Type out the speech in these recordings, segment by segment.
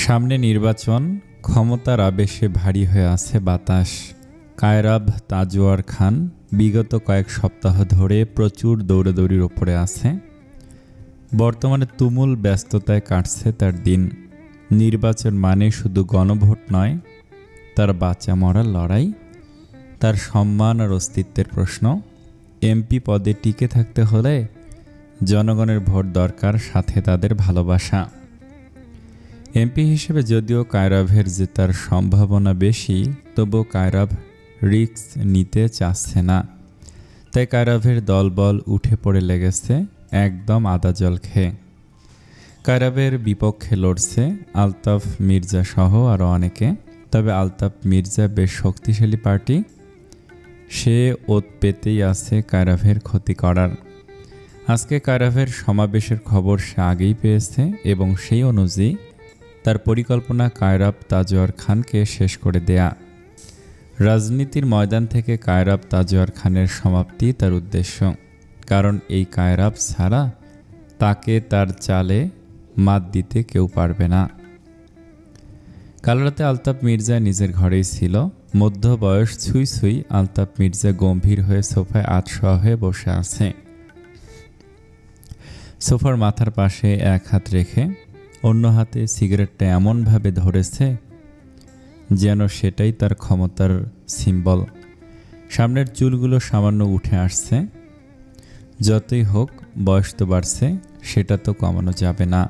সামনে নির্বাচন, ক্ষমতার আবেশে ভারী হয়ে আছে বাতাস। কায়রাব তাজওয়ার খান বিগত কয়েক সপ্তাহ ধরে প্রচুর দৌড়াদৌড়ির ওপরে আছে। বর্তমানে তুমুল ব্যস্ততায় কাটছে তার দিন। নির্বাচন মানে শুধু গণভোট নয়, তার বাঁচা মরার লড়াই, তার সম্মান আর অস্তিত্বের প্রশ্ন। এমপি পদে টিকে থাকতে হলে জনগণের ভোট দরকার, সাথে তাদের ভালোবাসা। এমপি হিসেবে যদিও কায়রাভের জেতার সম্ভাবনা বেশি, তবুও কায়রাভ রিস্ক নিতে চাচ্ছে না। তাই কায়রাভের দলবল উঠে পড়ে লেগেছে একদম আদা জল খেয়ে। কায়রাভের বিপক্ষে লড়ছে আলতাফ মির্জা সহ আরও অনেকে। তবে আলতাফ মির্জা বেশ শক্তিশালী পার্টি, সে ওত পেতেই আছে কায়রাভের ক্ষতি করার। আজকে কায়রাভের সমাবেশের খবর সে আগেই পেয়েছে এবং সেই অনুযায়ী তার পরিকল্পনা কায়রাব তাজওয়ার খানকে শেষ করে দেয়া। রাজনীতির ময়দান থেকে কায়রাব তাজওয়ার খানের সমাপ্তি তার উদ্দেশ্য, কারণ এই কায়রাব ছাড়া তাকে তার চালে মাত দিতে কেউ পারবে না। কাল রাতে আলতাফ মির্জা নিজের ঘরেই ছিল। মধ্য বয়স ছুঁই ছুঁই আলতাফ মির্জা গম্ভীর হয়ে সোফায় আধশোয়া হয়ে বসে আছে। সোফার মাথার পাশে এক হাত রেখে অন্য হাতে সিগারেটটা এমনভাবে ধরেছে যেন সেটাই তার ক্ষমতার সিম্বল। সামনের চুলগুলো সামান্য উঠে আসছে। যতই হোক, বয়স তো বাড়ছে, সেটা তো কমানো যাবে না।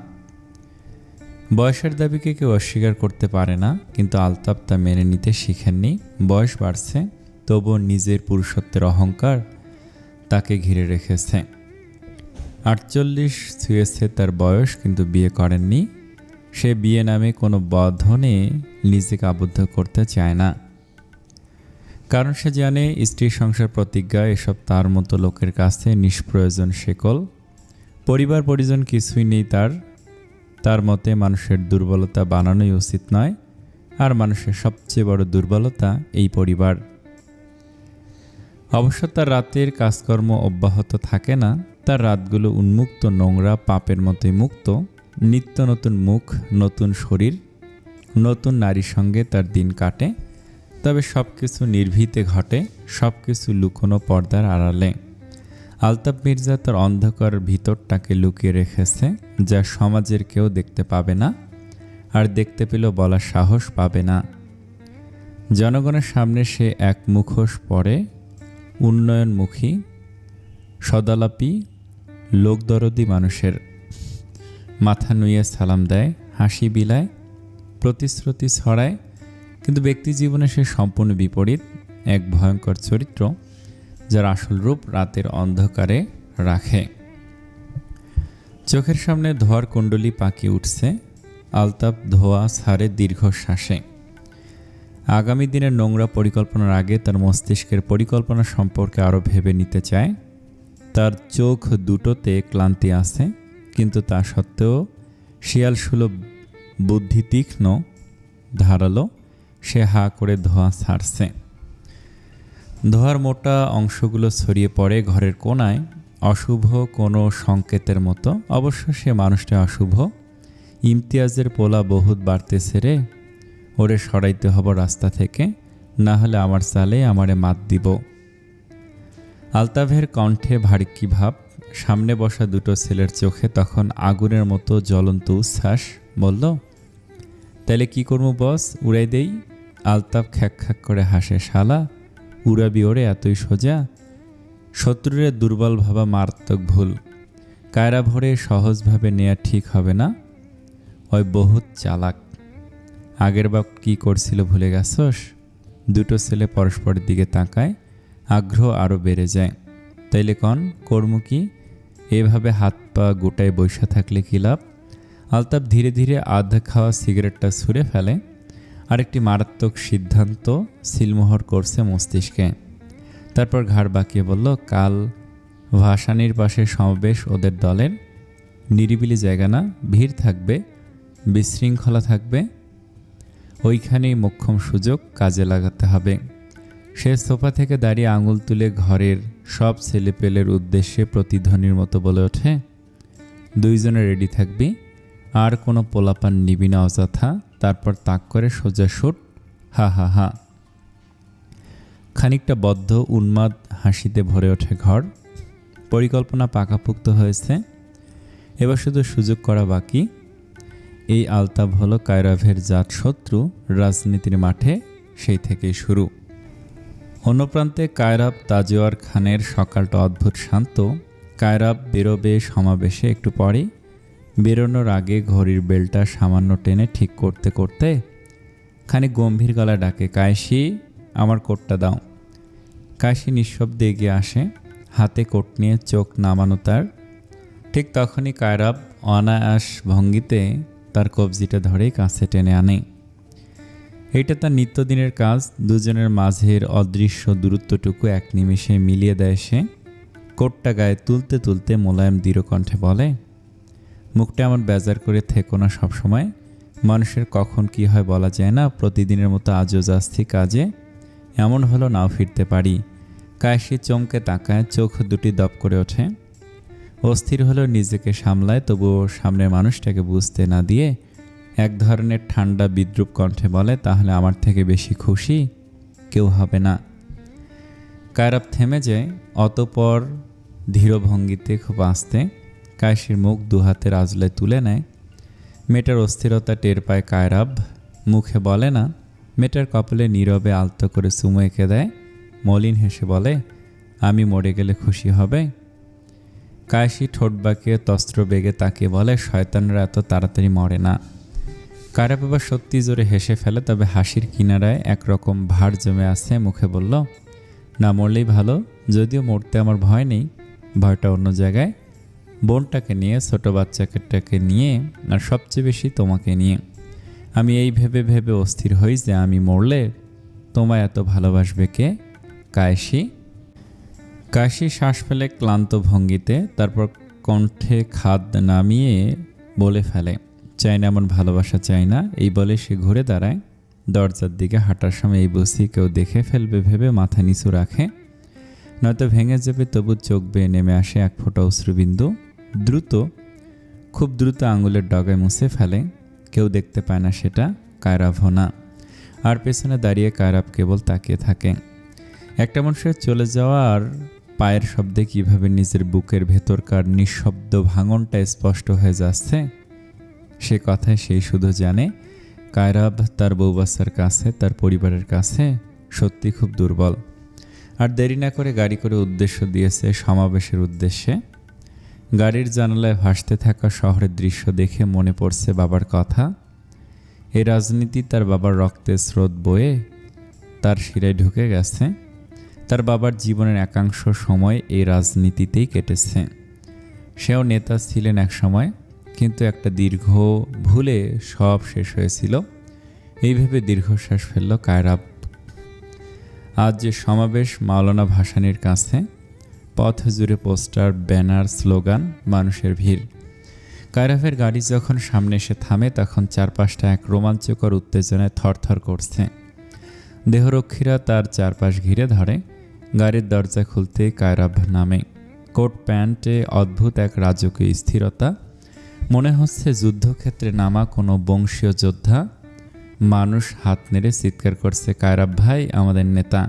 বয়সের দাবিকে কেউ অস্বীকার করতে পারে না, কিন্তু আলতাফ তা মেনে নিতে শিখেননি। বয়স বাড়ছে, তবুও নিজের পুরুষত্বের অহংকার তাকে ঘিরে রেখেছে। 48 ছুঁয়েছে তার বয়স, কিন্তু বিয়ে করেননি। সে বিয়ে নামে কোনো বন্ধনে নিজেকে আবদ্ধ করতে চায় না, কারণ সে জানে স্ত্রী সংসার প্রতিজ্ঞা এসব তার মতো লোকের কাছে নিষ্প্রয়োজন শেকল। পরিবার পরিজন কিছুই নেই তার মতে মানুষের দুর্বলতা বানানোই উচিত নয়, আর মানুষের সবচেয়ে বড় দুর্বলতা এই পরিবার। অবশ্য তার রাতের কাজকর্ম অব্যাহত থাকে না। তার রাতগুলো উন্মুক্ত, নোংরা, পাপের মতোই মুক্ত। নিত্য নতুন মুখ, নতুন শরীর, নতুন নারীর সঙ্গে তার দিন কাটে। তবে সব কিছু নির্ভীতে ঘটে, সব কিছু লুকোনো পর্দার আড়ালে। আলতাফ মির্জা তার অন্ধকার ভিতরটাকে লুকিয়ে রেখেছে, যা সমাজের কেউ দেখতে পাবে না, আর দেখতে পেলেও বলার সাহস পাবে না। জনগণের সামনে সে এক মুখোশ পরে, উন্নয়নমুখী, সদালাপী, লোকদরদি মানুষের। মাথা নুইয়ে সালাম দেয়, হাসি বিলায়, প্রতিশ্রুতি ছড়ায়, কিন্তু ব্যক্তি জীবনে সে সম্পূর্ণ বিপরীত, এক ভয়ঙ্কর চরিত্র যার আসল রূপ রাতের অন্ধকারে রাখে। চোখের সামনে ধোয়ার কুণ্ডলী পাকিয়ে উঠছে। আলতাফ ধোয়া ছাড়ে দীর্ঘশ্বাসে। আগামী দিনের নোংরা পরিকল্পনার আগে তার মস্তিষ্কের পরিকল্পনা সম্পর্কে আরও ভেবে নিতে চায়। তার চোখ দুটোতে ক্লান্তি আছে, কিন্তু তা সত্ত্বেও শিয়ালসুলভ বুদ্ধি তীক্ষ্ণ, ধারালো। সে হা করে ধোঁয়া ছাড়ছে। ধোঁয়ার মোটা অংশগুলো ছড়িয়ে পড়ে ঘরের কোনায়, অশুভ কোনো সংকেতের মতো। অবশ্য সে মানুষটা অশুভ। ইমতিয়াজের পোলা বহুত বাড়তেছে রে, ওরে সরাইতে হব রাস্তা থেকে, না হলে আমার চালে আমারে মাত দিব। আলতাফের কণ্ঠে ভারিক্কি ভাব। সামনে বসা দুটো ছেলের চোখে তখন আগুনের মতো জ্বলন্ত উচ্ছ্বাস। বলল, তাইলে কি করবো বস, উড়াই দেই? আলতাফ খ্যাক খ্যাক করে হাসে। শালা, উড়াবি ওরে এতই সোজা? শত্রুরে দুর্বল ভাবা মারাত্মক ভুল। কায়রা ভরে সহজভাবে নেয়া ঠিক হবে না, ওই বহুত চালাক। আগের বাপ কি করছিল ভুলে গেছস? দুটো ছেলে পরস্পরের দিকে তাকায়, আগ্রহ আরও বেড়ে যায়। তাইলে কন, কর্ম কি? এভাবে হাত পা গোটায় বৈশা থাকলে কি লাভ? আলতাফ ধীরে ধীরে আধা খাওয়া সিগারেটটা ছুঁড়ে ফেলে। আরেকটি মারাত্মক সিদ্ধান্ত সিলমোহর করছে মস্তিষ্কে। তারপর ঘাড় বাঁকিয়ে বলল, কাল ভাসানির পাশে সমাবেশ ওদের দলের। নিরিবিলি জায়গা না, ভিড় থাকবে, বিশৃঙ্খলা থাকবে। ওইখানেই মোক্ষম সুযোগ, কাজে লাগাতে হবে। সে সোফা থেকে দাঁড়িয়ে আঙুল তুলে ঘরের সব ছেলেপেলের উদ্দেশ্যে প্রতিধ্বনির মতো বলে ওঠে, দুইজনে রেডি থাকবি, আর কোনো পোলাপান নিবি না অযথা। তারপর তাক করে সোজা শুট, হা হা হা। খানিকটা বদ্ধ উন্মাদ হাসিতে ভরে ওঠে ঘর। পরিকল্পনা পাকাপুক্ত হয়েছে, এবার শুধু সুযোগ করা বাকি। এই আলতাব হলো কায়রাভের জাত শত্রু রাজনীতির মাঠে, সেই থেকেই শুরু। অন্য প্রান্তে কায়রাব তাজওয়ার খানের সকালটা অদ্ভুত শান্ত। কায়রাব বেরোবে সমাবেশে একটু পরে। বেরোনোর আগে ঘড়ির বেলটা সামান্য টেনে ঠিক করতে করতে খানিক গম্ভীর গলা ডাকে, কায়সি, আমার কোটটা দাও। কায়সি নিঃশব্দে এগিয়ে আসে, হাতে কোট নিয়ে চোখ নামানো তার। ঠিক তখনই কায়রাব অনায়াস ভঙ্গিতে তার কবজিটা ধরেই কাছে টেনে আনে। এইটা তার নিত্যদিনের কাজ। দুজনের মাঝের অদৃশ্য দূরত্বটুকু এক নিমেষে মিলিয়ে দেয় সে। কোটটা গায়ে তুলতে তুলতে মোলায়েম দৃঢ় কণ্ঠে বলে, মুখটা এমন বেজার করে থেকো না সবসময়। মানুষের কখন কি হয় বলা যায় না। প্রতিদিনের মতো আজও যাচ্ছি কাজে, এমন হলো নাও ফিরতে পারি। কায়সি চমকে তাকায়, চোখ দুটি দপ করে ওঠে। অস্থির হলেও নিজেকে সামলায়, তবুও সামনের মানুষটাকে বুঝতে না দিয়ে এক ধরনের ঠান্ডা বিদ্রূপ কণ্ঠে বলে, তাহলে আমার থেকে বেশি খুশি কেউ হবে না। কায়রাব থেমে যায়, অতঃপর ধীর ভঙ্গিতে খুব আস্তে কায়সির মুখ দুহাতের আজলায় তুলে নেয়। মেয়েটার অস্থিরতা টের পায় কায়রাব, মুখে বলে না। মেয়েটার কপালে নীরবে আলতো করে চুমু এঁকে দেয়, মলিন হেসে বলে, আমি মরে গেলে খুশি হবে? কায়সি ঠোঁট বাঁকিয়ে তস্ত্র বেগে তাকিয়ে বলে, শয়তানরা এত তাড়াতাড়ি মরে না। কায়রাব এবার সত্যি জোরে হেসে ফেলে, তবে হাসির কিনারায় একরকম ভার জমে আছে। মুখে বলল, না মরলেই ভালো, যদিও মরতে আমার ভয় নেই, ভয়টা অন্য জায়গায়। বোনটাকে নিয়ে, ছোট বাচ্চাটাকে নিয়ে, আর সবচেয়ে বেশি তোমাকে নিয়ে। আমি এই ভেবে ভেবে অস্থির হই যে আমি মরলে তোমায় এত ভালোবাসবে কে? কায়সি। কায়সি শ্বাস ফেলে ক্লান্ত ভঙ্গিতে, তারপর কণ্ঠে খাদ নামিয়ে বলে ফেলে, চাই না এমন ভালোবাসা চাই না। এই বলে সে ঘুরে দাঁড়ায়। দরজার দিকে হাঁটার সময় এই বসি কেউ দেখে ফেলবে ভেবে মাথা নিচু রাখে, নয়তো ভেঙে যাবে। তবু চোখ বেয়ে নেমে আসে এক ফোঁটা অশ্রুবিন্দু। দ্রুত, খুব দ্রুত আঙুলের ডগায় মুছে ফেলে। কেউ দেখতে পায় না সেটা, কায়রাবও না। আর পেছনে দাঁড়িয়ে কায়রাব কেবল তাকিয়ে থাকে। একটা মানুষের চলে যাওয়া আর পায়ের শব্দে কিভাবে নিজের বুকের ভেতরকার নিঃশব্দ ভাঙনটা স্পষ্ট হয়ে যাচ্ছে, সে কথায় সেই শুধু জানে কায়রাব তার বউ বাচ্চার কাছে, তার পরিবারের কাছে সত্যি খুব দুর্বল। আর দেরি না করে গাড়ি করে উদ্দেশ্য দিয়েছে সমাবেশের উদ্দেশ্যে। গাড়ির জানালায় ভাসতে থাকা শহরের দৃশ্য দেখে মনে পড়ছে বাবার কথা। এই রাজনীতি তার বাবার রক্তের স্রোত বয়ে তার শিরায় ঢুকে গেছে। তার বাবার জীবনের একাংশ সময় এই রাজনীতিতেই কেটেছে। সেও নেতা ছিলেন এক সময়, কিন্তু একটা দীর্ঘ ভুলে সব শেষ হয়েছিল। এই ভেবে দীর্ঘশ্বাস ফেলল কায়রাব। আজ যে সমাবেশ মাওলানা ভাসানীর কাছে, পথ জুড়ে পোস্টার, ব্যানার, স্লোগান, মানুষের ভিড়। কায়রাবের গাড়ি যখন সামনে এসে থামে, তখন চারপাশটা এক রোমাঞ্চকর উত্তেজনায় থরথর করছে। দেহরক্ষীরা তার চারপাশ ঘিরে ধরে। গাড়ির দরজা খুলতে কায়রাব নামে। কোট প্যান্টে অদ্ভুত এক রাজকীয় স্থিরতা, মনে হচ্ছে যুদ্ধক্ষেত্রে নামা কোনো বংশীয় যোদ্ধা। মানুষ হাত নেড়ে চিৎকার করছে, কায়রাব ভাই, আমাদের নেতা।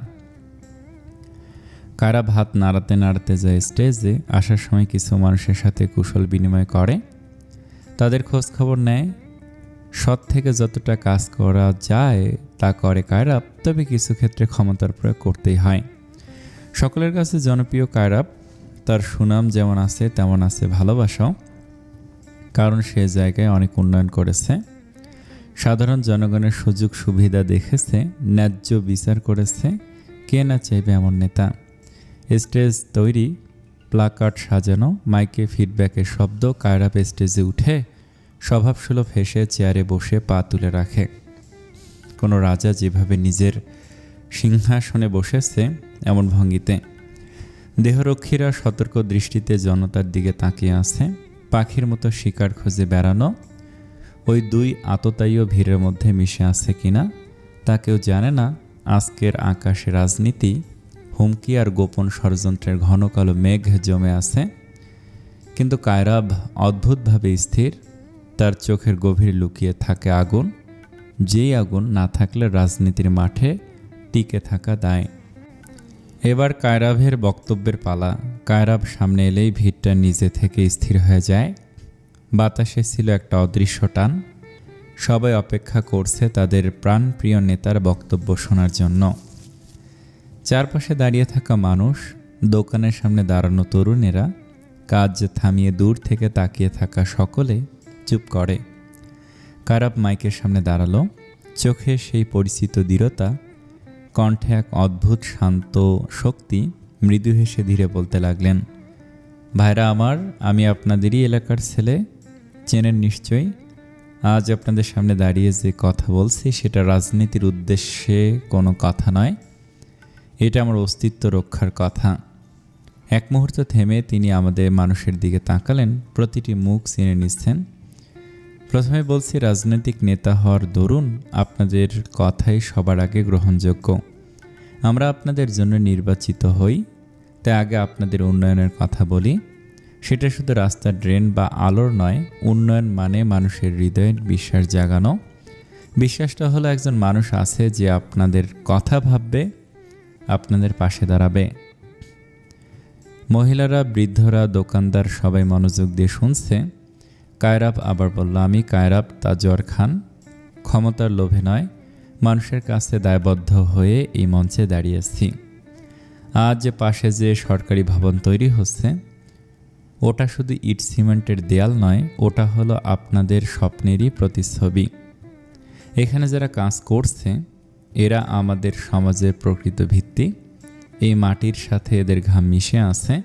কায়রাব হাত নাড়াতে নাড়াতে যায় স্টেজে। আসার সময় কিছু মানুষের সাথে কুশল বিনিময় করে, তাদের খোঁজ খবর নেয়। সৎ থেকে যতটা কাজ করা যায় তা করে কায়রাব, তবে কিছু ক্ষেত্রে ক্ষমতার প্রয়োগ করতেই হয়। সকলের কাছে জনপ্রিয় কায়রাব। তার সুনাম যেমন আছে তেমন আছে ভালোবাসাও, কারণ সে জায়গায় অনেক উন্নয়ন করেছে। সাধারণ জনগণের সুযোগ সুবিধা দেখেছে, ন্যায্য বিচার করেছে। কে না চাইবে এমন নেতা? স্টেজ তৈরি, প্লাকার্ড সাজানো, মাইকে ফিডব্যাকের শব্দ। কায়রাব স্টেজে উঠে স্বভাবসুলভ হেসে চেয়ারে বসে পা তুলে রাখে। কোনো রাজা যেভাবে নিজের সিংহাসনে বসেছে এমন ভঙ্গিতে। দেহরক্ষীরা সতর্ক দৃষ্টিতে জনতার দিকে তাকিয়ে আছে। পাখির মতো শিকার খুঁজে বেড়ানো ওই দুই আততায়ীও ভিড়ের মধ্যে মিশে আছে কিনা তা কেউ জানে না। আজকের আকাশে রাজনীতি, হুমকি আর গোপন ষড়যন্ত্রের ঘন কালো মেঘ জমে আছে। কিন্তু কায়রাব অদ্ভুতভাবে স্থির। তার চোখের গভীর লুকিয়ে থাকে আগুন, যেই আগুন না থাকলে রাজনীতির মাঠে টিকে থাকা দায়। এবার কায়রাভের বক্তব্যের পালা। কায়রাভ সামনে এলেই ভিড়টা নিজে থেকে স্থির হয়ে যায়। বাতাসে ছিল একটা অদৃশ্য টান। সবাই অপেক্ষা করছে তাদের প্রাণপ্রিয় নেতার বক্তব্য শোনার জন্য। চারপাশে দাঁড়িয়ে থাকা মানুষ, দোকানের সামনে দাঁড়ানো তরুণেরা, কাজ থামিয়ে দূর থেকে তাকিয়ে থাকা সকলে চুপ করে। কায়রাভ মাইকের সামনে দাঁড়ালো। চোখে সেই পরিচিত দৃঢ়তা, কণ্ঠে এক অদ্ভুত শান্ত শক্তি। মৃদু হেসে ধীরে বলতে লাগলেন, ভাইরা আমার, আমি আপনাদেরই এলাকার ছেলে, চেনেন নিশ্চয়ই। আজ আপনাদের সামনে দাঁড়িয়ে যে কথা বলছি সেটা রাজনীতির উদ্দেশ্যে কোনো কথা নয়, এটা আমার অস্তিত্ব রক্ষার কথা। এক মুহূর্ত থেমে তিনি আমাদের মানুষের দিকে তাকালেন। প্রতিটি মুখ চিনে নিচ্ছেন। প্রথমে বলছি, রাজনৈতিক নেতা হওয়ার দরুন আপনাদের কথাই সবার আগে গ্রহণযোগ্য। আমরা আপনাদের জন্য নির্বাচিত হই, তাই আগে আপনাদের উন্নয়নের কথা বলি। সেটা শুধু রাস্তার ড্রেন বা আলোর নয়। উন্নয়ন মানে মানুষের হৃদয়ে বিশ্বাস জাগানো। বিশ্বাসটা হলো একজন মানুষ আছে যে আপনাদের কথা ভাববে, আপনাদের পাশে দাঁড়াবে। মহিলারা, বৃদ্ধরা, দোকানদার সবাই মনোযোগ দিয়ে শুনছে। কায়রাভ আবার বলল, আমি কায়রাভ তাজওয়ার খান, ক্ষমতার লোভে নয়, মানুষের কাছে দায়বদ্ধ হয়ে এই মঞ্চে দাঁড়িয়েছি। আজ পাশে যে সরকারি ভবন তৈরি হচ্ছে, ওটা শুধু ইট সিমেন্টের দেয়াল নয়, ওটা হলো আপনাদের স্বপ্নেরই প্রতিচ্ছবি। এখানে যারা কাজ করছে এরা আমাদের সমাজের প্রকৃত ভিত্তি। এই মাটির সাথে এদের ঘাম মিশে আছে,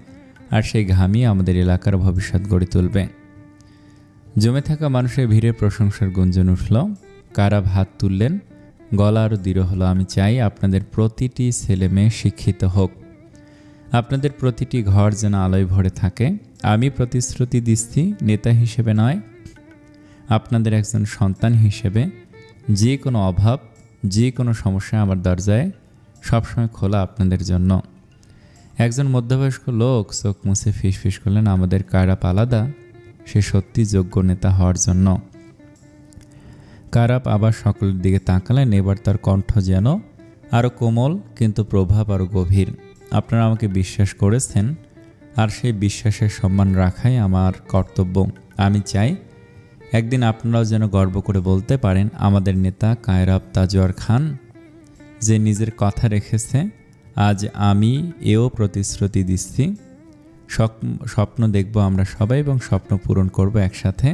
আর সেই ঘামই আমাদের এলাকার ভবিষ্যৎ গড়ে তুলবে। জমে থাকা মানুষের ভিড়ে প্রশংসার গুঞ্জন উঠল। কায়রাভ হাত তুললেন, গলা আরও দৃঢ় হলো, আমি চাই আপনাদের প্রতিটি ছেলে মেয়ে শিক্ষিত হোক, আপনাদের প্রতিটি ঘর যেন আলোয় ভরে থাকে। আমি প্রতিশ্রুতি দিচ্ছি, নেতা হিসেবে নয়, আপনাদের একজন সন্তান হিসেবে। যে কোনো অভাব, যে কোনো সমস্যা আমার দরজায় সবসময় খোলা আপনাদের জন্য। একজন মধ্যবয়স্ক লোক চোখ মুছে ফিসফিস করলেন, আমাদের কায়রাভ আলাদা, সে সত্যি যোগ্য নেতা হওয়ার জন্য। কায়রাভ আবার সকলের দিকে তাকালেন। এবার তার কণ্ঠ যেন আরও কোমল, কিন্তু প্রভাব আরও গভীর। আপনারা আমাকে বিশ্বাস করেছেন, আর সেই বিশ্বাসের সম্মান রাখাই আমার কর্তব্য। আমি চাই একদিন আপনারাও যেন গর্ব করে বলতে পারেন, আমাদের নেতা কায়রাভ তাজওয়ার খান যে নিজের কথা রেখেছে। আজ আমি এও প্রতিশ্রুতি দিচ্ছি, স্বপ্ন দেখব আমরা সবাই এবং স্বপ্ন পূরণ করব একসাথে।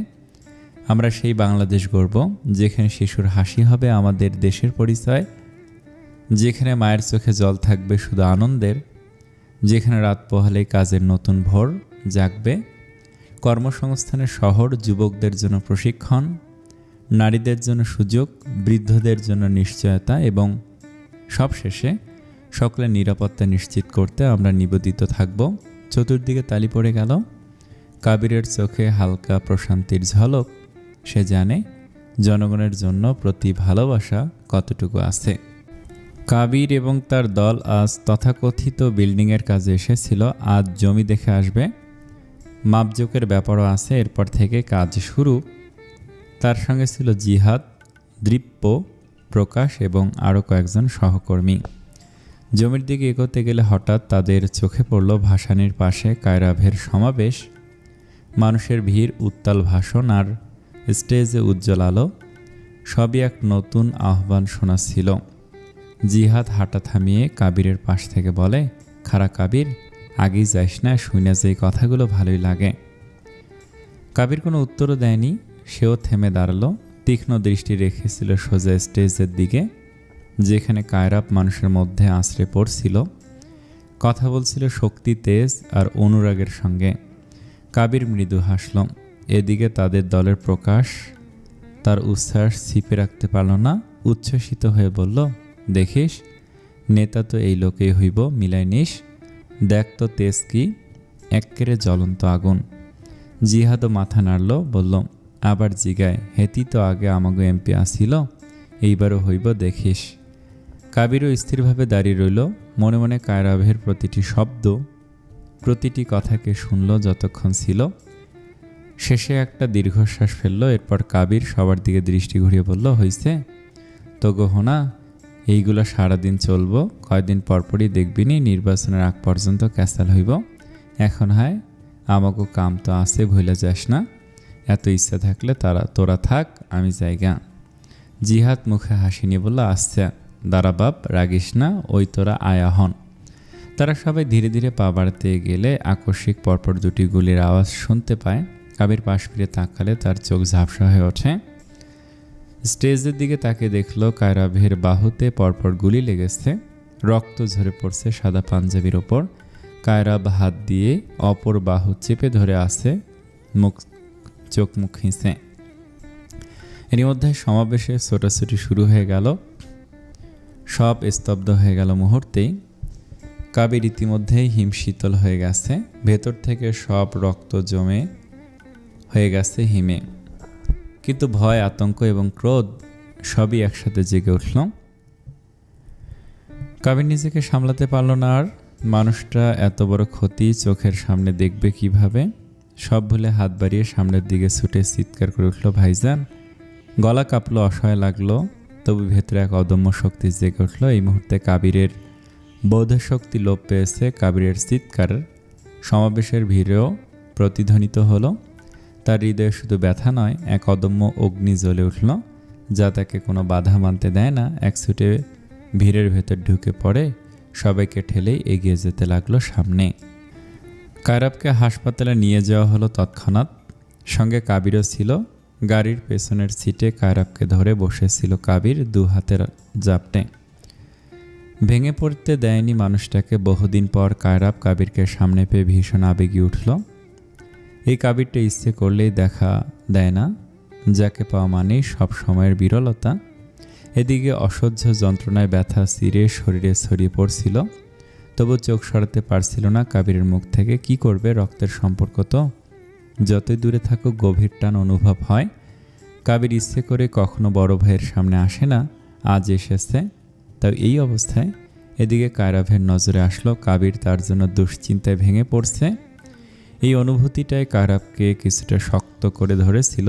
আমরা সেই বাংলাদেশ গড়ব যেখানে শিশুর হাসি হবে আমাদের দেশের পরিচয়, যেখানে মায়ের চোখে জল থাকবে শুধু আনন্দের, যেখানে রাত পোহালেই কাজের নতুন ভোর জাগবে, কর্মসংস্থানের শহর, যুবকদের জন্য প্রশিক্ষণ, নারীদের জন্য সুযোগ, বৃদ্ধদের জন্য নিশ্চয়তা, এবং সবশেষে সকলের নিরাপত্তা নিশ্চিত করতে আমরা নিবেদিত থাকব। চতুর্দিকে তালি পড়ে গেল। কাবিরের চোখে হালকা প্রশান্তির ঝলক। সে জানে জনগণের জন্য প্রতি ভালোবাসা কতটুকু আছে। কাবির এবং তার দল আজ তথাকথিত বিল্ডিংয়ের কাজে এসেছিল। আজ জমি দেখে আসবে, মাপজোকের ব্যাপারও আছে। এরপর থেকে কাজ শুরু। তার সঙ্গে ছিল জিহাদ, দৃপ্য, প্রকাশ এবং আরও কয়েকজন সহকর্মী। জমির দিকে এগোতে গেলে হঠাৎ তাদের চোখে পড়ল ভাসানীর পাশে কায়রাভের সমাবেশ। মানুষের ভিড়, উত্তাল ভাষণ আর স্টেজে উজ্জ্বল আলো, সবই এক নতুন আহ্বান শোনাচ্ছিল। জিহাদ হাঁটা থামিয়ে কাবিরের পাশ থেকে বলে, খারা কাবির, আগেই যাইস না, শুনে যে কথাগুলো ভালোই লাগে। কাবির কোনো উত্তরও দেয়নি। সেও থেমে দাঁড়ালো, তীক্ষ্ণ দৃষ্টি রেখেছিল সোজা স্টেজের দিকে, যেখানে কায়রাভ মানুষের মধ্যে আশ্রে পড়ছিল, কথা বলছিল শক্তি, তেজ আর অনুরাগের সঙ্গে। কাবির মৃদু হাসল। এদিকে তাদের দলের প্রকাশ তার উচ্ছ্বাস ছিপে রাখতে পারল না। উচ্ছ্বসিত হয়ে বলল, দেখিস, নেতা তো এই লোকেই হইব, মিলাই নিস। দেখ তো তেজ কি, এক্কেরে জ্বলন্ত আগুন। জিহাদও মাথা নাড়ল, বলল, আবার জিগায়, হেতি তো আগে আমাগো এমপি আসিল, এইবারও হইব, দেখিস। কাবিরও স্থিরভাবে দাঁড়িয়ে রইল। মনে মনে কায়রাভের প্রতিটি শব্দ, প্রতিটি কথাকে শুনল যতক্ষণ ছিল। শেষে একটা দীর্ঘশ্বাস ফেলল। এরপর কাবির সবার দিকে দৃষ্টি ঘুরিয়ে বলল, হইছে তো গহনা, এইগুলো সারাদিন চলবো, কয়দিন পরপরই দেখবিনি নির্বাচনের আগ পর্যন্ত ক্যাসাল হইব। এখন হয় আমাকে কাম তো আছে, ভুলে যাস না। এত ইচ্ছা থাকলে তোরা থাক, আমি জায়গা। জিহাদ মুখে হাসি নিয়ে বলল, আচ্ছা দাঁড়া বাপ, রাগিস না, ওই তোরা আয়া হন। তারা সবাই ধীরে ধীরে পা বাড়াতে গেলে আকস্মিক পরপর দুটি গুলির আওয়াজ শুনতে পায়। কাবির পাশ ফিরে তাকালে তার চোখ ঝাপসা হয়ে ওঠে। স্টেজের দিকে তাকে দেখল কায়রাভের বাহুতে পরপর গুলি লেগেছে, রক্ত ঝরে পড়ছে সাদা পাঞ্জাবির ওপর। কায়রাভ হাত দিয়ে অপর বাহু চেপে ধরে আছে, চোখ মুখ হিঁচে। এর মধ্যে সমাবেশে ছোটাছুটি শুরু হয়ে গেল। সব স্তব্ধ হয়ে গেল মুহূর্তেই। কাবির ইতিমধ্যেই হিমশীতল হয়ে গেছে, ভেতর থেকে সব রক্ত জমে হয়ে গেছে হিমে। কিন্তু ভয়, আতঙ্ক এবং ক্রোধ সবই একসাথে জেগে উঠল। কাবির নিজেকে সামলাতে পারল না আর। মানুষটা এত বড় ক্ষতি চোখের সামনে দেখবে কিভাবে? সব ভুলে হাত বাড়িয়ে সামনের দিকে ছুটে চিৎকার করে উঠল, ভাইজান। গলা কাঁপলো, অসহায় লাগলো, তবু ভেতরে এক অদম্য শক্তি জেগে উঠল। এই মুহূর্তে কাবিরের বোধশক্তি লোপ পেয়েছে। কাবিরের চিৎকার সমাবেশের ভিড়েও প্রতিধ্বনিত হলো। তার হৃদয়ে শুধু ব্যথা নয়, এক অদম্য অগ্নি জ্বলে উঠল, যা তাকে কোনো বাধা মানতে দেয় না। এক ছুটে ভিড়ের ভেতর ঢুকে পড়ে, সবাইকে ঠেলেই এগিয়ে যেতে লাগলো সামনে। কায়রাভকে হাসপাতালে নিয়ে যাওয়া হলো তৎক্ষণাৎ। সঙ্গে কাবিরও ছিল। গাড়ির পেছনের সিটে কায়রাভকে ধরে বসেছিল কাবির, দু হাতের জাপটে। ভেঙে পড়তে দেয়নি মানুষটাকে। বহুদিন পর কায়রাভ কাবিরকে সামনে পেয়ে ভীষণ আবেগে উঠল। এই কাবিরটা ইচ্ছে করলেই দেখা দেয় না, যাকে পাওয়া মানেই সব সময়ের বিরলতা। এদিকে অসহ্য যন্ত্রণায় ব্যথা চিরে শরীরে ছড়িয়ে পড়ছিল, তবু চোখ সরাতে পারছিল না কাবিরের মুখ থেকে। কি করবে, রক্তের সম্পর্ক তো যতই দূরে থাকুক গভীর টান অনুভব হয়। কাবির ইচ্ছে করে কখনো বড় ভাইয়ের সামনে আসে না, আজ এসেছে। তাই এই অবস্থায় এদিকে কায়রাভের নজরে আসলো কাবির তার জন্য দুশ্চিন্তায় ভেঙে পড়ছে। এই অনুভূতিটাই কায়রাভকে কিছুটা শক্ত করে ধরেছিল।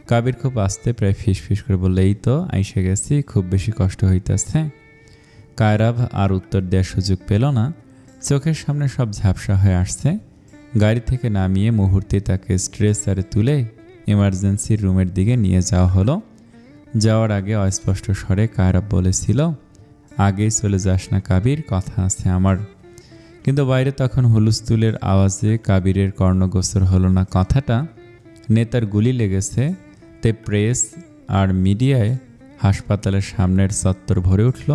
কাবির খুব আস্তে, প্রায় ফিসফিস করে বলল, এই তো আইসে গেছি, খুব বেশি কষ্ট হইতেছে। কায়রাভ আর উত্তর দেওয়ার সুযোগ পেল না। চোখের সামনে সব ঝাপসা হয়ে আসছে। গাড়ি থেকে নামিয়ে মুহূর্তে তাকে স্ট্রেচারে তুলে ইমার্জেন্সির রুমের দিকে নিয়ে যাওয়া হলো। যাওয়ার আগে অস্পষ্ট স্বরে কায়রাভ বলেছিল, আগেই চলে যাস না কাবির, কথা আছে আমার। কিন্তু বাইরে তখন হুলস্থুলের আওয়াজে কাবিরের কর্ণগোচর হলো না কথাটা। নেতার গুলি লেগেছে, তে প্রেস আর মিডিয়ায় হাসপাতালের সামনের চত্বর ভরে উঠল।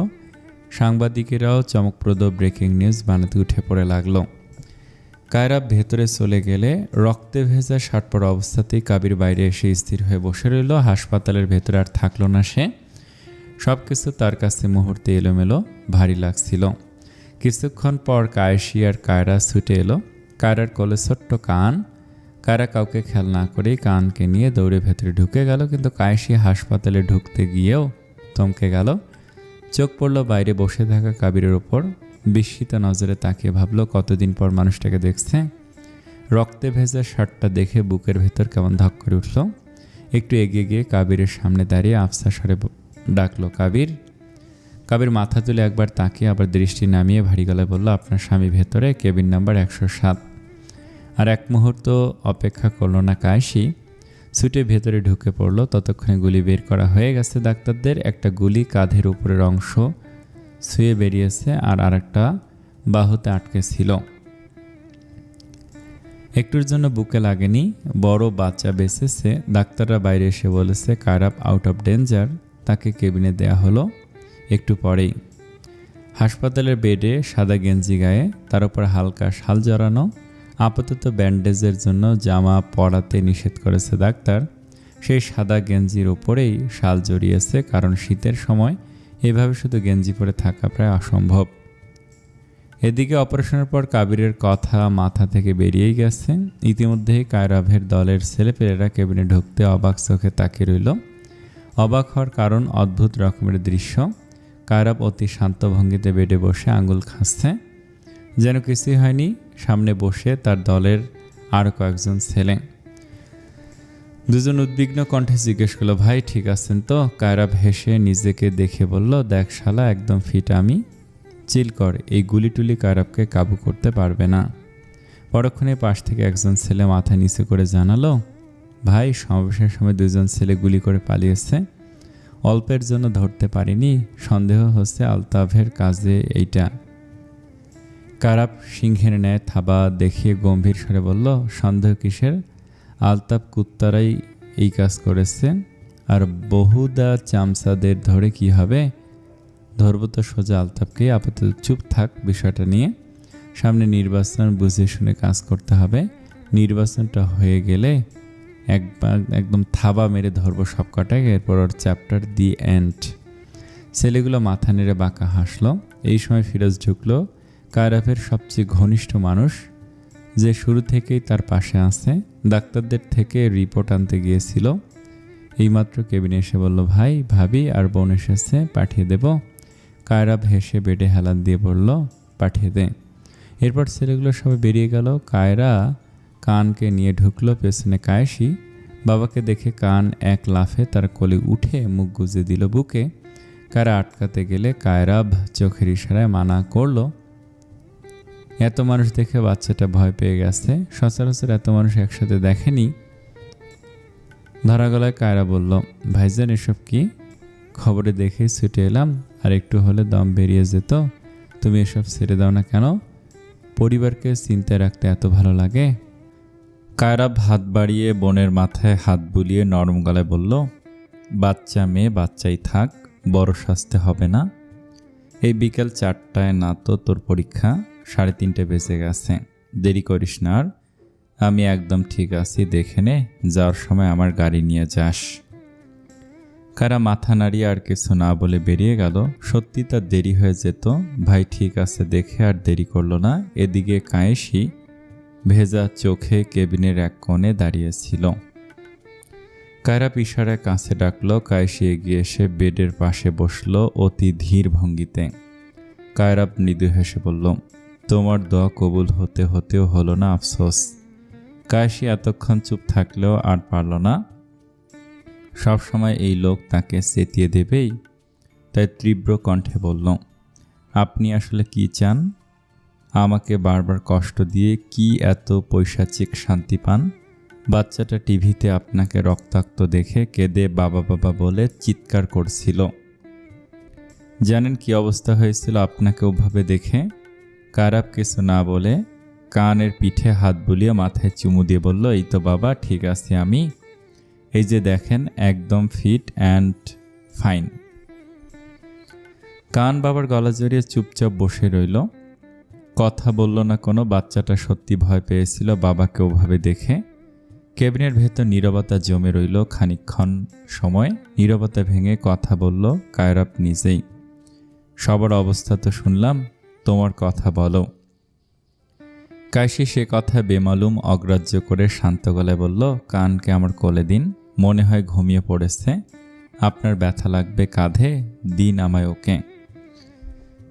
সাংবাদিকেরাও চমকপ্রদ ব্রেকিং নিউজ বানাতে উঠে পড়ে লাগলো। কায়রাভ ভেতরে চলে গেলে রক্তে ভেজা শার্ট পরা অবস্থাতেই কাবির বাইরে এসে স্থির হয়ে বসে রইল। হাসপাতালের ভেতরে আর থাকলো না সে। সব কিছু তার কাছে মুহূর্তে এলোমেলো, ভারী লাগছিল। কিছুক্ষণ পর কায়েশি আর কায়রা ছুটে এলো। কায়রার কোলে ছোট্ট কান। কায়রা কাউকে খেয়াল না করেই কানকে নিয়ে দৌড়ে ভেতরে ঢুকে গেল। কিন্তু কায়েশি হাসপাতালে ঢুকতে গিয়েও থমকে গেল। চোখ পড়ল বাইরে বসে থাকা কাবিরের ওপর। বিস্মিত নজরে তাকিয়ে ভাবল, কতদিন পর মানুষটাকে দেখছে। রক্তে ভেজা শার্টটা দেখে বুকের ভেতর কেমন ধক করে উঠল। একটু এগিয়ে গিয়ে কাবিরের সামনে দাঁড়িয়ে আফসা স্বরে ডাকলো, কাবির। কাবির মাথা তুলে একবার তাকিয়ে আবার দৃষ্টি নামিয়ে ভারী গলায় বলল, আপনার স্বামী ভেতরে, কেবিন নাম্বার 107। আর এক মুহূর্ত অপেক্ষা করল না কায়েশি, ছুটে ভেতরে ঢুকে পড়ল। ততক্ষণে গুলি বের করা হয়ে গেছে ডাক্তারদের। একটা গুলি কাঁধের উপরের অংশ ছুঁয়ে বেরিয়েছে, আর আরেকটা বাহুতে আটকে ছিল। একটুর জন্য বুকে লাগেনি, বড় বাচ্চা বেঁচেছে। ডাক্তাররা বাইরে এসে বলেছে কায়রাভ আউট অফ ডেঞ্জার। তাকে কেবিনে দেয়া হলো একটু পরেই। হাসপাতালের বেডে সাদা গেঞ্জি গায়ে, তার উপর হালকা শাল জড়ানো। আপাতত ব্যান্ডেজের জন্য জামা পরাতে নিষেধ করেছে ডাক্তার। সেই সাদা গেঞ্জির ওপরেই শাল জড়িয়েছে, কারণ শীতের সময় এভাবে শুধু গেঞ্জি পরে থাকা প্রায় অসম্ভব। এদিকে অপারেশনের পর কাবিরের কথা মাথা থেকে বেরিয়েই গেছে। ইতিমধ্যেই কায়রাভের দলের ছেলেপেলেরা কেবিনে ঢুকতে অবাক চোখে তাকিয়ে রইল। অবাক হওয়ার কারণ অদ্ভুত রকমের দৃশ্য। কায়রাভ অতি শান্ত ভঙ্গিতে বেডে বসে আঙুল খাঁচছে, যেন কিছুই হয়নি। সামনে বসে তার দলের আরও কয়েকজন ছেলে। দুজন উদ্বিগ্ন কণ্ঠে জিজ্ঞেস করলো, ভাই ঠিক আছেন তো? কায়রাব হেসে নিজেকে দেখে বলল, দেখ শালা, একদম ফিট আমি। চিল কর, এই গুলিটুলি কায়রাবকে কাবু করতে পারবে না। পরক্ষণে পাশ থেকে একজন ছেলে মাথা নিচু করে জানালো, ভাই সমাবেশের সময় দুজন ছেলে গুলি করে পালিয়েছে, অল্পের জন্য ধরতে পারিনি, সন্দেহ হচ্ছে আলতাফের কাজে এইটা। কায়রাব সিংহের ন্যায় থাবা দেখিয়ে গম্ভীর স্বরে বলল, সন্দেহ কিসের? আলতাফ কুত্তারাই এই কাজ করেছে, আর বহুদা চামচাদের ধরে কি হবে? ধরবো তো সোজা আলতাফকে। আপাতত চুপ থাক বিষয়টা নিয়ে, সামনে নির্বাচন, বুঝে শুনে কাজ করতে হবে। নির্বাচনটা হয়ে গেলে একদম থাবা মেরে ধরবো সব কটাকে, এরপর ওর চ্যাপ্টার দি এন্ড। ছেলেগুলো মাথা নেড়ে বাঁকা হাসলো। এই সময় ফিরোজ ঢুকলো, কায়রাবের সবচেয়ে ঘনিষ্ঠ মানুষ, যে শুরু থেকেই তার পাশে আছে। ডাক্তারদের থেকে রিপোর্ট আনতে গিয়েছিল। এইমাত্র কেবিনে এসে বলল, ভাই ভাবি আর বোন এসেছে, পাঠিয়ে দেব? কায়রাব হেসে বেডে হেলান দিয়ে বলল, পাঠিয়ে দে। এরপর ছেলেগুলো সবাই বেরিয়ে গেল। কায়রা কানকে নিয়ে ঢুকলো, পেছনে কায়েসি। বাবাকে দেখে কান এক লাফে তার কোলে উঠে মুখ গুজে দিল বুকে। কায়রা আটকাতে গেলে কায়রাব চোখের ইশারায় মানা করলো। এত মানুষ দেখে বাচ্চাটা ভয় পেয়ে গেছে, সচরাচর এত মানুষ একসাথে দেখেনি। ধরা গলায় কায়রা বলল, ভাইজান এসব কি? খবরে দেখেই ছুটে এলাম, আর একটু হলে দম বেরিয়ে যেত। তুমি এসব ছেড়ে দাও না কেন? পরিবারকে চিন্তায় রাখতে এত ভালো লাগে? কায়রা হাত বাড়িয়ে বোনের মাথায় হাত বুলিয়ে নরম গলায় বলল, বাচ্চা মেয়ে বাচ্চাই থাক, বড় সাজতে হবে না। এই বিকেল 4টায় না তো তোর পরীক্ষা, 3:30 বেজে গেছে, দেরি করিস না। আর আমি একদম ঠিক আছি, দেখে নে, যাওয়ার সময় আমার গাড়ি নিয়ে যাস। কায়রা মাথা নাড়িয়ে আর কিছু না বলে বেরিয়ে গেল। সত্যি তার দেরি হয়ে যেত। ভাই ঠিক আছে দেখে আর দেরি করলো না। এদিকে কায়েসি ভেজা চোখে কেবিনের এক কোণে দাঁড়িয়েছিল। কায়রা ইশারায় কাছে ডাকলো। কায়েসি এগিয়ে এসে বেডের পাশে বসলো অতি ধীর ভঙ্গিতে। কায়রা মৃদু হেসে বলল, তোমার দোয়া কবুল হতে হতেও হলো না, আফসোস। কায়েসি এতক্ষণ চুপ থাকলেও আর পারল না। সবসময় এই লোক তাকে চেতিয়ে দেবেই, তাই তীব্র কণ্ঠে বলল, আপনি আসলে কি চান? আমাকে বারবার কষ্ট দিয়ে কি এত পৈশাচিক শান্তি পান? বাচ্চাটা টিভিতে আপনাকে রক্তাক্ত দেখে কেঁদে বাবা বাবা বলে চিৎকার করছিল। জানেন কি অবস্থা হয়েছিল আপনাকে ওভাবে দেখে? কায়রাব কিছু না বলে কানের পিঠে হাত বুলিয়ে মাথায় চুমু দিয়ে বলল, এই তো বাবা, ঠিক আছে আমি। এই যে দেখেন, একদম ফিট অ্যান্ড ফাইন। কান বাবার গলা জড়িয়ে চুপচাপ বসে রইল, কথা বলল না কোনো। বাচ্চাটা সত্যি ভয় পেয়েছিল বাবাকে ওভাবে দেখে। কেবিনের ভেতর নীরবতা জমে রইল খানিকক্ষণ সময়। নীরবতা ভেঙে কথা বলল কায়রাব নিজেই, সবার অবস্থা তো শুনলাম, তোমার কথা বলো। কায়েসি সে কথা বেমালুম অগ্রাহ্য করে শান্ত গলায় বলল, কানকে আমার কোলে দিন, মনে হয় ঘুমিয়ে পড়েছে, আপনার ব্যথা লাগবে কাঁধে, দিন আমায় ওকে।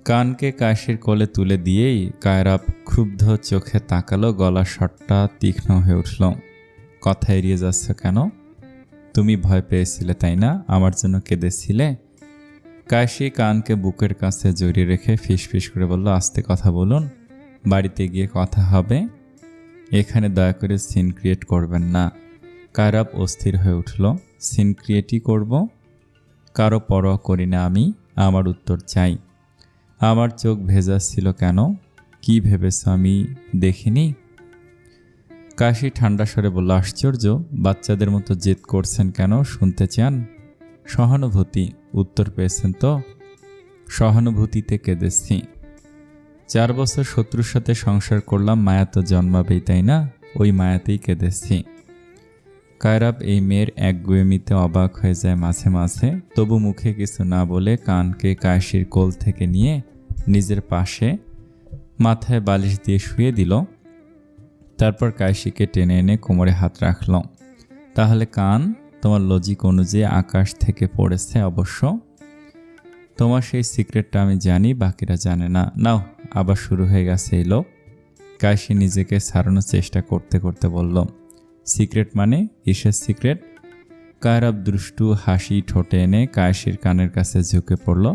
কানকে কায়েসির কোলে তুলে দিয়েই কায়রাব ক্ষুব্ধ চোখে তাকালো। গলার স্বরটা তীক্ষ্ণ হয়ে উঠল, কথা এড়িয়ে যাচ্ছ কেন? তুমি ভয় পেয়েছিলে তাই না? আমার জন্য কেঁদেছিলে? কায়েসি কানকে বুকের কাছে জড়িয়ে রেখে ফিসফিস করে বলল, আস্তে কথা বলুন, বাড়িতে গিয়ে কথা হবে, এখানে দয়া করে সিন ক্রিয়েট করবেন না। কায়রাব অস্থির হয়ে উঠল, সিন ক্রিয়েটই করব? কারো পরোয়া করি না আমি, আমার উত্তর চাই। আমার চোখ ভেজা ছিল কেন? কি ভেবেছ আমি দেখিনি? কায়েসি ঠান্ডা স্বরে বলল, আশ্চর্য, বাচ্চাদের মতো জেদ করছেন কেন, শুনতে চান? সহানুভূতি, উত্তর পেয়েছেন তো? সহানুভূতিতে কেঁদেছি। 4 বছর শত্রুর সাথে সংসার করলাম, মায়া তো জন্মাবেই তাই না? ওই মায়াতেই কেঁদেছি। কায়রাব এই মেয়ের একগুঁয়েমিতে অবাক হয়ে যায় মাঝে মাঝে, তবু মুখে কিছু না বলে কানকে কায়েসির কোল থেকে নিয়ে নিজের পাশে মাথায় বালিশ দিয়ে শুয়ে দিল। তারপর কায়েসিকে টেনে এনে কোমরে হাত রাখল। তাহলে কান, তোমার লজিক অনুযায়ী আকাশ থেকে পড়েছে অবশ্য। তোমার সেই সিক্রেটটা আমি জানি, বাকিরা জানে না। নাও, আবার শুরু হয়ে গেছে এই লোক। কায়েসি নিজেকে ছাড়ানোর চেষ্টা করতে করতে বলল, সিক্রেট মানে কিসের সিক্রেট? কায়রাব দুষ্টু হাসি ঠোঁটে এনে কায়েসের কানের কাছে ঝুঁকে পড়ল।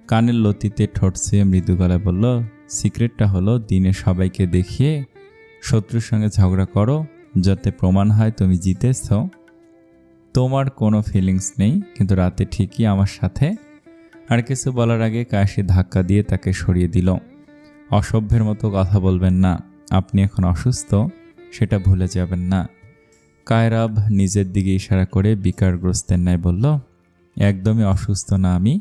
কানের লতিতে ঠোঁট ছুঁয়ে মৃদু গলায় বলল, সিক্রেটটা হলো দিনে সবাইকে দেখিয়ে শত্রুর সঙ্গে ঝগড়া করো, যাতে প্রমাণ হয় তুমি জিতেছ। তোমার কোনো ফিলিংস নেই, কিন্তু রাতে ঠিকই আমার সাথে। আর কিছু বলার আগে কায়েসি ধাক্কা দিয়ে তাকে সরিয়ে দিল। অসভ্যের মতো কথা বলবেন না, আপনি এখন অসুস্থ, সেটা ভুলে যাবেন না। কায়রাব নিজের দিকে ইশারা করে বিকারগ্রস্তের ন্যায় বলল, একদমই অসুস্থ না আমি।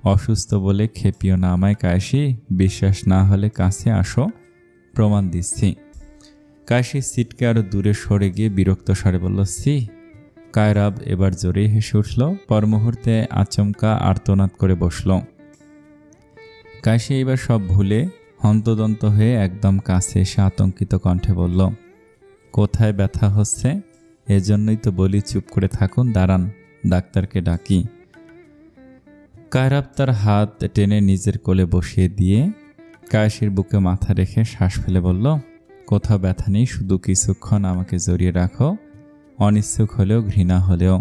অসুস্থ বলে খেপিও না আমায় কায়েসি, বিশ্বাস না হলে কাছে আসো, প্রমাণ দিচ্ছি। কায়েসি সিটকে আরও দূরে সরে গিয়ে বিরক্ত স্বরে বলল, সি। কায়রাব এবার জোরেই হেসে উঠল। পর মুহূর্তে আচমকা আর্তনাদ করে বসল। কায়েসি এবার সব ভুলে হন্তদন্ত হয়ে একদম কাছে এসে আতঙ্কিত কণ্ঠে বলল, কোথায় ব্যথা হচ্ছে? এজন্যই তো বলি চুপ করে থাকুন, দাঁড়ান, ডাক্তারকে ডাকি। কায়রাব তার হাত টেনে নিজের কোলে বসিয়ে দিয়ে কায়েসির বুকে মাথা রেখে শ্বাস ফেলে বলল, কোথাও ব্যথা নেই, শুধু কিছুক্ষণ আমাকে জড়িয়ে রাখো, অনিচ্ছুক হলেও ঘৃণা হলেও।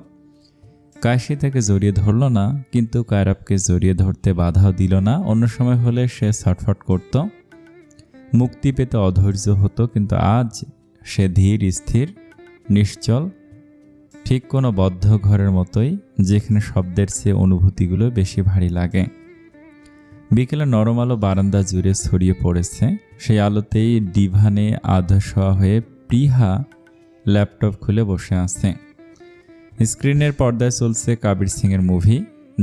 কায়েসি তাকে জড়িয়ে ধরল না, কিন্তু কায়রাবকে জড়িয়ে ধরতে বাধাও দিল না। অন্য সময় হলে সে ছটফট করত, মুক্তি পেতে অধৈর্য হতো, কিন্তু আজ সে ধীর স্থির নিশ্চল, ঠিক কোনো বদ্ধ ঘরের মতোই, যেখানে শব্দের চেয়ে অনুভূতিগুলো বেশি ভারী লাগে। বিকেলে নরম আলো বারান্দা জুড়ে ছড়িয়ে পড়েছে। সেই আলোতেই ডিভানে আধা শোয়া হয়ে প্রিহা ল্যাপটপ খুলে বসে আছে। স্ক্রিনের পর্দায় চলছে কবির সিংয়ের মুভি,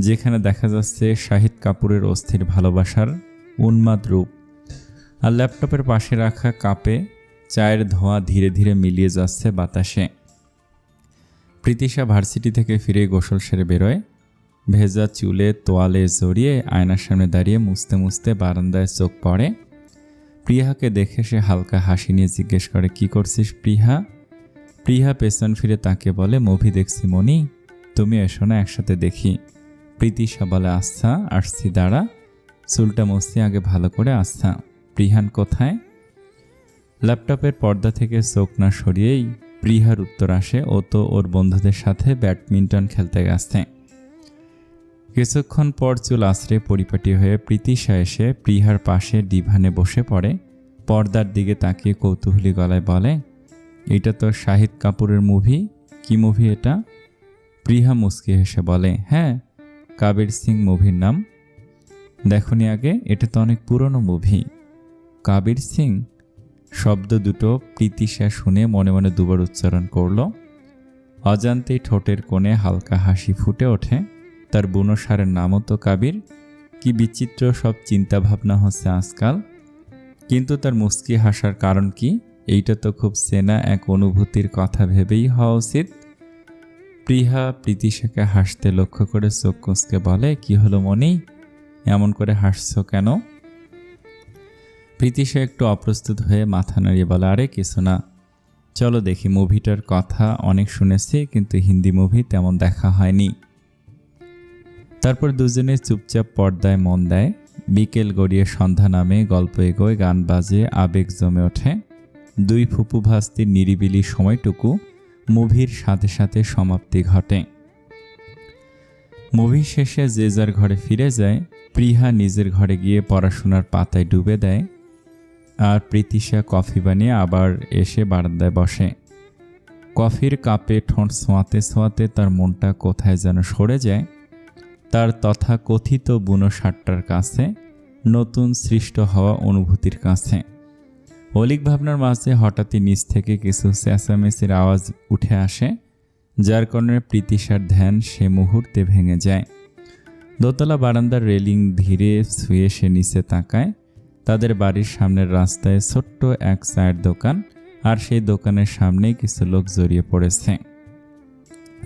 যেখানে দেখা যাচ্ছে শাহিদ কাপুরের অস্থির ভালোবাসার উন্মাদ রূপ। আর ল্যাপটপের পাশে রাখা কাপে চায়ের ধোঁয়া ধীরে ধীরে মিলিয়ে যাচ্ছে বাতাসে। প্রীতিশা ভার্সিটি থেকে ফিরে গোসল সেরে বেরোয়। ভেজা চুলে তোয়ালে জড়িয়ে আয়নার সামনে দাঁড়িয়ে মুছতে মুছতে বারান্দায় চোখ পড়ে। প্রিয়াকে দেখে সে হালকা হাসি নিয়ে জিজ্ঞেস করে, কি করছিস প্রিয়া? প্রিয়া পেছন ফিরে তাকে বলে, মুভি দেখছি মনি, তুমি এসো না একসাথে দেখি। প্রীতিশা বলে, আচ্ছা আসছি, দাঁড়া, চুলটা মুছতে আগে ভালো করে। আচ্ছা, প্রিহান কোথায়? ল্যাপটপের পর্দা থেকে চোখ না সরিয়েই প্রিহার উত্তর আসে, ও তো ওর বন্ধুদের সাথে ব্যাডমিন্টন খেলতে গেছে। কিছুক্ষণ পর চুল আছড়ে পরিপাটি হয়ে প্রীতিশা এসে প্রিহার পাশে ডিভানে বসে পড়ে। পর্দার দিকে তাকিয়ে কৌতূহলী গলায় বলে, এটা তো শাহিদ কাপুরের মুভি। কি মুভি এটা? প্রিহা মুচকি হেসে বলে, হ্যাঁ, কবির সিং মুভির নাম। দেখনি আগে? এটা তো অনেক পুরনো মুভি। কবির সিং শব্দ দুটো প্রীতিশা শুনে মনে মনে দুবার উচ্চারণ করল। অজান্তেই ঠোঁটের কোণে হালকা হাসি ফুটে ওঠে। তার বুনো ষাঁড়ের নামও তো কবির। কি বিচিত্র সব চিন্তা ভাবনা হচ্ছে আজকাল। কিন্তু তার মুচকি হাসার কারণ কি? এইটা তো খুব চেনা এক অনুভূতির কথা ভেবেই হওয়া উচিত। প্রিহা প্রীতিশাকে হাসতে লক্ষ্য করে চোখ কুঁচকে বলে, কি হলো মনি, এমন করে হাসছো কেন? প্রীতিশা একটু অপ্রস্তুত হয়ে মাথা নাড়িয়ে বলে, আরে কিছু না, চলো দেখি। মুভিটার কথা অনেক শুনেছি, কিন্তু হিন্দি মুভি তেমন দেখা হয়নি। তারপর দুজনে চুপচাপ পর্দায় মন দেয়। বিকেল গড়িয়ে সন্ধ্যা নামে, গল্প এগোয়, গান বাজে, আবেগ জমে ওঠে। দুই ফুপু ভাস্তির নিরিবিলি সময়টুকু মুভির সাথে সাথে সমাপ্তি ঘটে। মুভি শেষে যে যার ঘরে ফিরে যায়। প্রিহা নিজের ঘরে গিয়ে পড়াশোনার পাতায় ডুবে দেয়, আর প্রীতিশা কফি বানিয়ে আবার এসে বারান্দায় বসে। কফির কাপে ঠোঁট ছোঁয়াতে ছোঁয়াতে তার মনটা কোথায় যেন সরে যায়। তার তথাকথিত বুনো ষাঁড়টার কাছে, নতুন সৃষ্ট হওয়া অনুভূতির কাছে। অলিক ভাবনার মাঝে হঠাৎই নিচ থেকে কিছু চেঁচামেচির আওয়াজ উঠে আসে, যার কারণে প্রীতিশার ধ্যান সে মুহূর্তে ভেঙে যায়। দোতলা বারান্দার রেলিং ধীরে ছুঁয়ে সে নিচে তাকায়। তাদের বাড়ির সামনের রাস্তায় ছোট্ট এক চায়ের দোকান, আর সেই দোকানের সামনেই কিছু লোক জড়িয়ে পড়েছে।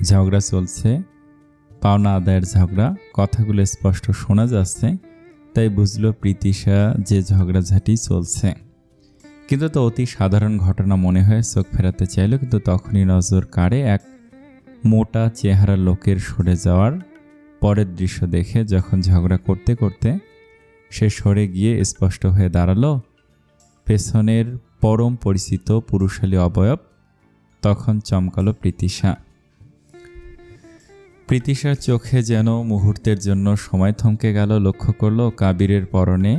ঝগড়া চলছে, পাওনা আদায়ের ঝগড়া। কথাগুলো স্পষ্ট শোনা যাচ্ছে, তাই বুঝল প্রীতিশা যে ঝগড়াঝাটি চলছে। কিন্তু তো অতি সাধারণ ঘটনা মনে হয়ে চোখ ফেরাতে চাইল, কিন্তু তখনই নজর কাড়ে এক মোটা চেহারা লোকের সরে যাওয়ার পরের দৃশ্য দেখে। যখন ঝগড়া করতে করতে সে সরে গিয়ে স্পষ্ট হয়ে দাঁড়ালো, পেছনের পরম পরিচিত পুরুষালী অবয়ব তখন চমকালো প্রীতিশা। প্রীতিশার চোখে যেন মুহূর্তের জন্য সময় থমকে গেল। লক্ষ্য করলো কাবিরের পরনে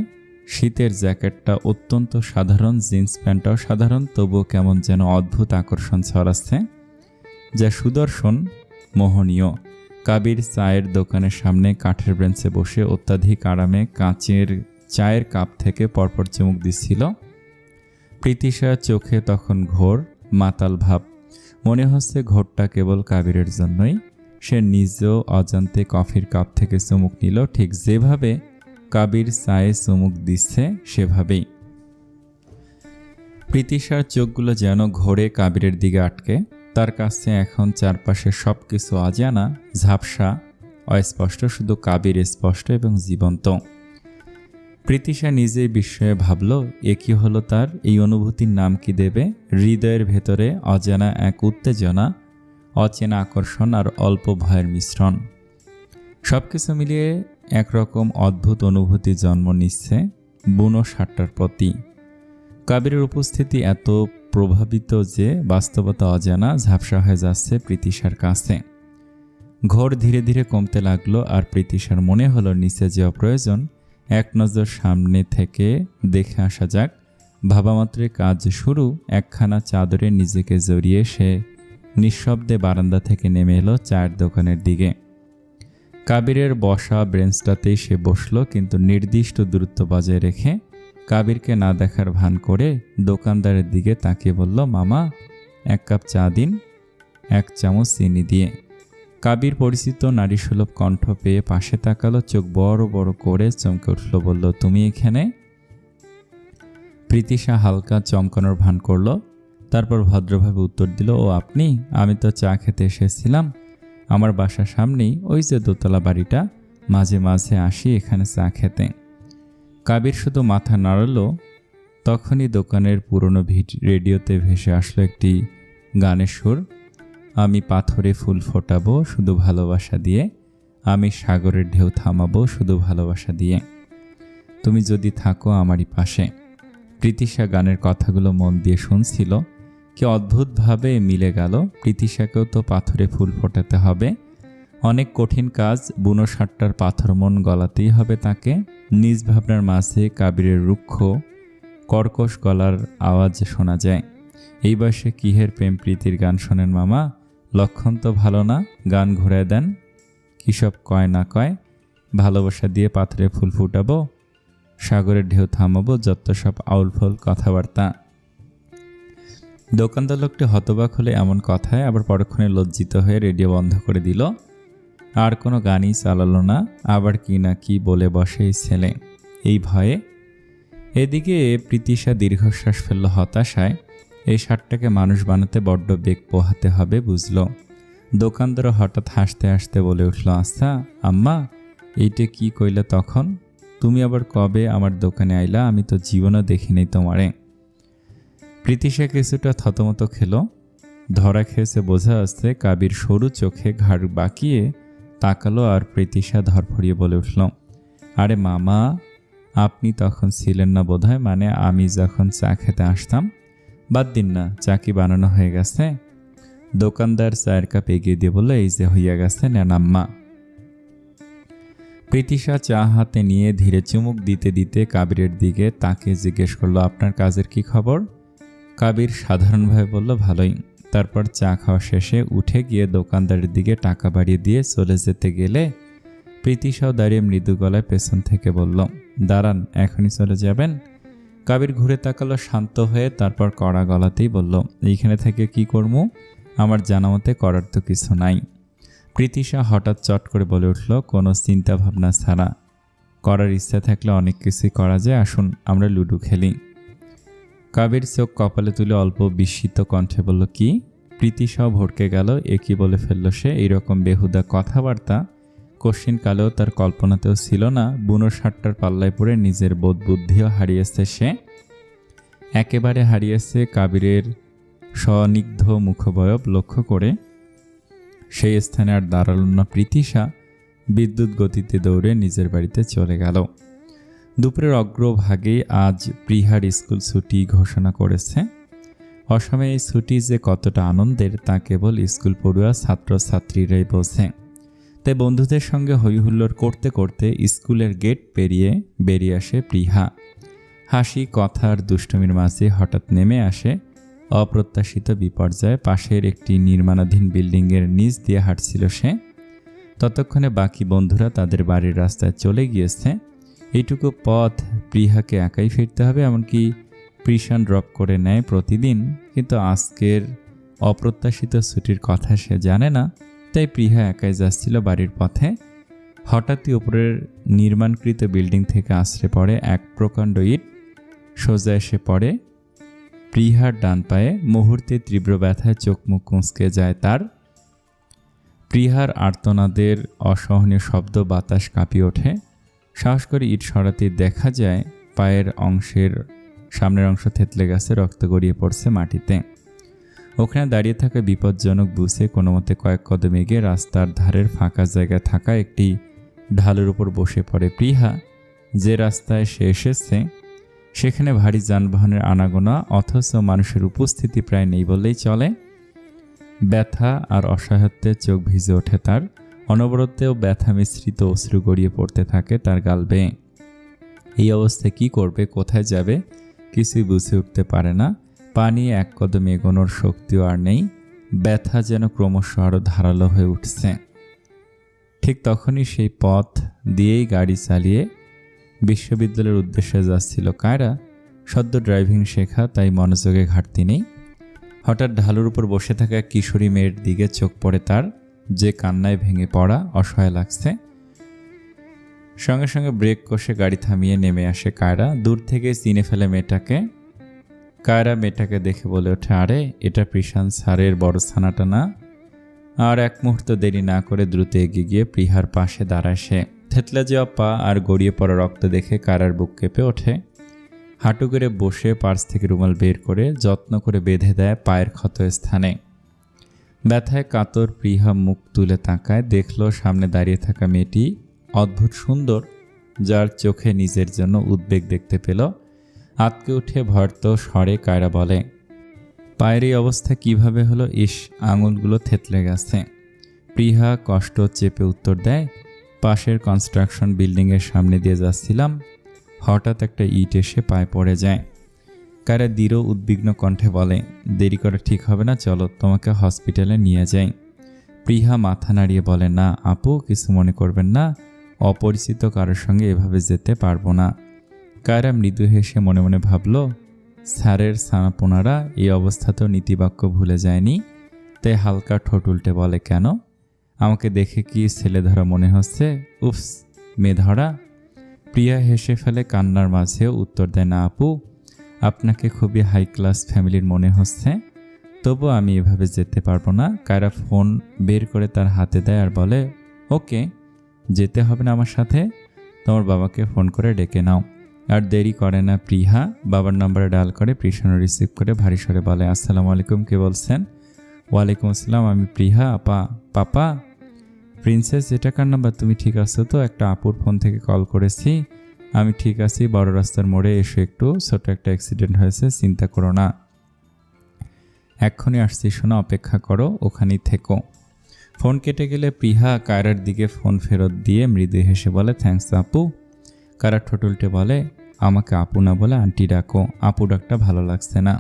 শীতের জ্যাকেটটা অত্যন্ত সাধারণ, জিন্স প্যান্টটাও সাধারণ, তবুও কেমন যেন অদ্ভুত আকর্ষণ ছড়াচ্ছে, যা সুদর্শন, মোহনীয়। কাবির চায়ের দোকানের সামনে কাঠের বেঞ্চে বসে অত্যাধিক আরামে কাঁচের চায়ের কাপ থেকে পরপর চুমুক দিচ্ছিল। প্রীতিশার চোখে তখন ঘোর মাতাল ভাব। মনে হচ্ছে ঘোরটা কেবল কাবিরের জন্যই। সে নিজেও অজান্তে কফির কাপ থেকে চুমুক নিল, ঠিক যেভাবে কাবির চায়ে চুমুক দিচ্ছে সেভাবেই। প্রীতিশার চোখগুলো যেন ঘোরে কাবিরের দিকে আটকে। তার কাছে এখন চারপাশের সব কিছু অজানা, ঝাপসা, অস্পষ্ট, শুধু কাবির স্পষ্ট এবং জীবন্ত। প্রীতিশা নিজেই বিস্ময়ে ভাবল, এ কি হলো তার? এই অনুভূতির নাম কি দেবে? হৃদয়ের ভেতরে অজানা এক উত্তেজনা, অচেনা আকর্ষণ আর অল্প ভয়ের মিশ্রণ, সবকিছু মিলিয়ে একরকম অদ্ভুত অনুভূতি জন্ম নিচ্ছে বুনো ষাটটার প্রতি। কাবিরের উপস্থিতি এত প্রভাবিত যে বাস্তবতা অজানা, ঝাপসা হয়ে যাচ্ছে প্রীতিশার কাছে। ঘোর ধীরে ধীরে কমতে লাগলো, আর প্রীতিশার মনে হলো নিচে যাওয়া প্রয়োজন। এক নজর সামনে থেকে দেখে আসা যাক। ভাবামাত্রে কাজ শুরু। একখানা চাদরে নিজেকে জড়িয়ে সে নিঃশব্দে বারান্দা থেকে নেমে এলো চায়ের দোকানের দিকে। কাবিরের বসা বেঞ্চটাতেই সে বসল, কিন্তু নির্দিষ্ট দূরত্ব বজায় রেখে। কাবিরকে না দেখার ভান করে দোকানদারের দিকে তাকিয়ে বলল, মামা, 1 কাপ চা দিন, 1 চামচ চিনি দিয়ে। কাবির পরিচিত নারীসুলভ কণ্ঠ পেয়ে পাশে তাকালো, চোখ বড় বড় করে চমকে উঠল, বলল, তুমি এখানে? প্রীতিশা হালকা চমকানোর ভান করল, তারপর ভদ্রভাবে উত্তর দিল, ও আপনি? আমি তো চা খেতে এসেছিলাম। আমার বাসার সামনেই ওই যে দোতলা বাড়িটা, মাঝে মাঝে আসি এখানে চা খেতে। কাবির শুধু মাথা নাড়ল। তখনই দোকানের পুরনো রেডিওতে ভেসে আসলো একটি গানের সুর। আমি পাথরে ফুল ফোটাবো শুধু ভালোবাসা দিয়ে, আমি সাগরের ঢেউ থামাবো শুধু ভালোবাসা দিয়ে, তুমি যদি থাকো আমারই পাশে। প্রীতিশা গানের কথাগুলো মন দিয়ে শুনছিল। কি অদ্ভুতভাবে মিলে গেল। প্রীতিশাকেও তো পাথরে ফুল ফোটাতে হবে। অনেক কঠিন কাজ, বুনো ষাটটার পাথর মন গলাতেই হবে তাকে। নিজ ভাবনার মাঝে কাবিরের রুক্ষ কর্কশ গলার আওয়াজ শোনা যায়। এই বয়সে কিহের প্রেম প্রীতির গান শোনেন মামা? লক্ষণ তো ভালো না, গান ঘুরায় দেন। কী সব কয় না কয়? ভালোবাসা দিয়ে পাথরে ফুল ফুটাবো, সাগরের ঢেউ থামাবো, যত সব আউলফল কথাবার্তা। দোকানদার লোকটি হতবাক হলে এমন কথায়, আবার পরক্ষণে লজ্জিত হয়ে রেডিও বন্ধ করে দিল। আর কোনো গানই চালালো না। আবার কি না কি বলে বসে এই ছেলে, এই ভয়ে। এদিকে প্রীতিশা দীর্ঘশ্বাস ফেলল হতাশায়। এই ষাটটাকে মানুষ বানাতে বড্ড বেগ পোহাতে হবে, বুঝল। দোকানদার হঠাৎ হাসতে হাসতে বলে উঠল, আচ্ছা আম্মা, এইটা কি কইলা তখন? তুমি আবার কবে আমার দোকানে আইলা? আমি তো জীবনও দেখিনি তোমারে। প্রীতিশা কিছুটা থতমত খেল। ধরা খেয়েছে বোঝা আসছে। কাবির সরু চোখে ঘাড় বাঁকিয়ে তাকালো, আর প্রীতিশা ধরফড়িয়ে বলে উঠল, আরে মামা, আপনি তখন ছিলেন না বোধহয়, মানে আমি যখন চা খেতে আসতাম। বাদ দিন না, চা কি বানানো হয়ে গেছে? দোকানদার চায়ের কাপ এগিয়ে দিয়ে বলল, এই যে হইয়া গেছে, নেন আম্মা। প্রীতিশা চা হাতে নিয়ে ধীরে চুমুক দিতে দিতে কাবিরের দিকে তাকিয়ে জিজ্ঞেস করলো, আপনার কাজের কি খবর? কাবির সাধারণভাবে বলল, ভালোই। তারপর চা খাওয়া শেষে উঠে গিয়ে দোকানদারের দিকে টাকা বাড়িয়ে দিয়ে চলে যেতে গেলে প্রীতিশাও দাঁড়িয়ে মৃদু গলায় পেছন থেকে বলল, দাঁড়ান, এখনই চলে যাবেন? কাবির ঘুরে তাকালো শান্ত হয়ে, তারপর কড়া গলাতেই বলল, এইখানে থেকে কি করবো? আমার জানা মতে করার তো কিছু নাই। প্রীতিশা হঠাৎ চট করে বলে উঠল, কোনো চিন্তা ভাবনা ছাড়া। করার ইচ্ছা থাকলে অনেক কিছুই করা যায়, আসুন আমরা লুডো খেলি। কাবির চোখ কপালে তুলে অল্প বিস্মিত কণ্ঠে বলল, কি? প্রীতিশাও ভড়কে গেল। এ কি বলে ফেলল সে? এইরকম বেহুদা কথাবার্তা কশ্চিনকালেও তার কল্পনাতেও ছিল না। বুনো ষাটটার পাল্লায় পড়ে নিজের বোধ বুদ্ধিও হারিয়েছে সে, একেবারে হারিয়েছে। কাবিরের স্বনিগ্ধ মুখবয়ব লক্ষ্য করে সেই স্থানে আর দাঁড়াল না প্রীতিশা। বিদ্যুৎ গতিতে দৌড়ে নিজের বাড়িতে চলে গেল। দুপুরের অগ্রভাগেই আজ প্রিহার স্কুল ছুটি ঘোষণা করেছে। অসময়ে এই ছুটি যে কতটা আনন্দের তা কেবল স্কুল পড়ুয়া ছাত্রছাত্রীরাই বোঝে। তাই বন্ধুদের সঙ্গে হইহুল্লোড় করতে করতে স্কুলের গেট পেরিয়ে বেরিয়ে আসে প্রিহা। হাসি কথার দুষ্টুমির মাঝে হঠাৎ নেমে আসে অপ্রত্যাশিত বিপর্যয়। পাশের একটি নির্মাণাধীন বিল্ডিংয়ের নিচ দিয়ে হাঁটছিল সে। ততক্ষণে বাকি বন্ধুরা তাদের বাড়ির রাস্তায় চলে গিয়েছে। এইটুকু পথ প্রিহাকে একাই ফিরতে হবে, এমনকি প্রিশান ড্রপ করে নেয় প্রতিদিন। কিন্তু আজকের অপ্রত্যাশিত ছুটির কথা সে জানে না, তাই প্রিহা একাই যাচ্ছিল বাড়ির পথে। হঠাৎই উপরের নির্মাণকৃত বিল্ডিং থেকে আছড়ে পড়ে এক প্রকাণ্ড ইট। সোজা এসে পড়ে প্রিহার ডান পায়ে। মুহূর্তে তীব্র ব্যথায় চোখ মুখ কুঁচকে যায় তার। প্রিহার আর্তনাদের অসহনীয় শব্দ বাতাস কাঁপিয়ে ওঠে। সাহস করে ইট সরাতে দেখা যায় পায়ের সামনের অংশ থেতলে গেছে, রক্ত গড়িয়ে পড়ছে মাটিতে। ওখানে দাঁড়িয়ে থাকা বিপজ্জনক বুঝে কোনো মতে কয়েক কদম এগিয়ে রাস্তার ধারের ফাঁকা জায়গায় থাকা একটি ঢালের উপর বসে পড়ে প্রিহা। যে রাস্তায় সে এসেছে সেখানে ভারী যানবাহনের আনাগোনা, অথচ মানুষের উপস্থিতি প্রায় নেই বললেই চলে। ব্যথা আর অসহায়ত্বে চোখ ভিজে ওঠে তার। অনবরতেও ব্যথা মিশ্রিত অশ্রু গড়িয়ে পড়তে থাকে তার গাল বেয়ে। এই অবস্থায় কি করবে, কোথায় যাবে কিছুই বুঝে উঠতে পারে না। পা নিয়ে এক কদম এগোনোর শক্তিও আর নেই। ব্যথা যেন ক্রমশ আরও ধারালো হয়ে উঠছে। ঠিক তখনই সেই পথ দিয়েই গাড়ি চালিয়ে বিশ্ববিদ্যালয়ের উদ্দেশ্যে যাচ্ছিল কায়রা। সদ্য ড্রাইভিং শেখা, তাই মনোযোগে ঘাটতি নেই। হঠাৎ ঢালুর উপর বসে থাকা এক কিশোরী মেয়ের দিকে চোখ পড়ে তার, যে কান্নায় ভেঙে পড়া, অসহায় লাগছে। সঙ্গে সঙ্গে ব্রেক কষে গাড়ি থামিয়ে নেমে আসে কায়রা। দূর থেকে চিনে ফেলে মেয়েটাকে। কায়রা মেয়েটাকে দেখে বলে ওঠে, আরে এটা প্রিশান স্যারের বড় ছানাটা না? আর এক মুহূর্ত দেরি না করে দ্রুত এগিয়ে গিয়ে প্রিহার পাশে দাঁড়ায় সে। থেতলে যাওয়া পা আর গড়িয়ে পড়া রক্ত দেখে কায়রার বুক কেঁপে ওঠে। হাঁটু করে বসে পার্স থেকে রুমাল বের করে যত্ন করে বেঁধে দেয় পায়ের ক্ষত স্থানে। ব্যথায় কাতর প্রিহা মুখ তুলে তাকায়, দেখল সামনে দাঁড়িয়ে থাকা মেয়েটি অদ্ভুত সুন্দর, যার চোখে নিজের জন্য উদ্বেগ দেখতে পেল। আতকে উঠে ভয়ত স্বরে কায়রা বলে, পায়ের এই অবস্থা কিভাবে হলো? ইস, আঙুলগুলো থেতলে গেছে। প্রিহা কষ্ট চেপে উত্তর দেয়, পাশের কনস্ট্রাকশন বিল্ডিংয়ের সামনে দিয়ে যাচ্ছিলাম, হঠাৎ একটা ইট এসে পায়ে পড়ে যায়। কায়রা দৃঢ় উদ্বিগ্ন কণ্ঠে বলে, দেরি করা ঠিক হবে না, চলো তোমাকে হসপিটালে নিয়ে যাই। প্রিহা মাথা নাড়িয়ে বলে, না আপু, কিছু মনে করবেন না, অপরিচিত কারোর সঙ্গে এভাবে যেতে পারবো না। কায়রা মৃদু হেসে মনে মনে ভাবল, স্যারের ছানাপোনারা এই অবস্থাতেও নীতিবাক্য ভুলে যায়নি। তাই হালকা ঠোঁট উল্টে বলে, কেন? আমাকে দেখে কি ছেলে ধরা মনে হচ্ছে? উফস, মেয়ে ধরা। প্রিয়া হেসে ফেলে কান্নার মাঝেও উত্তর দেয়, না আপু, আপনাকে খুবই হাই ক্লাস ফ্যামিলির মনে হচ্ছে, তবু আমি এভাবে যেতে পারবো না। কায়রা ফোন বের করে তার হাতে দেয় আর বলে, ওকে, যেতে হবে না আমার সাথে, তোমার বাবাকে ফোন করে ডেকে নাও। আর দেরি করে না প্রিহা বাবার নম্বরে ডায়াল করে, প্রিশানও রিসিভ করে ভারী স্বরে বলে, আসসালামু আলাইকুম, কে বলছেন? ওয়ালাইকুম আসসালাম, আমি প্রিহা। আপা? পাপা? প্রিন্সেস, এটা কার নাম্বার? তুমি ঠিক আছো তো? একটা আপুর ফোন থেকে কল করেছি। আমি ঠিক আছি, বড় রাস্তার মোড়ে এসে একটু ছোট একটা অ্যাক্সিডেন্ট হয়েছে, চিন্তা করো না, এক্ষুনি আসছি, শোনো, অপেক্ষা করো, ওখানেই থেকো। ফোন কেটে গেলে প্রিহা কায়রার দিকে ফোন ফেরত দিয়ে মৃদু হেসে বলে, থ্যাঙ্কস আপু। কায়রা ঠোঁট উল্টে বলে, আমাকে আপু না বলে আন্টি ডাকো, আপু ডাকটা ভালো লাগছে না।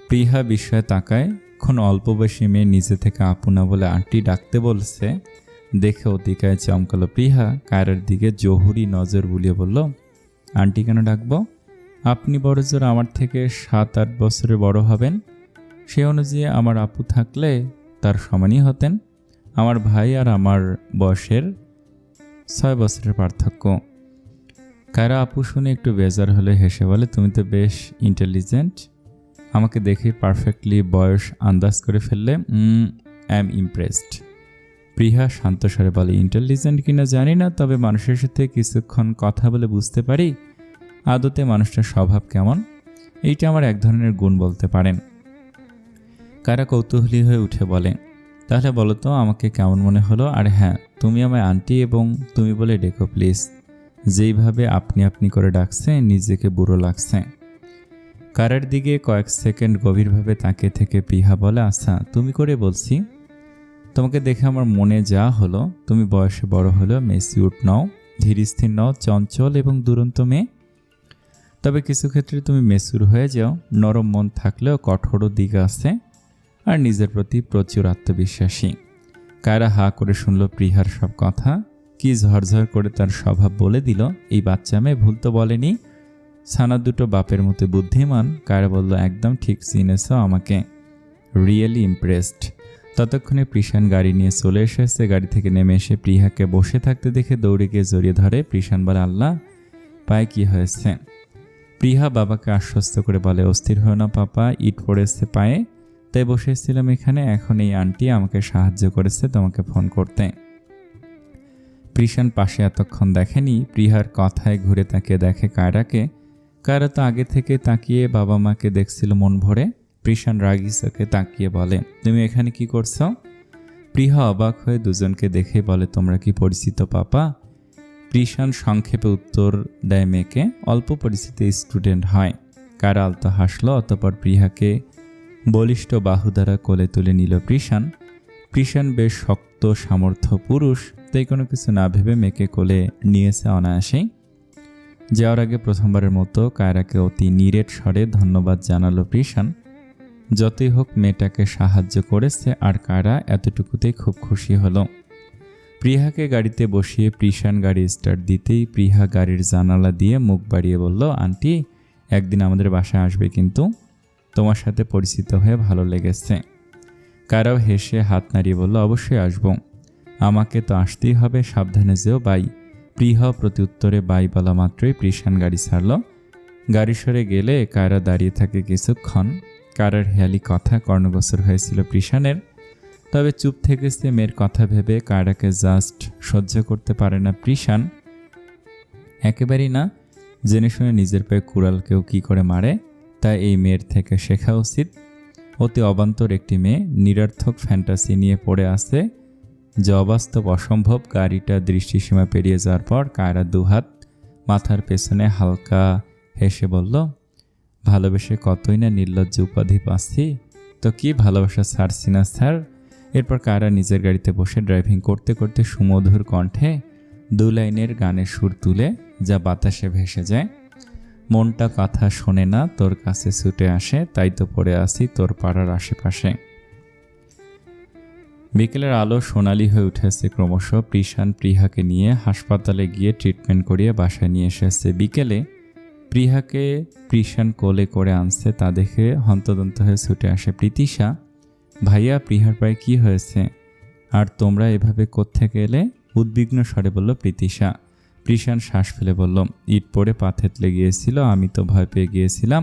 প্রিহা বিস্ময়ে তাকায়, এখন অল্প বয়সী মেয়ে নিজে থেকে আপু না বলে আন্টি ডাকতে বলছে দেখে অতিকায় চমকালো প্রিহা। কায়রার দিকে জহুরি নজর বুলিয়ে বলল, আন্টি কেন ডাকবো? আপনি বড় জোর আমার থেকে 7-8 বছরের বড় হবেন, সে অনুযায়ী আমার আপু থাকলে তার সমানই হতেন। আমার ভাই আর আমার বয়সের 6 বছরের পার্থক্য। কায়রা আপু শুনে একটু বেজার হলে হেসে বলে, তুমি তো বেশ ইন্টেলিজেন্ট, আমাকে দেখে পারফেক্টলি বয়স আন্দাজ করে ফেললে। I am impressed. প্রিহা শান্ত স্বরে বলে, ইন্টেলিজেন্ট কিনা জানি না, তবে মানুষের সাথে কিছুক্ষণ কথা বলে বুঝতে পারি আদতে মানুষটার স্বভাব কেমন। এইটা আমার এক ধরনের গুণ বলতে পারেন। কায়রা কৌতূহলী হয়ে উঠে বলে, তাহলে বলো তো আমাকে কেমন মনে হলো? আর হ্যাঁ, তুমি আমায় আন্টি এবং তুমি বলে ডেকো প্লিজ, যেইভাবে আপনি আপনি করে ডাকছে নিজেকে বুড়ো লাগছে। কারার দিকে কয়েক সেকেন্ড গভীরভাবে তাকিয়ে থেকে প্রিহা বলে, আচ্ছা তুমি করে বলছি, তোমাকে দেখে আমার মনে যা হলো, তুমি বয়সে বড় হলেও মেচিউর নও, ধীর স্থির নও, চঞ্চল এবং দুরন্ত মেয়ে। তবে কিছু ক্ষেত্রে তুমি মেচুর হয়ে যাও, নরম মন থাকলেও কঠোরও দিক আছে, আর নিজের প্রতি প্রচুর আত্মবিশ্বাসী। কায়রা হা করে শুনল প্রিহার সব কথা, কি ঝরঝর করে তার স্বভাব বলে দিল। এই বাচ্চা মেয়ে ভুল তো বলেনি, ছানা দুটো বাপের মতো বুদ্ধিমান। কায়রা বলল, একদম ঠিক চিনেছ আমাকে, রিয়েলি ইমপ্রেসড। ততক্ষণে প্রিশান গাড়ি নিয়ে চলে এসেছে। গাড়ি থেকে নেমে এসে প্রিহাকে বসে থাকতে দেখে দৌড়ে গিয়ে জড়িয়ে ধরে। প্রিশান বলে, আল্লাহ, পায়ে কি হয়েছে? প্রিহা বাবাকে আশ্বস্ত করে বলে, অস্থির হয় না পাপা, ইট পড়েছে পায়ে, তাই বসেছিলাম এখানে। এখন এই আন্টি আমাকে সাহায্য করেছে তোমাকে ফোন করতে। প্রিশান পাশে এতক্ষণ দেখেনি। প্রিহার কথায় ঘুরে তাকিয়ে দেখে কায়রাকে। কায়রা তো আগে থেকে তাকিয়ে বাবা মাকে দেখছিল মন ভরে। প্রিশান রাগী চোখে তাকিয়ে বলে, তুমি এখানে কি করছো? প্রিহা অবাক হয়ে দুজনকে দেখে বলে, তোমরা কি পরিচিত পাপা? প্রিশান সংক্ষেপে উত্তর দেয় মেয়েকে, অল্প পরিচিত স্টুডেন্ট হয়। কায়রা আলতো হাসল, অতঃপর প্রিহাকে বলিষ্ঠ বাহু দ্বারা কোলে তুলে নিল প্রিশান। প্রিশান বেশ শক্ত সামর্থ্য পুরুষ, তাই কোনো কিছু না ভেবে মেয়েকে কোলে নিয়েছে অনায়াসেই। যাওয়ার আগে প্রথমবারের মতো কায়রাকে অতি নিরেট স্বরে ধন্যবাদ জানালো প্রিশান। যতই হোক মেয়েটাকে সাহায্য করেছে, আর কায়রা এতটুকুতেই খুব খুশি হলো। প্রিহাকে গাড়িতে বসিয়ে প্রিশান গাড়ি স্টার্ট দিতেই প্রিহা গাড়ির জানালা দিয়ে মুখ বাড়িয়ে বলল, আন্টি, একদিন আমাদের বাসায় আসবে কিন্তু, তোমার সাথে পরিচিত হয়ে ভালো লেগেছে। কায়রাও হেসে হাত নাড়িয়ে বলল, অবশ্যই আসবো, আমাকে তো আসতেই হবে, সাবধানে যেও বাই। প্রিহা প্রত্যুত্তরে বাই বলা মাত্রই প্রিশান গাড়ি ছাড়ল। গাড়ি সরে গেলে কায়রা দাঁড়িয়ে থাকে কিছুক্ষণ। কায়রার হেয়ালি কথা কর্ণগোচর হয়েছিল প্রিশানের, তবে চুপ থেকেছে মেয়ের কথা ভেবে। কায়রাকে জাস্ট সহ্য করতে পারে না প্রিশান, একেবারেই না। জেনে শুনে নিজের পায়ে কুড়াল কেউ কী করে মারে, তাই এই মেয়ের থেকে শেখা উচিত। অতি অবান্তর একটি মেয়ে, নিরর্থক ফ্যান্টাসি নিয়ে পড়ে আছে, যে অবাস্তব অসম্ভব। গাড়িটা দৃষ্টিসীমা পেরিয়ে যাওয়ার পর কায়রা দুহাত মাথার পেছনে হালকা হেসে বলল, ভালোবেসে কতই না নির্লজ্জ উপাধি পাচ্ছি, তো কি ভালোবাসা ছাড়ছি না স্যার। এরপর কায়রা নিজের গাড়িতে বসে ড্রাইভিং করতে করতে সুমধুর কণ্ঠে 2 লাইনের গানের সুর তুলে, যা বাতাসে ভেসে যায়। মনটা কথা শোনে না, তোর কাছে ছুটে আসে, তাই তো পড়ে আসি তোর পাড়ার আশেপাশে। বিকেলের আলো সোনালি হয়ে উঠেছে ক্রমশ। প্রিশান প্রিহাকে নিয়ে হাসপাতালে গিয়ে ট্রিটমেন্ট করিয়ে বাসায় নিয়ে এসেছে। বিকেলে প্রিহাকে প্রিশান কোলে করে আনছে, তা দেখে হন্তদন্ত হয়ে ছুটে আসে প্রীতিশা। ভাইয়া, প্রিহার পায়ে কি হয়েছে, আর তোমরা এভাবে কোত্থেকে এলে? উদ্বিগ্ন স্বরে বলল প্রীতিশা। প্রিশান শ্বাস ফেলে বলল, ইট পড়ে পা থেতলে গিয়েছিল, আমি তো ভয় পেয়ে গিয়েছিলাম।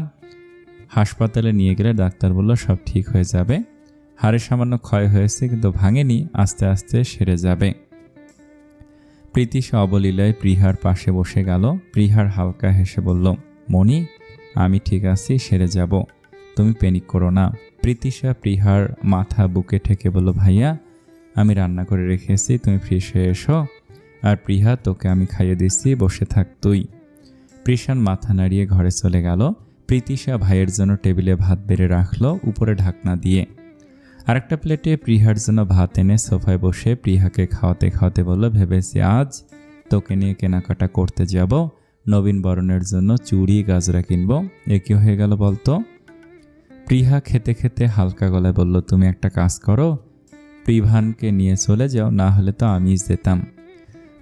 হাসপাতালে নিয়ে গেলে ডাক্তার বলল সব ঠিক হয়ে যাবে, হাড়ে সামান্য ক্ষয় হয়েছে কিন্তু ভাঙেনি, আস্তে আস্তে সেরে যাবে। প্রীতিশা অবলীলায় প্রিহার পাশে বসে গেল। প্রিহার হালকা হেসে বলল, মনি, আমি ঠিক আছি, সেরে যাব, তুমি প্যানিক করো না। প্রীতিশা প্রিহার মাথা বুকে ঠেকে বলল, ভাইয়া, আমি রান্না করে রেখেছি, তুমি ফ্রেশ হয়ে এসো, আর প্রিহা, তোকে আমি খাইয়ে দিচ্ছি, বসে থাক তুই। প্রিশান মাথা নাড়িয়ে ঘরে চলে গেল। প্রীতিশা ভাইয়ের জন্য টেবিলে ভাত বেড়ে রাখলো, উপরে ঢাকনা দিয়ে। আরেকটা প্লেটে প্রিহার জন্য ভাত এনে সোফায় বসে প্রিহাকে খাওয়াতে খাওয়াতে বলল, ভেবেছি আজ তোকে নিয়ে কেনাকাটা করতে যাব, নবীন বরণের জন্য চুড়ি গাজরা কিনবো। এ কি হয়ে গেল বলতো? প্রিহা খেতে খেতে হালকা গলায় বলল, তুমি একটা কাজ করো, প্রিভানকে নিয়ে চলে যাও, না হলে তো আমি যেতাম।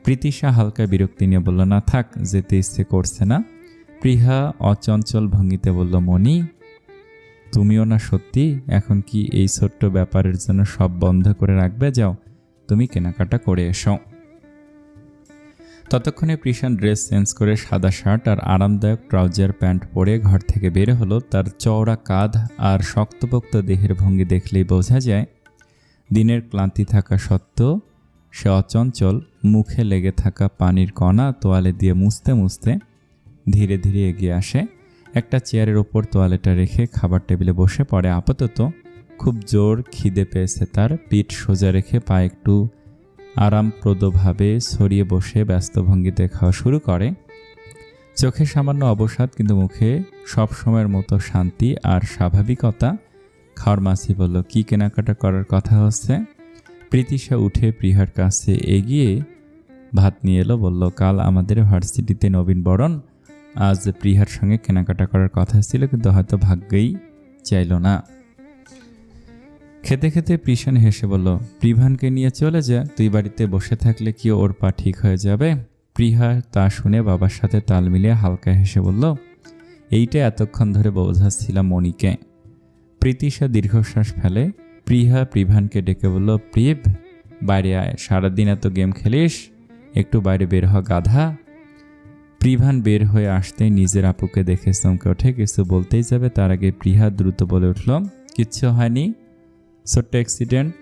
প্রীতিশা হালকা বিরক্তি নিয়ে বলল, না থাক, যেতে ইচ্ছে করছে না। প্রিহা অচঞ্চল ভঙ্গিতে বলল, মনি, তুমিও না সত্যি এখন কি এই ছোট্ট ব্যাপারের জন্য সব বন্ধ করে রাখবে? যাও, তুমি কেনাকাটা করে এসো। ততক্ষণে প্রিশান ড্রেস চেঞ্জ করে সাদা শার্ট আর আরামদায়ক ট্রাউজার প্যান্ট পরে ঘর থেকে বের হলো। তার চওড়া কাঁধ আর শক্তপোক্ত দেহের ভঙ্গি দেখলেই বোঝা যায় দিনের ক্লান্তি থাকা সত্ত্বেও সে অচঞ্চল। মুখে লেগে থাকা পানির কণা তোয়ালে দিয়ে মুছতে মুছতে ধীরে ধীরে এগিয়ে আসে। একটা চেয়ারের ওপর তোয়ালেটা রেখে খাবার টেবিলে বসে পড়ে। আপাতত খুব জোর খিদে পেয়েছে তার। পিঠ সোজা রেখে পা একটু আরামপ্রদভাবে ছড়িয়ে বসে ব্যস্ত ভঙ্গিতে খাওয়া শুরু করে। চোখে সামান্য অবসাদ, কিন্তু মুখে সব সময়ের মতো শান্তি আর স্বাভাবিকতা। খাওয়ার মাসি বলল, কি কেনাকাটা করার কথা হচ্ছে? প্রীতিশা উঠে প্রিহার কাছে এগিয়ে ভাত নিয়ে এলো। বলল, কাল আমাদের ভার্সিটিতে নবীন বরণ, আজ প্রিহার সঙ্গে কেনাকাটা করার কথা ছিল, কিন্তু হয়তো ভাগ্যই চাইল না। খেতে খেতে প্রিশান হেসে বলল, প্রিভানকে নিয়ে চলে যা, তুই বাড়িতে বসে থাকলে কি ওর পা ঠিক হয়ে যাবে? প্রিহা তা শুনে বাবার সাথে তাল মিলিয়ে হালকা হেসে বলল, এইটা এতক্ষণ ধরে বোঝাচ্ছিলাম মনিকে। প্রীতিশা দীর্ঘশ্বাস ফেলে। প্রিহা প্রিভানকে ডেকে বলল, প্রিভ, বাইরে আয়, সারাদিন এত গেম খেলিস, একটু বাইরে বের হ গাধা। প্রিভান বের হয়ে আসতেই নিজের আপুকে দেখে চমকে ওঠে। কিছু বলতেই যাবে, তার আগে প্রিহা দ্রুত বলে উঠল, কিচ্ছু হয়নি, ছোট্ট অ্যাক্সিডেন্ট,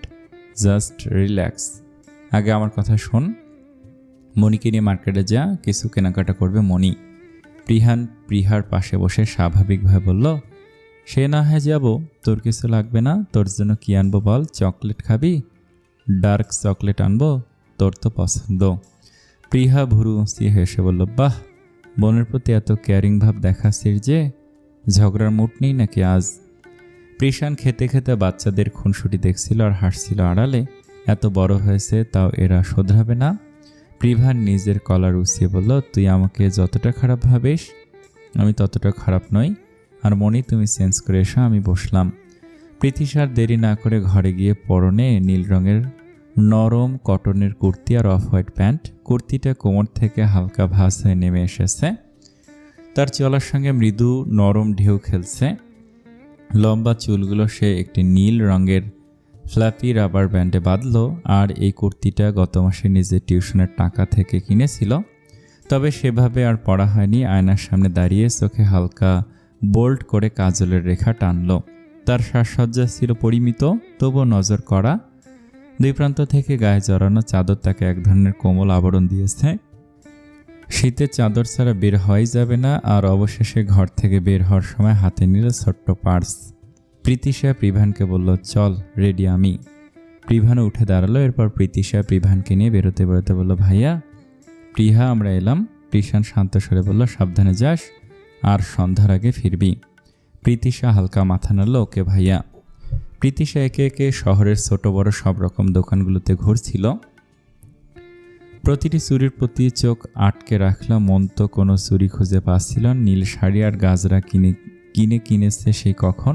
জাস্ট রিল্যাক্স। আগে আমার কথা শোন, মনিকে নিয়ে মার্কেটে যা, কিছু কেনাকাটা করবে মনি। প্রিহার পাশে বসে স্বাভাবিকভাবে বলল, সে না হয় যাব, তোর কিছু লাগবে না? তোর জন্য কি আনবো বল? চকলেট খাবি? ডার্ক চকলেট আনবো, তোর তো পছন্দ। প্রিহা ভুরু উঁচিয়ে হেসে বলল, বাহ, বোনের প্রতি এত কেয়ারিং ভাব দেখাচ্ছিস যে, ঝগড়ার মুড নেই নাকি আজ? প্রিশান খেতে খেতে বাচ্চাদের খুনসুটি দেখছিল আর হাসছিল আড়ালে। এত বড় হয়েছে, তাও এরা শোধরাবে না। প্রিভান নিজের কলার উঁচিয়ে বলল, তুই আমাকে যতটা খারাপ ভাবিস, আমি ততটা খারাপ নই। আর মনি, তুমি চেঞ্জ করে এসো, আমি বসলাম। প্রীতিশার দেরি না করে ঘরে গিয়ে পরনে নীল রঙের নরম কটনের কুর্তি আর অফ হোয়াইট প্যান্ট। কুর্তিটা কোমর থেকে হালকা ভাঁজ হয়ে নেমে এসেছে, তার চলার সঙ্গে মৃদু নরম ঢেউ খেলছে। লম্বা চুলগুলো সে একটি নীল রঙের ফ্ল্যাপি রাবার ব্যান্ডে বাঁধল। আর এই কুর্তিটা গত মাসে নিজের টিউশনের টাকা থেকে কিনেছিল, তবে সেভাবে আর পরা হয়নি। আয়নার সামনে দাঁড়িয়ে চোখে হালকা বোল্ড করে কাজলের রেখা টানল। তার সাজসজ্জা ছিল পরিমিত, তবুও নজর করা। দুই প্রান্ত থেকে গায়ে জড়ানো চাদর তাকে এক ধরনের কোমল আবরণ দিয়েছে। শীতের চাদর ছাড়া বের হওয়াই যাবে না। আর অবশেষে ঘর থেকে বের হওয়ার সময় হাতে নিল ছোট্ট পার্স। প্রীতিশা প্রিভানকে বলল, চল, রেডি আমি। প্রিভানও উঠে দাঁড়ালো। এরপর প্রীতিশা প্রিভানকে নিয়ে বেরোতে বেরোতে বলল, ভাইয়া। প্রিহা, আমরা এলাম। প্রিশান শান্ত স্বরে বলল, সাবধানে যাস, আর সন্ধ্যার আগে ফিরবি। প্রীতিশা হালকা মাথা নাড়ল, ওকে ভাইয়া। প্রীতিশা একে একে শহরের ছোট বড় সব রকম দোকানগুলোতে ঘুরছিল। প্রতিটি চুরির প্রতি চোখ আটকে রাখল। মন তো কোনো চুরি খুঁজে পাচ্ছিল। নীল শাড়ি আর গাজরা কিনেছে সেই কখন,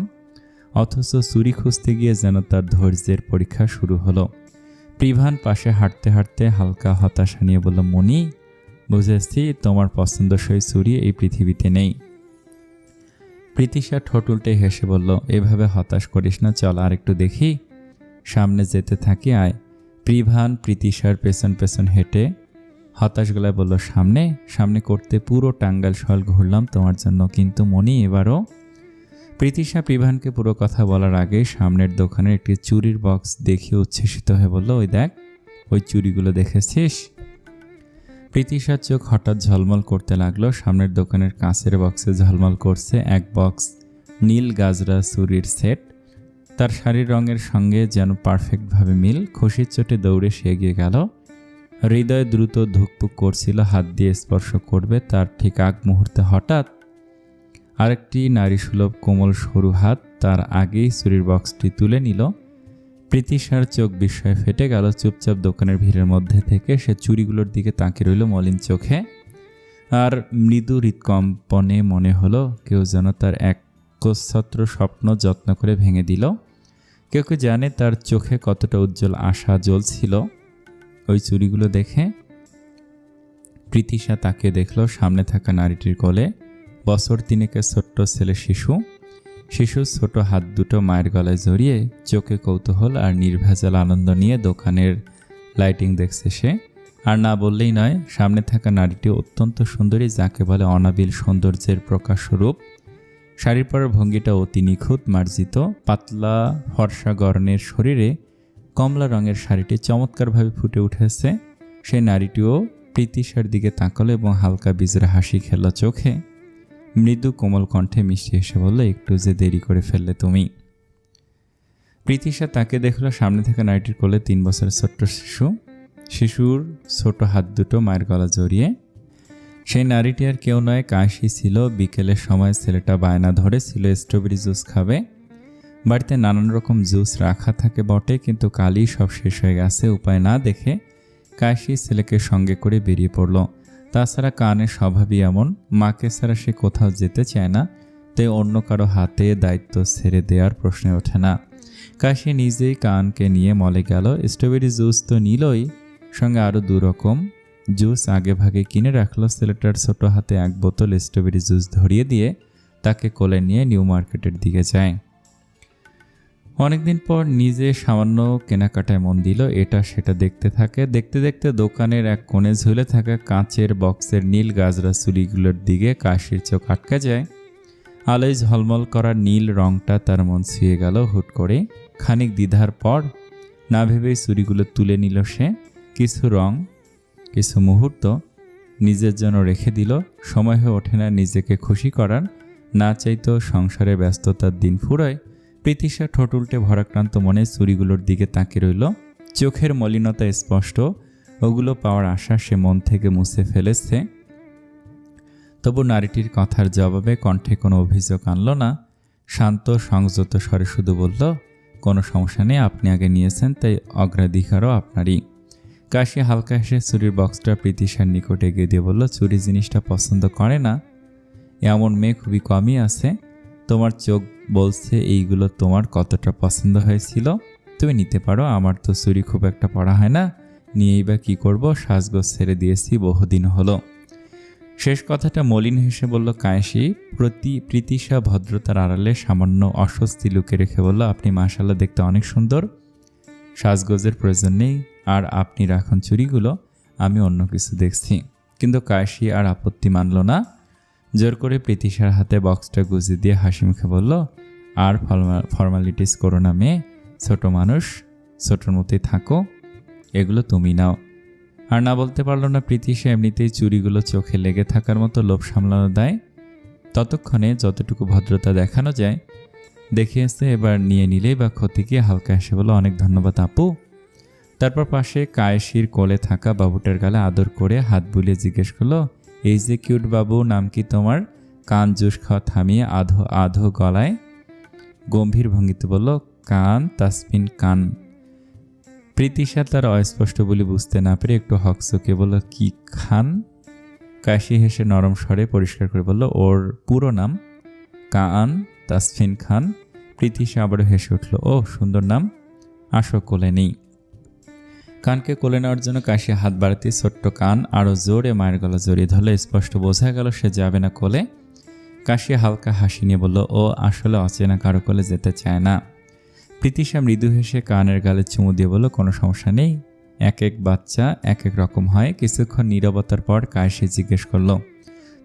অথচ চুরি খুঁজতে গিয়ে যেন তার ধৈর্যের পরীক্ষা শুরু হলো। প্রিভান পাশে হাঁটতে হাঁটতে হালকা হতাশা নিয়ে বলল, মনি, বুঝেছি তোমার পছন্দসই চুরি এই পৃথিবীতে নেই। প্রীতিশা ঠোঁট উল্টে হেসে বলল, এভাবে হতাশ করিস না, চল আর একটু দেখি, সামনে যেতে থাকি, আয়। প্রিভান প্রীতিশার পেছন পেছন হেঁটে হতাশ গলায় বলল, সামনে সামনে করতে পুরো টাঙ্গাইল শহর ঘুরলাম তোমার জন্য, কিন্তু মনি এবারও। প্রীতিশা প্রিভানকে পুরো কথা বলার আগে সামনের দোকানের একটি চুরির বক্স দেখে উচ্ছ্বসিত হয়ে বলল, ওই দেখ, ওই চুরিগুলো দেখেছিস? প্রীতিশার চোখ হঠাৎ ঝলমল করতে লাগলো। সামনের দোকানের কাঁচের বক্সে ঝলমল করছে এক বক্স নীল গাজরা চুরির সেট। তার শাড়ির রঙের সঙ্গে যেন পারফেক্টভাবে মিল। খুশির চোটে দৌড়ে সে এগিয়ে গেল। হৃদয় দ্রুত ধুকপুক করছিল, হাত দিয়ে স্পর্শ করবে, তার ঠিক আগ মুহূর্তে হঠাৎ আরেকটি নারীসুলভ কোমল সরু হাত তার আগেই চুরির বক্সটি তুলে নিল। প্রীতিশার চোখ বিস্ময়ে ফেটে গেল। চুপচাপ দোকানের ভিড়ের মধ্যে থেকে সে চুরিগুলোর দিকে তাকিয়ে রইল মলিন চোখে। আর মৃদু হৃৎকম্পনে মনে হলো কেউ যেন তার একচ্ছত্র স্বপ্ন যত্ন করে ভেঙে দিল। কেউ কেউ জানে তার চোখে কতটা উজ্জ্বল আশা জ্বলছিল ওই চুরিগুলো দেখে। প্রীতিশা তাকিয়ে দেখল সামনে থাকা নারীটির কোলে বছর তিনেকের ছোট্ট ছেলে শিশুর ছোট হাত দুটো মায়ের গলায় জড়িয়ে চোখে কৌতূহল আর নির্ভেজাল আনন্দ নিয়ে দোকানের লাইটিং দেখছে সে। আর না বললেই নয়, সামনে থাকা নারীটি অত্যন্ত সুন্দরী, যাকে বলে অনাবিল সৌন্দর্যের প্রকাশস্বরূপ। শাড়ির পরার ভঙ্গিটা অতি নিখুঁত মার্জিত। পাতলা ফর্সা গড়নের শরীরে কমলা রঙের শাড়িটি চমৎকারভাবে ফুটে উঠেছে। সেই নারীটিও প্রীতিশার দিকে তাকালো এবং হালকা বিজরা হাসি খেলল চোখে। মৃদু কোমল কণ্ঠে মিষ্টি হেসে বলল, একটু যে দেরি করে ফেললে তুমি। প্রীতিশা তাকে দেখল সামনে থাকা নারীটির কোলে 3 বছরের ছোট্ট শিশুর ছোট হাত দুটো মায়ের গলা জড়িয়ে। সেই নারীটি আর কেউ নয়, কাশি ছিল। বিকেলের সময় ছেলেটা বায়না ধরেছিল স্ট্রবেরি জুস খাবে। বাড়িতে নানান রকম জুস রাখা থাকে বটে, কিন্তু কালই সব শেষ হয়ে গেছে। উপায় না দেখে কাশি ছেলেকে সঙ্গে করে বেরিয়ে পড়ল। তাছাড়া কানের স্বভাবই এমন, মাকে ছাড়া সে কোথাও যেতে চায় না, তাই অন্য কারো হাতে দায়িত্ব ছেড়ে দেওয়ার প্রশ্ন ওঠে না। কাশি নিজেই কানকে নিয়ে মলে গেল। স্ট্রবেরি জুস তো নিলই, সঙ্গে আরও 2 রকম জুস আগে ভাগে কিনে রাখলো। ছেলেটার ছোট হাতে 1 বোতল স্ট্রবেরি জুস ধরিয়ে দিয়ে তাকে কোলে নিয়ে নিউ মার্কেটের দিকে যায়। অনেকদিন পর নিজে সামান্য কেনাকাটায় মন দিল। এটা সেটা দেখতে থাকে। দেখতে দেখতে দোকানের এক কোণে ঝুলে থাকা কাঁচের বক্সের নীল গাজরা চুড়িগুলোর দিকে কাশির চোখ আটকে যায়। আলোয় ঝলমল করা নীল রংটা তার মন ছুঁয়ে গেল হুট করে। খানিক দ্বিধার পর না ভেবেই চুড়িগুলো তুলে নিল সে। কিছু রং, কিছু মুহূর্ত নিজের জন্য রেখে দিল। সময় হয়ে ওঠে না নিজেকে খুশি করার। না চাইতেও সংসারে ব্যস্ততার দিন ফুরোয়। প্রীতিশা ঠোঁট উল্টে ভরাক্রান্ত মনে চুড়িগুলোর দিকে তাকিয়ে রইল। চোখের মলিনতা স্পষ্ট, ওগুলো পাওয়ার আশা সে মন থেকে মুছে ফেলেছে। তবু নারীটির কথার জবাবে কণ্ঠে কোনো অভিযোগ আনল না। শান্ত সংযত স্বরে শুধু বলল, কোনো সমস্যা নেই, আপনি আগে নিয়েছেন তাই অগ্রাধিকারও আপনারই। কাশি হালকা হেসে চুরির বক্সটা প্রীতিশার নিকটে এগিয়ে দিয়ে বলল, চুরি জিনিসটা পছন্দ করে না এমন মেয়ে খুবই কমই আছে। তোমার চোখ বলছে এইগুলো তোমার কতটা পছন্দ হয়েছিল, তুমি নিতে পারো। আমার তো চুরি খুব একটা পড়া হয় না, নিয়েই বা কী করবো, সাজগোজ ছেড়ে দিয়েছি বহুদিন হলো। শেষ কথাটা মলিন হেসে বলল কাশি। প্রীতিশা ভদ্রতার আড়ালে সামান্য অস্বস্তি লুকে রেখে বলল, আপনি মাশাআল্লাহ দেখতে অনেক সুন্দর, সাজগোজের প্রয়োজন নেই। আর আপনি রাখুন চুড়িগুলো, আমি অন্য কিছু দেখছি। কিন্তু কাশি আর আপত্তি মানল না। জোর করে প্রীতিশার হাতে বক্সটা গুঁজে দিয়ে হাসি মুখে বলল, আর ফর্মালিটিস করো না মেয়ে, ছোট মানুষ, ছোটোর মতোই থাকো, এগুলো তুমি নাও। আর না বলতে পারল না প্রীতিশা। এমনিতেই চুড়িগুলো চোখে লেগে থাকার মতো লোভ সামলানো দেয়। ততক্ষণে যতটুকু ভদ্রতা দেখানো যায় দেখিয়েছে, এবার নিয়ে নিলেই বা ক্ষতি কি। হালকা হেসে বলল, অনেক ধন্যবাদ আপু। তারপর পাশে কায়েশির কোলে থাকা বাবুটার গালে আদর করে হাত বুলিয়ে জিজ্ঞেস করলো, এই যে কিউট বাবু, নাম কি তোমার? কান জুস খাওয়া থামিয়ে আধো আধো গলায় গম্ভীর ভঙ্গিতে বলল, কান তাসফিন কান। প্রীতিশা তার অস্পষ্ট বলে বুঝতে না পেরে একটু হকচকে বলল, কি খান? কাশি হেসে নরম স্বরে পরিষ্কার করে বলল, ওর পুরো নাম কান তাসফিন খান। প্রীতিশা আবারও হেসে উঠল, ও সুন্দর নাম, আসো কোলে নেই। কানকে কোলে নেওয়ার জন্য কাশি হাত বাড়াতে ছোট্ট কান আরও জোরে মায়ের গলা জড়িয়ে ধরলে স্পষ্ট বোঝা গেল সে যাবে না কোলে। কাশি হালকা হাসি নিয়ে বলল, ও আসলে অচেনা কারো কোলে যেতে চায় না। প্রীতিশা মৃদু হেসে কানের গালে চুমু দিয়ে বলল, কোনো সমস্যা নেই, এক এক বাচ্চা এক এক রকম হয়। কিছুক্ষণ নীরবতার পর কাশি জিজ্ঞেস করলো,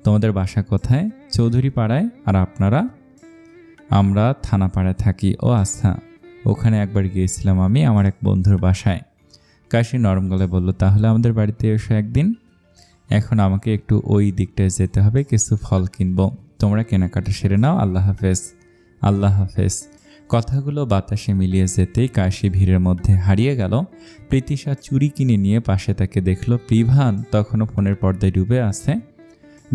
তোমাদের বাসা কোথায়? চৌধুরী পাড়ায়। আর আপনারা? আমরা থানা পাড়ায় থাকি। ও আচ্ছা, ওখানে একবার গিয়েছিলাম আমি আমার এক বন্ধুর বাসায়। কাশি নরম গলায় বলল, তাহলে আমাদের বাড়িতে এসো একদিন। এখন আমাকে একটু ওই দিকটায় যেতে হবে, কিছু ফল কিনবো। তোমরা কেনাকাটা সেরে নাও। আল্লাহ হাফেজ। আল্লাহ হাফেজ। কথাগুলো বাতাসে মিলিয়ে যেতেই কাশি ভিড়ের মধ্যে হারিয়ে গেল। প্রীতিশা চুরি কিনে নিয়ে পাশে তাকে দেখল। প্রিভান তখনও ফোনের পর্দায় ডুবে আছে।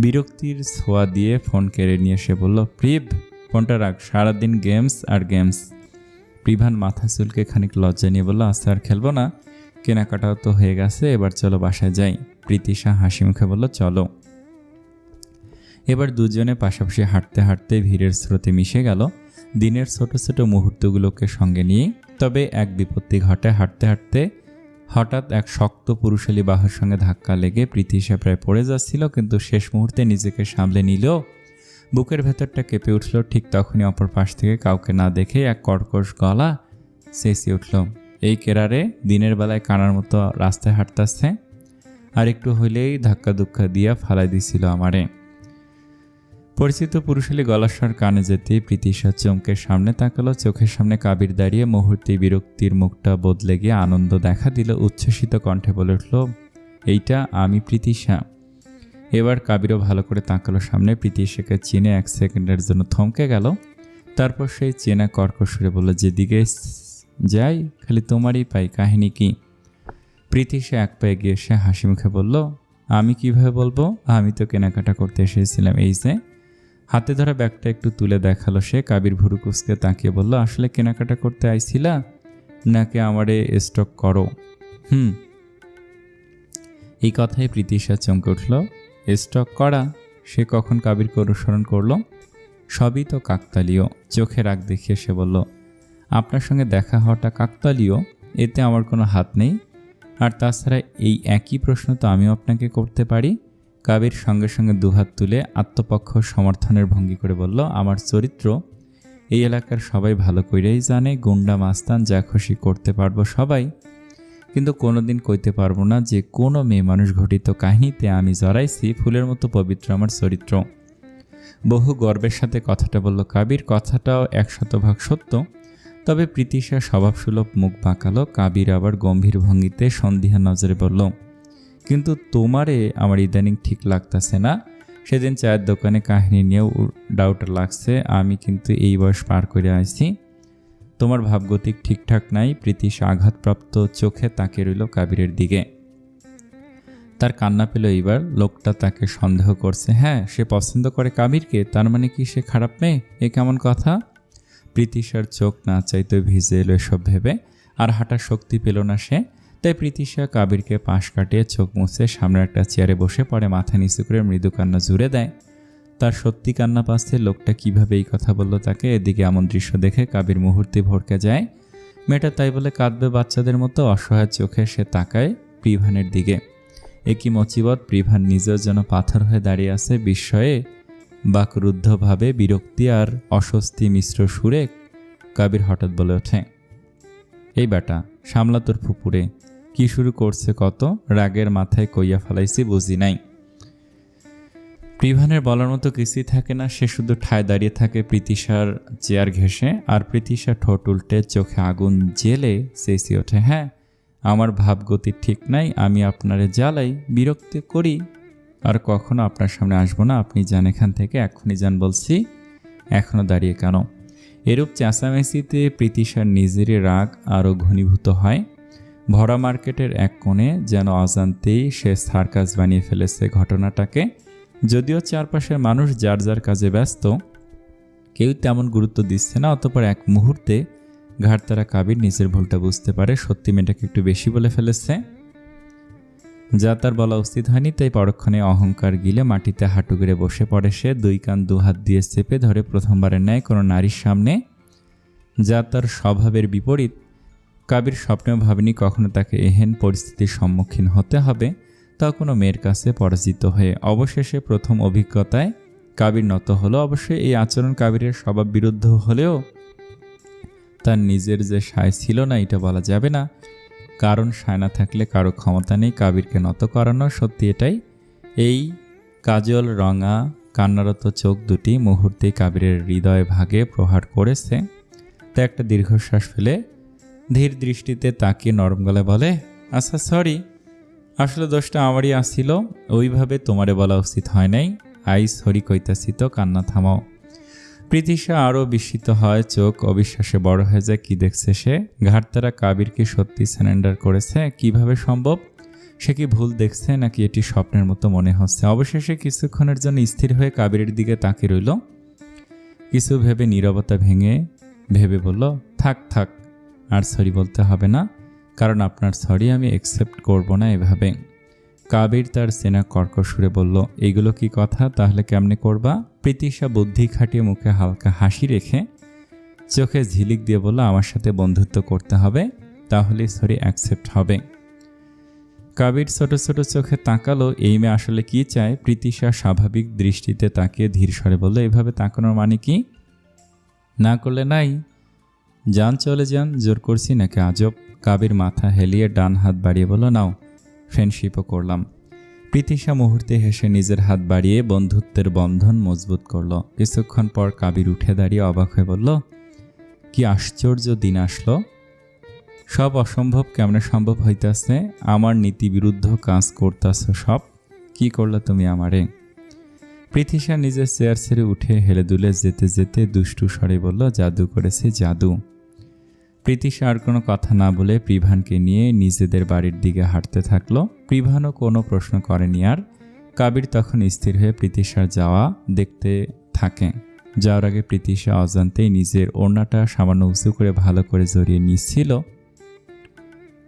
বিরক্তির ছোঁয়া দিয়ে ফোন কেড়ে নিয়ে সে বলল, প্রিভ, ফোনটা রাখ, সারাদিন গেমস আর গেমস। প্রিভান মাথা চুলকে খানিক লজ্জা নিয়ে বলল, আচ্ছা আর খেলবো না, কেনাকাটাও তো হয়ে গেছে, এবার চলো বাসায় যাই। প্রীতিশা হাসি মুখে বলল, চলো। এবার দুজনে পাশাপাশি হাঁটতে হাঁটতে ভিড়ের স্রোতে মিশে গেল দিনের ছোট ছোট মুহূর্তগুলোকে সঙ্গে নিয়ে। তবে এক বিপত্তি ঘটে। হাঁটতে হাঁটতে হঠাৎ এক শক্ত পুরুষালী বাহুর সঙ্গে ধাক্কা লেগে প্রীতিশা প্রায় পড়ে যাচ্ছিল, কিন্তু শেষ মুহূর্তে নিজেকে সামলে নিলেও বুকের ভেতরটা কেঁপে উঠল। ঠিক তখনই অপর পাশ থেকে কাউকে না দেখে এক কর্কশ গলা চেঁচিয়ে উঠল, এই কেরারে দিনের বেলায় কানার মতো রাস্তায় হাঁটতাছে, আর একটু হইলেই ধাক্কা ধুক্কা দিয়া ফালাই দিছিল আমারে। পরিচিত পুরুষালী গলার স্বর কানে যেতেই প্রীতিশা চমকে সামনে তাকালো। চোখের সামনে কাবির দাঁড়িয়ে। মুহূর্তে বিরক্তির মুখটা বদলে গিয়ে আনন্দ দেখা দিল। উচ্ছ্বসিত কণ্ঠে বলে উঠল, এইটা আমি প্রীতিশা। এবার কাবিরও ভালো করে তাকালো সামনে। প্রীতিশাকে চিনে এক সেকেন্ডের জন্য থমকে গেল। তারপর সেই চেনা কর্কশ সুরে বলল, যেদিকে যাই খালি তোমারই পাই, কাহিনী কি? প্রীতিশা এক পায়ে গিয়ে এসে হাসি মুখে বলল, আমি কিভাবে বলবো? আমি তো কেনাকাটা করতে এসেছিলাম। এই যে হাতে ধরা ব্যাগটা একটু তুলে দেখালো সে। কাবির ভুরু কুঁচকে তাকিয়ে বলল, আসলে কেনাকাটা করতে আইছিলা নাকি আমারে স্টক করো? এই কথায় প্রীতিশা চমকে উঠল। স্টক করা? সে কখন কাবিরকে অনুসরণ করলো? সবই তো কাকতালীয়। চোখে রাগ দেখিয়ে সে বলল, আপনার সঙ্গে দেখা হওয়াটা কাকতালীয়, এতে আমার কোনো হাত নেই। আর তাছাড়া এই একই প্রশ্ন তো আমিও আপনাকে করতে পারি। কাবির সঙ্গে সঙ্গে দুহাত তুলে আত্মপক্ষ সমর্থনের ভঙ্গি করে বলল, আমার চরিত্র এই এলাকার সবাই ভালো করেই জানে। গুন্ডা মাস্তান যা খুশি করতে পারবো সবাই, কিন্তু কোনোদিন কইতে পারবো না যে কোনো মেয়ে মানুষ ঘটিত কাহিনীতে আমি জড়াইছি। ফুলের মতো পবিত্র আমার চরিত্র। বহু গর্বের সাথে কথাটা বলল কাবির। কথাটাও 100% সত্য। তবে প্রীতিশা স্বভাবসুলভ মুখ বাঁকালো। কাবির আবার গম্ভীর ভঙ্গিতে সন্দিহা নজরে বলল, কিন্তু তোমারে আমার ইদানিং ঠিক লাগতেছে না? সেদিন চায়ের দোকানে কাহিনী নিয়েও ডাউট লাগছে। আমি কিন্তু এই বয়স পার করে আসছি, তোমার ভাবগতিক ঠিকঠাক নাই। প্রীতিশা আঘাতপ্রাপ্ত চোখে তাকিয়ে রইল কাবিরের দিকে। তার কান্না পেল এইবার। লোকটা তাকে সন্দেহ করছে। হ্যাঁ, সে পছন্দ করে কাবিরকে, তার মানে কি সে খারাপ মেয়ে? এ কেমন কথা? প্রীতিশার চোখ না চাইতে ভিজে এলো এসব ভেবে। আর হাঁটার শক্তি পেল না সে। তাই প্রীতিশা কাবিরকে পাশ কাটিয়ে চোখ মুছে সামনের একটা চেয়ারে বসে পড়ে, মাথা নিচু করে মৃদু কান্না জুড়ে দেয়। তার সত্যি কান্না পাচ্ছে। লোকটা কিভাবে এই কথা বলল তাকে? এদিকে এমন দৃশ্য দেখে কাবির মুহূর্তে ভরকে যায়। মেয়েটা তাই বলে কাঁদবে বাচ্চাদের মতো? অসহায় চোখে সে তাকায় প্রিভানের দিকে। একই মচিবত। প্রিভান নিজের যেন পাথর হয়ে দাঁড়িয়ে আছে বিস্ময়ে, বাকরুদ্ধভাবে, বিরক্তি আর অস্বস্তি মিশ্র সুরে। কাবির হঠাৎ বলে ওঠে, এই বেটা, সামলা তোর ফুপুরে। কি শুরু করছে কত? রাগের মাথায় কইয়া ফেলাইছি বুঝি নাই। প্রিভানের বলার মতো কিছুই থাকে না। সে শুধু ঠায় দাঁড়িয়ে থাকে প্রীতিশার চেয়ার ঘেঁষে। আর প্রীতিশা ঠোঁট উল্টে চোখে আগুন জেলে চেঁচিয়ে ওঠে, হ্যাঁ, আমার ভাবগতি ঠিক নাই। আমি আপনারে জ্বালাই, বিরক্তি করি, আর কখনো আপনার সামনে আসবো না। আপনি যান এখান থেকে, এক্ষুনি যান বলছি। এখনও দাঁড়িয়ে কেন? এরূপ চেঁচামেচিতে প্রীতিশার নিজেরই রাগ আরও ঘনীভূত হয়। ভরা মার্কেটের এক কোণে যেন অজান্তেই সে সার্কাস বানিয়ে ফেলেছে ঘটনাটাকে। যদিও চারপাশের মানুষ যার যার কাজে ব্যস্ত, কেউ তেমন গুরুত্ব দিচ্ছে না। অতঃপর এক মুহূর্তে ঘাড়তারা কাবির নিজের ভুলটা বুঝতে পারে। সত্যি মেয়েটাকে একটু বেশি বলে ফেলেছে, যা তার বলা উচিত হয়নি। তাই পরক্ষণে অহংকার গিলে মাটিতে হাঁটু গেড়ে বসে পড়ে সে। দুই কান দুহাত দিয়ে চেপে ধরে প্রথমবারের ন্যায় কোনো নারীর সামনে, যা তার স্বভাবের বিপরীত। কাবির স্বপ্নেও ভাবেনি কখনো তাকে এহেন পরিস্থিতির সম্মুখীন হতে হবে, তাও কোনো মেয়ের কাছে পরাজিত হয়ে। অবশেষে প্রথম অভিজ্ঞতায় কাবির নত হলো। অবশ্যই এই আচরণ কাবিরের স্বভাব বিরুদ্ধ হলেও তার নিজের যে সায় ছিল না এটা বলা যাবে না, কারণ সায় না থাকলে কারো ক্ষমতা নেই কাবিরকে নত করানো। সত্যি এটাই। এই কাজল রঙা কান্নারত চোখ দুটি মুহূর্তেই কাবিরের হৃদয় ভাগে প্রহার করেছে। তাই একটা দীর্ঘশ্বাস ফেলে ধীর দৃষ্টিতে তাকিয়ে নরম গলায় বলে, আচ্ছা সরি, আসলে দোষটা আমারই আসছিল, ওইভাবে তোমারে বলা উচিত হয় নাই। আই সরি কইতাছি তো, কান্না থামাও। প্রীতিশা আরও বিস্মিত হয়, চোখ অবিশ্বাসে বড় হয়ে যায়। কি দেখছে সে? ঘাড়তারা কাবির কি সত্যি সারেন্ডার করেছে? কিভাবে সম্ভব? সে কি ভুল দেখছে নাকি এটি স্বপ্নের মতো মনে হচ্ছে? অবশেষে কিছুক্ষণের জন্য স্থির হয়ে কাবিরের দিকে তাকিয়ে রইল। কিছু ভেবে নীরবতা ভেবে বলল, থাক থাক, আর সরি বলতে হবে না, কারণ আপনার সরি আমি অ্যাকসেপ্ট করব না এভাবে। কাবির তার চেনা কর্কশ সুরে বলল, এইগুলো কি কথা? তাহলে কেমনে করবা? প্রীতিশা বুদ্ধি খাটিয়ে মুখে হালকা হাসি রেখে চোখে ঝিলিক দিয়ে বলল, আমার সাথে বন্ধুত্ব করতে হবে, তাহলে সরি অ্যাকসেপ্ট হবে। কাবির ছোট ছোট চোখে তাকালো, এই মেয়ে আসলে কি চায়? প্রীতিশা স্বাভাবিক দৃষ্টিতে তাকিয়ে ধীর স্বরে বলল, এইভাবে তাকানোর মানে কি? না করলে নাই, যান চলে যান, জোর করছি নাকি আজব? কাবির মাথা হেলিয়ে ডান হাত বাড়িয়ে বলল, নাও, ফ্রেন্ডশিপও করলাম। প্রীতিশা মুহূর্তে হেসে নিজের হাত বাড়িয়ে বন্ধুত্বের বন্ধন মজবুত করল। কিছুক্ষণ পর কাবির উঠে দাঁড়িয়ে অবাক হয়ে বলল, কি আশ্চর্য দিন আসলো! সব অসম্ভব কেমনে সম্ভব হইতাছে? আমার নীতি বিরুদ্ধ কাজ করতাছ সব। কি করলা তুমি আমারে? প্রীতিশা নিজের চেয়ার ছেড়ে উঠে হেলে দুলে যেতে যেতে দুষ্টু স্বরে বলল, জাদু করেছে জাদু। প্রীতিশা আর কোনো কথা না বলে প্রিভানকে নিয়ে নিজেদের বাড়ির দিকে হাঁটতে থাকলো। প্রিভানও কোনো প্রশ্ন করেনি আর। কাবির তখন স্থির হয়ে প্রীতিশার যাওয়া দেখতে থাকে। যাওয়ার আগে প্রীতিশা অজান্তেই নিজের ওড়নাটা সামান্য উঁচু করে ভালো করে জড়িয়ে নিচ্ছিল।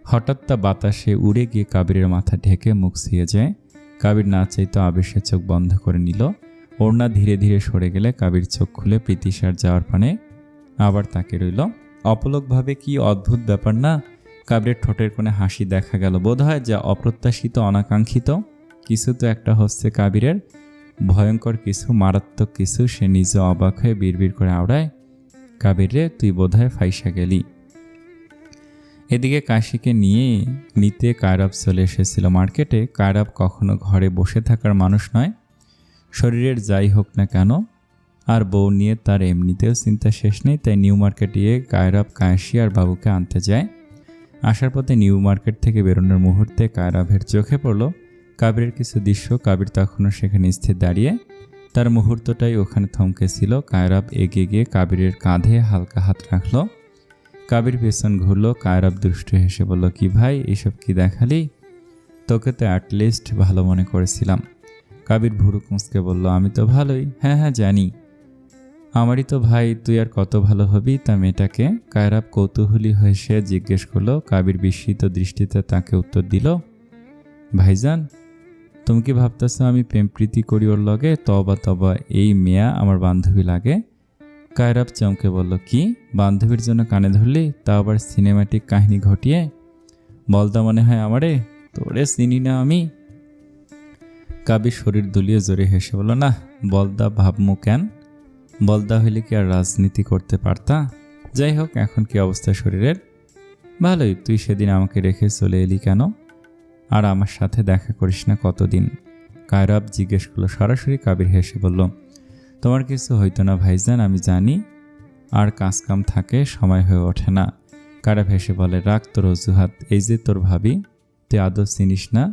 হঠাৎ তা বাতাসে উড়ে গিয়ে কাবিরের মাথা ঢেকে মুখ ছুঁয়ে যায়। কাবির না চাইতো আবেশে চোখ বন্ধ করে নিল। ওড়না ধীরে ধীরে সরে গেলে কাবির চোখ খুলে প্রীতিশার যাওয়ার পানে আবার তাকে রইল অপলকভাবে। কি অদ্ভুত ব্যাপার না! কাবিরের ঠোঁটের কোণে হাসি দেখা গেল, বোধহয় যা অপ্রত্যাশিত, অনাকাঙ্ক্ষিত কিছু তো একটা হচ্ছে কাবিরের। ভয়ঙ্কর কিছু, মারাত্মক কিছু। সে নিজে অবাক হয়ে বিড়বিড় করে আওড়ায়, কাবির রে, তুই বোধহয় ফাইসা গেলি। এদিকে কাশিকে নিতে কায়রাব চলে এসেছিল মার্কেটে। কায়রাব কখনো ঘরে বসে থাকার মানুষ নয়, শরীরের যাই হোক না কেন। আর বউ নিয়ে তার এমনিতেও চিন্তা শেষ নেই। তাই নিউ মার্কেট গিয়ে কায়রাব কাশি আর বাবুকে আনতে যায়। আসার পথে নিউ মার্কেট থেকে বেরোনোর মুহূর্তে কায়রাবের চোখে পড়ল কাবিরের কিছু দৃশ্য। কাবির তখনও সেখানে স্থির দাঁড়িয়ে, তার মুহূর্তটাই ওখানে থমকে ছিল। কায়রাব এগিয়ে গিয়ে কাবিরের কাঁধে হালকা হাত রাখল। কাবির পেছন ঘুরল। কায়রাব দুষ্ট হেসে বলল, কি ভাই, এসব কি দেখালি? তোকে তো অ্যাটলিস্ট ভালো মনে করেছিলাম। কাবির ভুরু কুঁচকে বলল, আমি তো ভালোই। হ্যাঁ হ্যাঁ জানি, আমারই তো ভাই, তুই আর কত ভালো হবি তা মেয়েটাকে? কায়রাব কৌতূহলী হয়ে সে জিজ্ঞেস করলো। কাবির বিস্মিত দৃষ্টিতে তাকে উত্তর দিল, ভাইজান, তুমি কি ভাবতেছ আমি প্রেম প্রীতি করি ওর লগে? তবা তবা, এই মেয়া আমার বান্ধবী লাগে। কায়রাব চমকে বলল, কি, বান্ধবীর জন্য কানে ধরলি? তা আবার সিনেমাটিক কাহিনী ঘটিয়ে? বলদা মনে হয় আমারে? তোরে চিনি না আমি। কাবির শরীর দুলিয়ে জোরে হেসে বলল, না, বলদা ভাবমু কেন? বলদা হইলে কি আর রাজনীতি করতে পারতা? যাই হোক, এখন কি অবস্থা শরীরের? ভালোই। তুই সেদিন আমাকে রেখে চলে এলি কেন? আর আমার সাথে দেখা করিস না কতদিন? কায়রাব জিজ্ঞেস করলো সরাসরি। কাবির হেসে বলল, তোমার কিছু হইতো না ভাইজান, আমি জানি। আর কাজকাম থাকে, সময় হয়ে ওঠে না। কায়রাব হেসে বলে, রাখ তোর অজুহাত। এই যে তোর ভাবি, তুই আদৌ চিনিস না?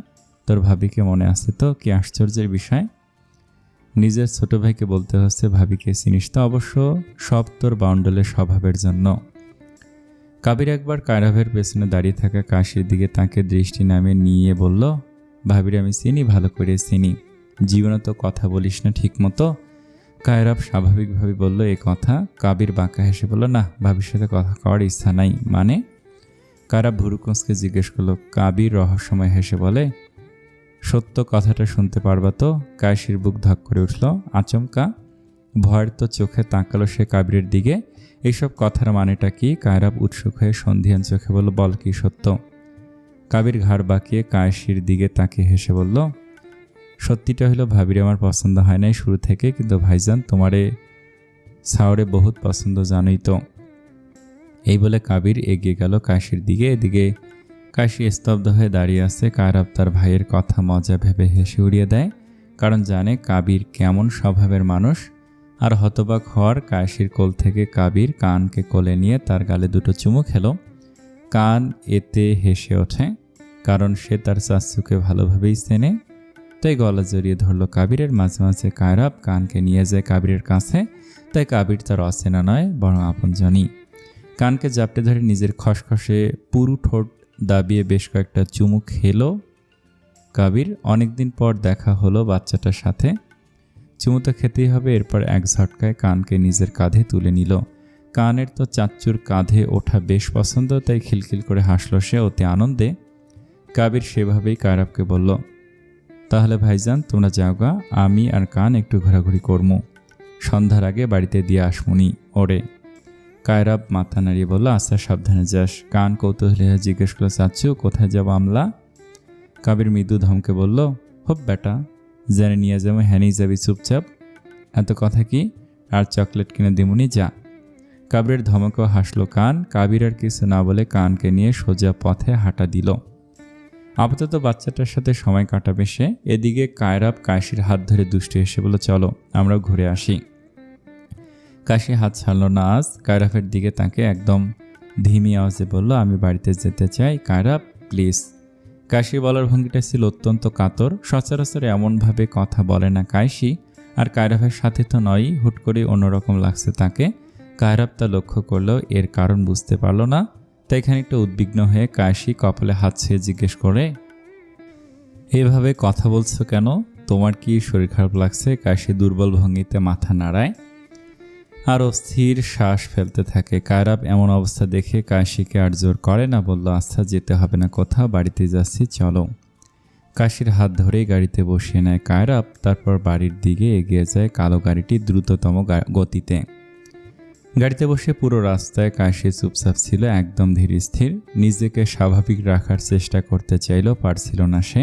তোর ভাবিকে মনে আছে তো? কি আশ্চর্যের বিষয়! নিজের ছোট ভাইকে বলতে হচ্ছে ভাবিকে চিনিস তো? অবশ্য সব তোর বাউন্ডলের স্বভাবের জন্য। কাবির একবার কায়রাবের পেছনে দাঁড়িয়ে থাকা কাশির দিকে তাকে দৃষ্টি নামিয়ে নিয়ে বলল, ভাবির আমি চিনি, ভালো করে চিনি। জীবনে তো কথা বলিস না ঠিক মতো। কায়রাব স্বাভাবিকভাবে বলল এ কথা। কাবির বাঁকা হেসে বলল, না, ভাবির সাথে কথা কওয়ার ইচ্ছা নাই। মানে? কায়রাব ভুরুকুঁচকে জিজ্ঞেস করলো। কাবির রহস্যময় হেসে বলে, সত্য কথাটা শুনতে পারবা তো? কাশির বুক ধক করে উঠল। আচমকা ভয়ের তো চোখে তাকালো সে কাবিরের দিকে। এইসব কথার মানেটা কি? কায়রাব উৎসুক হয়ে সন্ধিয়ান চোখে বলল, বল কি সত্য? কাবির ঘাড় বাঁকিয়ে কাশির দিকে তাকিয়ে হেসে বলল, সত্যিটা হলো ভাবির আমার পছন্দ হয় নাই শুরু থেকে, কিন্তু ভাইজান তোমারে সাওরে বহুত পছন্দ, জানোই তো। এই বলে কাবির এগিয়ে গেল কাশির দিকে। এদিকে কাশি স্তব্ধ হয়ে দাঁড়িয়ে আছে। কায়রাব তার ভাইয়ের কথা মজা ভেবে হেসে উড়িয়ে দেয়, কারণ জানে কাবির কেমন স্বভাবের মানুষ। আর হতবাক হওয়ার কাশির কোল থেকে কাবির কানকে কোলে নিয়ে তার গালে দুটো চুমু খেল। কান এতে হেসে ওঠে, কারণ সে তার চাচুকে ভালোভাবেই চেনে। তাই গলা জড়িয়ে ধরল কাবিরের। মাঝে মাঝে কায়রাব কানকে নিয়ে যায় কাবিরের কাছে। তাই কাবির তার অচেনা নয়, বরং আপনজনই। কানকে জাপটে ধরে নিজের খসখসে পুরু ঠোঁট দাবিয়ে বেশ কয়েকটা চুমু খেলো কাবির। অনেকদিন পর দেখা হলো বাচ্চাটার সাথে। চুমু তো খেতেই হবে। এরপর এক ঝটকায় কানকে নিজের কাঁধে তুলে নিল। কানের তো চাচ্চুর কাঁধে ওঠা বেশ পছন্দ, তাই খিলখিল করে হাসল সে অতি আনন্দে। কাবির সেভাবেই কায়রাবকে বলল, তাহলে ভাইজান তোমরা যাওগা, আমি আর কান একটু ঘোরাঘুরি করমু, সন্ধ্যার আগে বাড়িতে দিয়ে আসমুনি ওরে। কায়রাব মাথা নাড়িয়ে বলল, আচ্ছা, সাবধানে যাস। কান কৌতূহলী হয়ে জিজ্ঞেস করলো, চাচ্চু কোথায় যাবো আমলা? কাবির মৃদু ধমকে বলল, হোপ বেটা, জেনে নিয়ে যাবো, হ্যানেই যাবি চুপচাপ। এত কথা কি? আর চকলেট কিনে দিমুনি, যা। কাবিরের ধমকেও হাসলো কান। কাবির আর কিছু না বলে কানকে নিয়ে সোজা পথে হাঁটা দিল। আপাতত বাচ্চাটার সাথে সময় কাটাবে সে। এদিকে কায়রাব কাশির হাত ধরে দুষ্টু হেসে বলল, চলো আমরাও ঘুরে আসি। কাশি হাত ছাড়ল না আজ। কায়রাবের দিকে তাকে একদম ধিমি আওয়াজে বলল, আমি বাড়িতে যেতে চাই কায়রাব, প্লিজ। কাশি বলার ভঙ্গিটা ছিল অত্যন্ত কাতর। সচরাচর এমনভাবে কথা বলে না কাশি, আর কায়রাবের সাথে তো নয়ই। হুট করে অন্যরকম লাগছে তাকে। কায়রাব তা লক্ষ্য করলেও এর কারণ বুঝতে পারল না। তাই খানিকটা উদ্বিগ্ন হয়ে কাশি কপালে হাত ছুঁয়ে জিজ্ঞেস করে, এভাবে কথা বলছো কেন? তোমার কি শরীর খারাপ লাগছে? কাশি দুর্বল ভঙ্গিতে মাথা নাড়ায় আর অস্থির শ্বাস ফেলতে থাকে। কায়রাব এমন অবস্থা দেখে কাশিকে আর জোর করে না, বলল, আচ্ছা যেতে হবে না কোথাও, বাড়িতে যাচ্ছি, চলো। কাশির হাত ধরেই গাড়িতে বসিয়ে নেয় কায়রাব। তারপর বাড়ির দিকে এগিয়ে যায় কালো গাড়িটি দ্রুততম গতিতে। গাড়িতে বসে পুরো রাস্তায় কাশি চুপচাপ ছিল, একদম ধীর স্থির। নিজেকে স্বাভাবিক রাখার চেষ্টা করতে চাইলেও পারছিল না সে।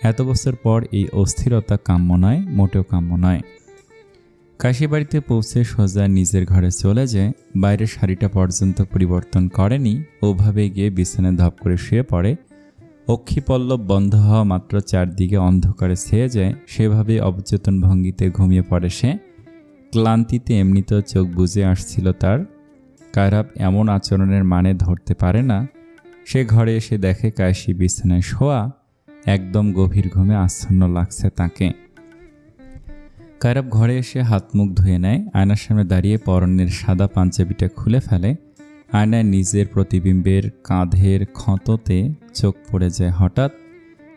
এত বছর পর এই অস্থিরতা কাম্য নয়, মোটেও কাম্য নয়। কাশি বাড়িতে পৌঁছে সোজা নিজের ঘরে চলে যায়। বাইরের শাড়িটা পর্যন্ত পরিবর্তন করেনি, ওভাবে গিয়ে বিছানায় ধপ করে শুয়ে পড়ে। অক্ষিপল্লব বন্ধ হওয়া মাত্র চারদিকে অন্ধকারে ছেয়ে যায়, সেভাবে অবচেতন ভঙ্গিতে ঘুমিয়ে পড়ে সে। ক্লান্তিতে এমনিতেও চোখ বুজে আসছিল তার। কায়রাব এমন আচরণের মানে ধরতে পারে না। সে ঘরে এসে দেখে কাশি বিছানায় শোয়া, একদম গভীর ঘুমে আচ্ছন্ন লাগছে তাকে। কায়রাব ঘরে এসে হাত মুখ ধুয়ে নেয়, আয়নার সামনে দাঁড়িয়ে পরনের সাদা পাঞ্জাবিটা খুলে ফেলে। আয়নায় নিজের প্রতিবিম্বের কাঁধের ক্ষততে চোখ পড়ে যায় হঠাৎ।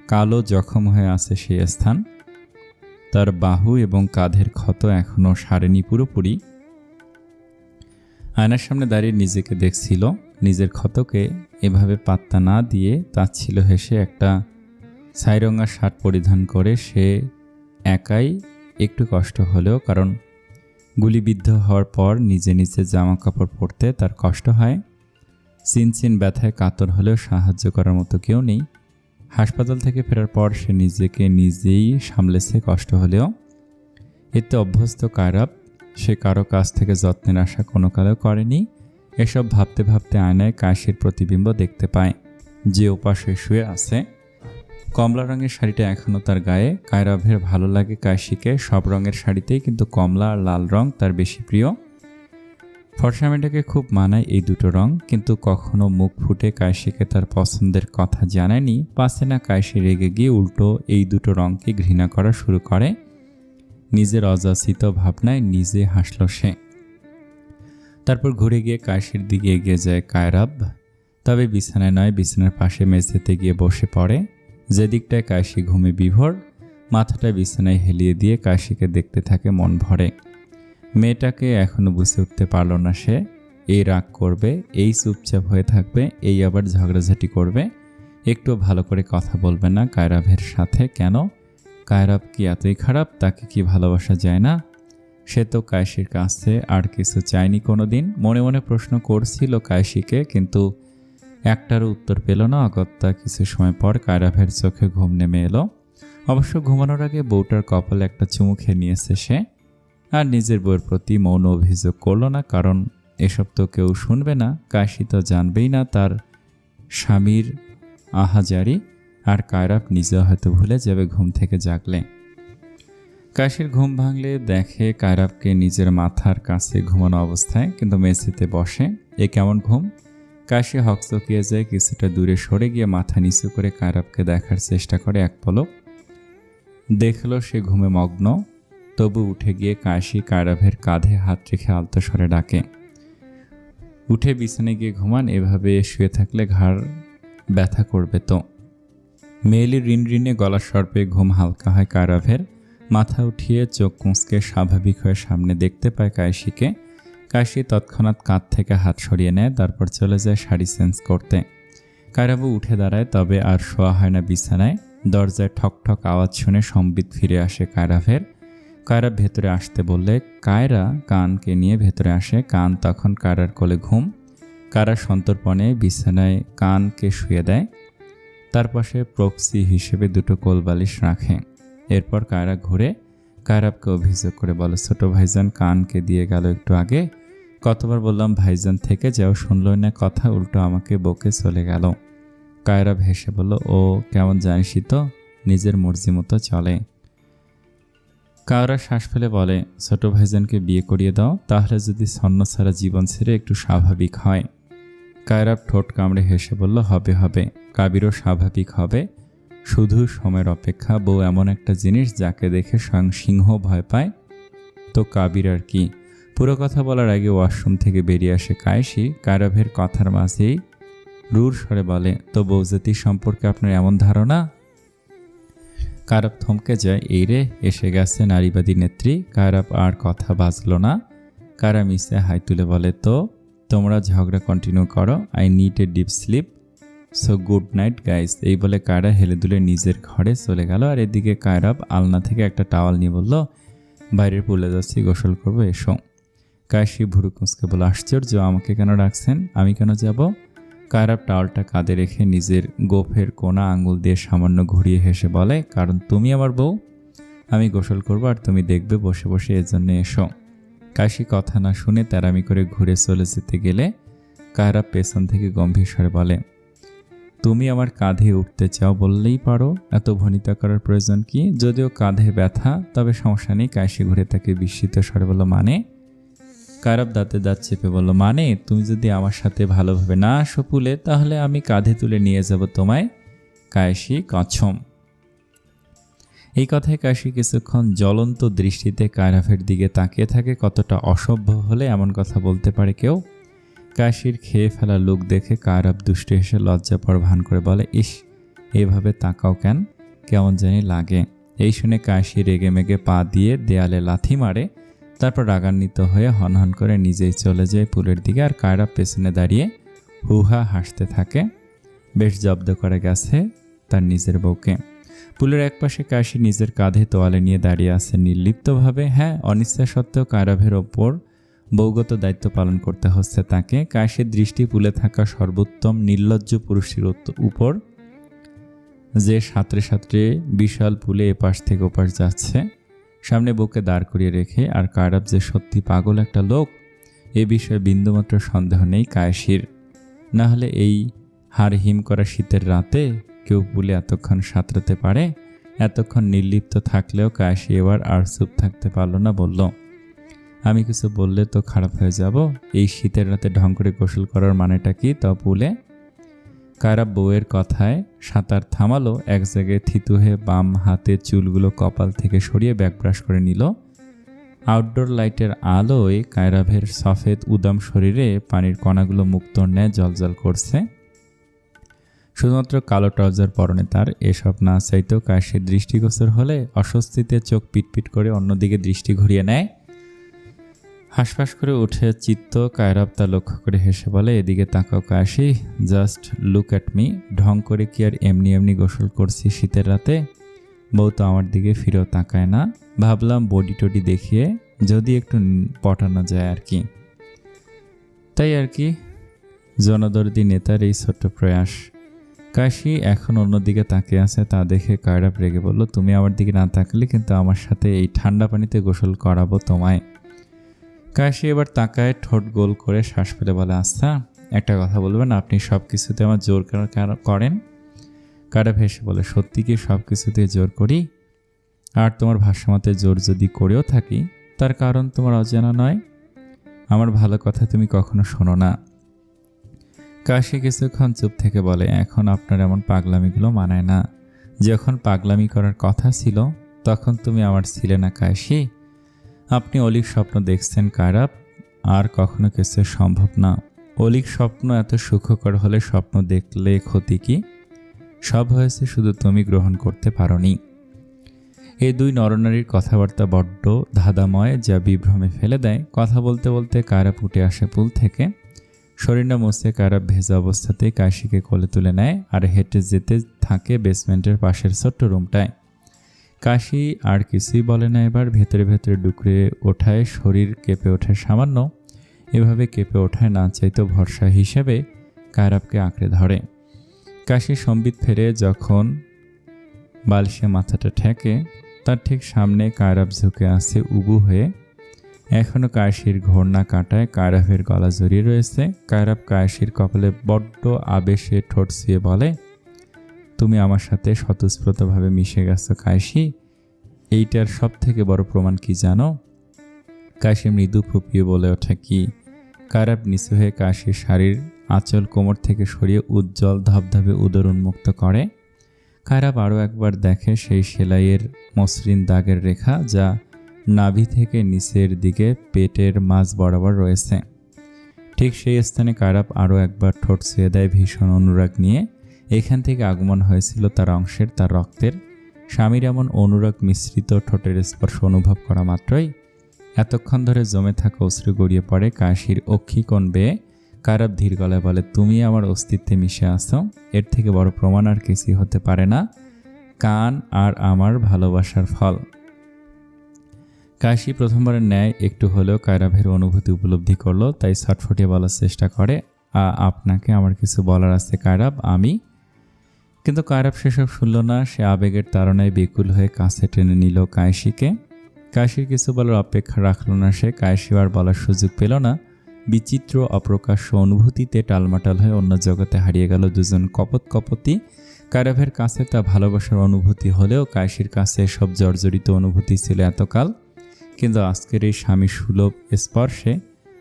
কালো জখম হয়ে আছে সেই স্থান। তার বাহু এবং কাঁধের ক্ষত এখনও সারেনি পুরোপুরি। আয়নার সামনে দাঁড়িয়ে নিজেকে দেখছিল। নিজের ক্ষতকে এভাবে পাত্তা না দিয়ে তাচ্ছিল হেসে একটা ছাইরঙা শার্ট পরিধান করে সে একাই। একটু কষ্ট হলেও, কারণ গুলিবিদ্ধ হওয়ার পর নিজে নিজে জামা কাপড় পরতে তার কষ্ট হয়। চিনচিন ব্যথায় কাতর হলেও সাহায্য করার মতো কেউ নেই। হাসপাতাল থেকে ফেরার পর সে নিজেকে নিজেই সামলেছে, কষ্ট হলেও। এতে অভ্যস্ত কায়রাব। সে কারো কাছ থেকে যত্নের আশা কোনো কালেও করেনি। এসব ভাবতে ভাবতে আয়নায় কাশির প্রতিবিম্ব দেখতে পায়, যে ওপাশে শুয়ে আছে। কমলা রঙের শাড়িটা এখনও তার গায়ে। কায়রাবের ভালো লাগে কাশিকে সব রঙের শাড়িতেই, কিন্তু কমলা আর লাল রং তার বেশি প্রিয়। ফর্সা মেয়েটাকে খুব মানায় এই দুটো রং, কিন্তু কখনো মুখ ফুটে কাশিকে তার পছন্দের কথা জানায়নি। পাছে না কাশি রেগে গিয়ে উল্টো এই দুটো রংকে ঘৃণা করা শুরু করে। নিজের অযাচিত ভাবনায় নিজে হাসল সে। তারপর ঘুরে গিয়ে কাশির দিকে এগিয়ে যায় কায়রাব। তবে বিছানায় নয়, বিছানার পাশে মেঝেতে গিয়ে বসে পড়ে। যেদিকটায় কাশি ঘুমে বিভোর, মাথাটা বিছানায় হেলিয়ে দিয়ে কাশিকে দেখতে থাকে মন ভরে। মেয়েটাকে এখনো বুঝে উঠতে পারল না সে। এই রাগ করবে, এই চুপচাপ হয়ে থাকবে, এই আবার ঝগড়াঝাটি করবে, একটু ভালো করে কথা বলবে না কায়রাবের সাথে। কেন? কায়রাব কি এতই খারাপ? তাকে কি ভালোবাসা যায় না? সে তো কাশির কাছে আর কিছু চায়নি কোনোদিন। মনে মনে প্রশ্ন করছিল কাশিকে, কিন্তু একটারও উত্তর পেল না। অগত্যা কিছু সময় পর কায়রাবের চোখে ঘুম নেমে এলো। অবশ্য ঘুমানোর আগে বউটার কপালে একটা চুমু খেয়ে নিয়েছে সে। আর নিজের বউয়ের প্রতি মৌন অভিযোগ করল না, কারণ এসব তো কেউ শুনবে না। কাশি তো জানবেই না তার স্বামীর আহাজারি, আর কায়রাব নিজেও হয়তো ভুলে যাবে ঘুম থেকে জাগলে। কাশির ঘুম ভাঙলে দেখে কায়রাবকে নিজের মাথার কাছে ঘুমানো অবস্থায়, কিন্তু মেঝেতে বসে। এ কেমন ঘুম? কাশি হকচকিয়ে যায়, কিছুটা দূরে সরে গিয়ে মাথা নিচু করে কায়রাবকে দেখার চেষ্টা করে এক পলক। দেখল সে ঘুমে মগ্ন। তবু উঠে গিয়ে কাশি কায়রাবের কাঁধে হাত রেখে আলতো স্বরে ডাকে, উঠে বিছানায় গিয়ে ঘুমান, এভাবে শুয়ে থাকলে ঘাড় ব্যথা করবে তো। মেয়েলি রিনরিনে গলার স্বর পেয়ে ঘুম হালকা হয় কায়রাবের। মাথা উঠিয়ে চোখ কুঁচকে স্বাভাবিক হয়ে সামনে দেখতে পায় কাশিকে। কাশি তৎক্ষণাৎ কাঁধ থেকে হাত সরিয়ে নেয়, তারপর চলে যায় শাড়ি চেঞ্জ করতে। কায়রাবও উঠে দাঁড়ায়, তবে আর শোয়া হয় না বিছানায়। দরজায় ঠক ঠক আওয়াজ শুনে সম্বিত ফিরে আসে কায়রাবের। কায়রাব ভেতরে আসতে বললে কায়রা কানকে নিয়ে ভেতরে আসে। কান তখন কায়রার কোলে ঘুম। কায়রা সন্তর্পণে বিছানায় কানকে শুয়ে দেয়। তার পাশে প্রক্সি হিসেবে দুটো কোলবালিশ রাখে। এরপর কায়রা ঘুরে কায়রাবকে অভিযোগ করে বলে, ছোট ভাইজান কানকে দিয়ে গেল একটু আগে। কতবার বললাম ভাইজান থেকে যাও, শুনলই না কথা, উল্টো আমাকে বকে চলে গেল। কায়রাব হেসে বলল, ও কেমন জানিসই তো, নিজের মর্জি মতো চলে। কায়রা শ্বাস ফেলে বলে, ছোট ভাইজানকে বিয়ে করিয়ে দাও, তাহলে যদি ছন্ন ছাড়া জীবন ছেড়ে একটু স্বাভাবিক হয়। কায়রাব ঠোঁট কামড়ে হেসে বলল, হবে হবে, কাবিরও স্বাভাবিক হবে, শুধু সময়ের অপেক্ষা। বউ এমন একটা জিনিস যাকে দেখে স্বয়ং সিংহ ভয় পায়। তো কাবির আর কি। পুরো কথা বলার আগে ওয়াশরুম থেকে বেরিয়ে আসে কায়েসি। কায়রাবের কথার মাঝেই রুর স্বরে বলে, তো বউজাতি সম্পর্কে আপনার এমন ধারণা? কায়রাব থমকে যায়, এই রে এসে গেছে নারীবাদী নেত্রী। কায়রাব আর কথা বাজল না। কায়রা মিসে হাই তুলে বলে, তো তোমরা ঝগড়া কন্টিনিউ করো, I need a deep sleep, so good night guys. এই বলে কায়রা হেলে দুলে নিজের ঘরে চলে গেল। আর এদিকে কায়রাব আলনা থেকে একটা টাওয়াল নিয়ে বলল, বাইরের পুলে যাচ্ছি, গোসল করবো, এসো। কাশি ভুরু কুঁচকে বলে, আশ্চর্য, আমাকে কেন ডাকছেন, আমি কেন যাব? কায়রাব টাওয়ালটা কাঁধে রেখে নিজের গোফের কোনা আঙুল দিয়ে সামান্য ঘুরিয়ে হেসে বলে, কারণ তুমি আমার বউ, আমি গোসল করবো আর তুমি দেখবে বসে বসে, এর জন্য এসো। কাশি কথা না শুনে তেরামি করে ঘুরে চলে যেতে গেলে কায়রাব পেছন থেকে গম্ভীর স্বরে বলে, তুমি আমার কাঁধে উঠতে চাও বললেই পারো, এত ভনিতা করার প্রয়োজন কি? যদিও কাঁধে ব্যথা, তবে সমস্যা নেই। কাশি ঘুরে তাকে বিস্মিত স্বরে বলল, মানে? কায়রাব দাঁতে দাঁত চেপে বলল, মানে তুমি যদি আমার সাথে ভালোভাবে না আসো পুলে, তাহলে আমি কাঁধে তুলে নিয়ে যাব তোমায়। কাশি কছম। এই কথায় কাশি কিছুক্ষণ জ্বলন্ত দৃষ্টিতে কায়রাবের দিকে তাকিয়ে থাকে। কতটা অসভ্য হলে এমন কথা বলতে পারে কেউ? কাশির খেয়ে ফেলা লোক দেখে কায়রাব দুষ্টু হেসে লজ্জা পর ভান করে বলে, ইস, এভাবে তাকাও কেন, কেমন জানি লাগে। এই শুনে কাশি রেগে মেগে পা দিয়ে দেয়ালে লাথি মারে। তারপর রাগান্বিত হয়ে হনহন করে নিজেই চলে যায় পুলের দিকে। আর কায়রাব পেছনে দাঁড়িয়ে হুহা হাসতে থাকে। বেশ জব্দ করে গেছে তার নিজের বউকে। পুলের একপাশে কাশি নিজের কাঁধে তোয়ালে নিয়ে দাঁড়িয়ে আছে নির্লিপ্তভাবে। হ্যাঁ, অনিচ্ছা সত্ত্বেও কায়রাবের ওপর বৌগত দায়িত্ব পালন করতে হচ্ছে তাকে। কাশির দৃষ্টি পুলে থাকা সর্বোত্তম নির্লজ্জ পুরুষের উপর, যে সাঁতরে সাঁতরে বিশাল পুলে এপাশ থেকে ওপাশ যাচ্ছে, সামনে বুকে দাঁড় করিয়ে রেখে। আর কায়রাব যে সত্যি পাগল একটা লোক, এ বিষয়ে বিন্দুমাত্র সন্দেহ নেই কাশির। না হলে এই হাড় হিম করা শীতের রাতে কেউ পুলে এতক্ষণ সাঁতরাতে পারে? এতক্ষণ নির্লিপ্ত থাকলেও কাশি এবার আর চুপ থাকতে পারল না, বলল, আমি কিছু বললে তো খারাপ হয়ে যাব? এই শীতের রাতে ঢং করে গোসল করার মানেটা কি তা পুলে? কায়রাব বউয়ের কথায় সাঁতার থামালো। এক জায়গায় থিতু হয়ে বাম হাতে চুলগুলো কপাল থেকে সরিয়ে ব্যাকব্রাশ করে নিল। আউটডোর লাইটের আলোয় কায়রাবের সফেদ উদাম শরীরে পানির কণাগুলো মুক্তোর ন্যায় জ্বলজ্বল করছে। শুধুমাত্র কালো ট্রাউজার পরনে তার। এসব না চাইতেও কাশির দৃষ্টিগোচর হলে অস্বস্তিতে চোখ পিটপিট করে অন্যদিকে দৃষ্টি ঘুরিয়ে নেয়। হাঁসফাঁস করে উঠে চিত্ত কায়রাব তা লক্ষ্য করে হেসে বলে, এদিকে তাকাও কাশি, জাস্ট লুক অ্যাট মি। ঢং করে কি আর এমনি এমনি গোসল করছি শীতের রাতে? বউ তো আমার দিকে ফিরেও তাকায় না। ভাবলাম বডি টডি দেখিয়ে যদি একটু পটানো যায় আর কি। তাই আর কি, জনদর্দি নেতার এই ছোট্ট প্রয়াস। কাশি এখন অন্যদিকে তাকিয়ে আছে, তা দেখে কায়রাব রেগে বলল, তুমি আমার দিকে না তাকালে কিন্তু আমার সাথে এই ঠান্ডা পানিতে গোসল করাবো তোমায়। কাশি এবার তাকায়, ঠোঁট গোল করে শ্বাস ফেলে বলে, আচ্ছা একটা কথা বলবেন, আপনি সব কিছুতে আমার জোর করেন? কায়রাব হেসে বলে, সত্যি কি সব কিছুতে জোর করি? আর তোমার ভাষ্যমতে জোর যদি করেও থাকি, তার কারণ তোমার অজানা নয়। আমার ভালো কথা তুমি কখনো শোনো না। কাশি কিছুক্ষণ চুপ থেকে বলে, এখন আপনার এমন পাগলামিগুলো মানায় না। যখন পাগলামি করার কথা ছিল তখন তুমি আমার ছিলে না কাশি। আপনি অলিক স্বপ্ন দেখছেন কায়রাব, আর কখনো কিছু সম্ভব না। অলিক স্বপ্ন এত সুখকর হলে স্বপ্ন দেখলে ক্ষতি কি? সব হয়েছে, শুধু তুমি গ্রহণ করতে পারোনি। এই দুই নরনারীর কথাবার্তা বড্ড ধাঁধাময়, যা বিভ্রমে ফেলে দেয়। কথা বলতে বলতে কায়রাব উঠে আসে পুল থেকে। শরীরটা মুছে কায়রাব ভেজা অবস্থাতেই কাশিকে কোলে তুলে নেয় আর হেঁটে যেতে থাকে বেসমেন্টের পাশের ছোট্ট রুমটায়। কাশি আর কিছুই বলে না, এবার ভেতরে ভেতরে ডুকরে ওঠায় শরীর কেঁপে ওঠে সামান্য। এভাবে কেঁপে ওঠায় না চাইতেও ভরসা হিসেবে কায়রাবকে আঁকড়ে ধরে। কাশি সম্বিত ফেরে যখন বালিশে মাথাটা ঠেকে, তার ঠিক সামনে কায়রাব ঝুঁকে আছে উবু হয়ে। এখনও কাশির ঘূর্ণা কাটায় কায়রাবের গলা জড়িয়ে রয়েছে। কায়রাব কাশির কপালে বড্ড আবেশে ঠোঁট ছুঁয়ে বলে, তুমি আমার সাথে স্বতঃস্ফূর্তভাবে মিশে গেছো কাশি। এইটার সব থেকে বড় প্রমাণ কি জানো? কাশি মৃদু ফুপিয়ে বলে ওঠে, কি? কায়রাব নিচু হয়ে কাশির শাড়ির আঁচল কোমর থেকে সরিয়ে উজ্জ্বল ধবধবে উদর উন্মুক্ত করে। কায়রাব আরও একবার দেখে সেই সেলাইয়ের মসৃণ দাগের রেখা, যা নাভি থেকে নিচের দিকে পেটের মাঝ বরাবর রয়েছে। ঠিক সেই স্থানে কায়রাব আরও একবার ঠোঁট ছুঁয়ে দেয় ভীষণ অনুরাগ নিয়ে। এখান থেকে আগমন হয়েছিল তার অংশের, তার রক্তের। স্বামীর এমন অনুরাগ মিশ্রিত ঠোঁটের স্পর্শ অনুভব করা মাত্রই এতক্ষণ ধরে জমে থাকা অশ্রু গড়িয়ে পড়ে কাশির অক্ষিকোণ বেয়ে। কায়রাব ধীর গলায় বলে, তুমি আমার অস্তিত্বে মিশে আসো, এর থেকে বড় প্রমাণ আর কিছুই হতে পারে না। কান আর আমার ভালোবাসার ফল। কাশি প্রথমবারের ন্যায় একটু হলেও কায়রাবের অনুভূতি উপলব্ধি করলো, তাই ছটফটিয়ে বলার চেষ্টা করে, আপনাকে আমার কিছু বলার আছে কায়রাব, আমি। কিন্তু কায়রাব সেসব শুনল না। সে আবেগের তাড়নায় বিকুল হয়ে কাছে টেনে নিল কায়সিকে। কাশির কিছু বলার অপেক্ষা রাখল না সে। কায়সি আর বলার সুযোগ পেল না। বিচিত্র অপ্রকাশ্য অনুভূতিতে টালমাটাল হয়ে অন্য জগতে হারিয়ে গেল দুজন কপতি। কায়রাবের কাছে তা ভালোবাসার অনুভূতি হলেও কায়সির কাছে এসব জর্জরিত অনুভূতি ছিল এতকাল। কিন্তু আজকের এই স্বামী সুলভ স্পর্শে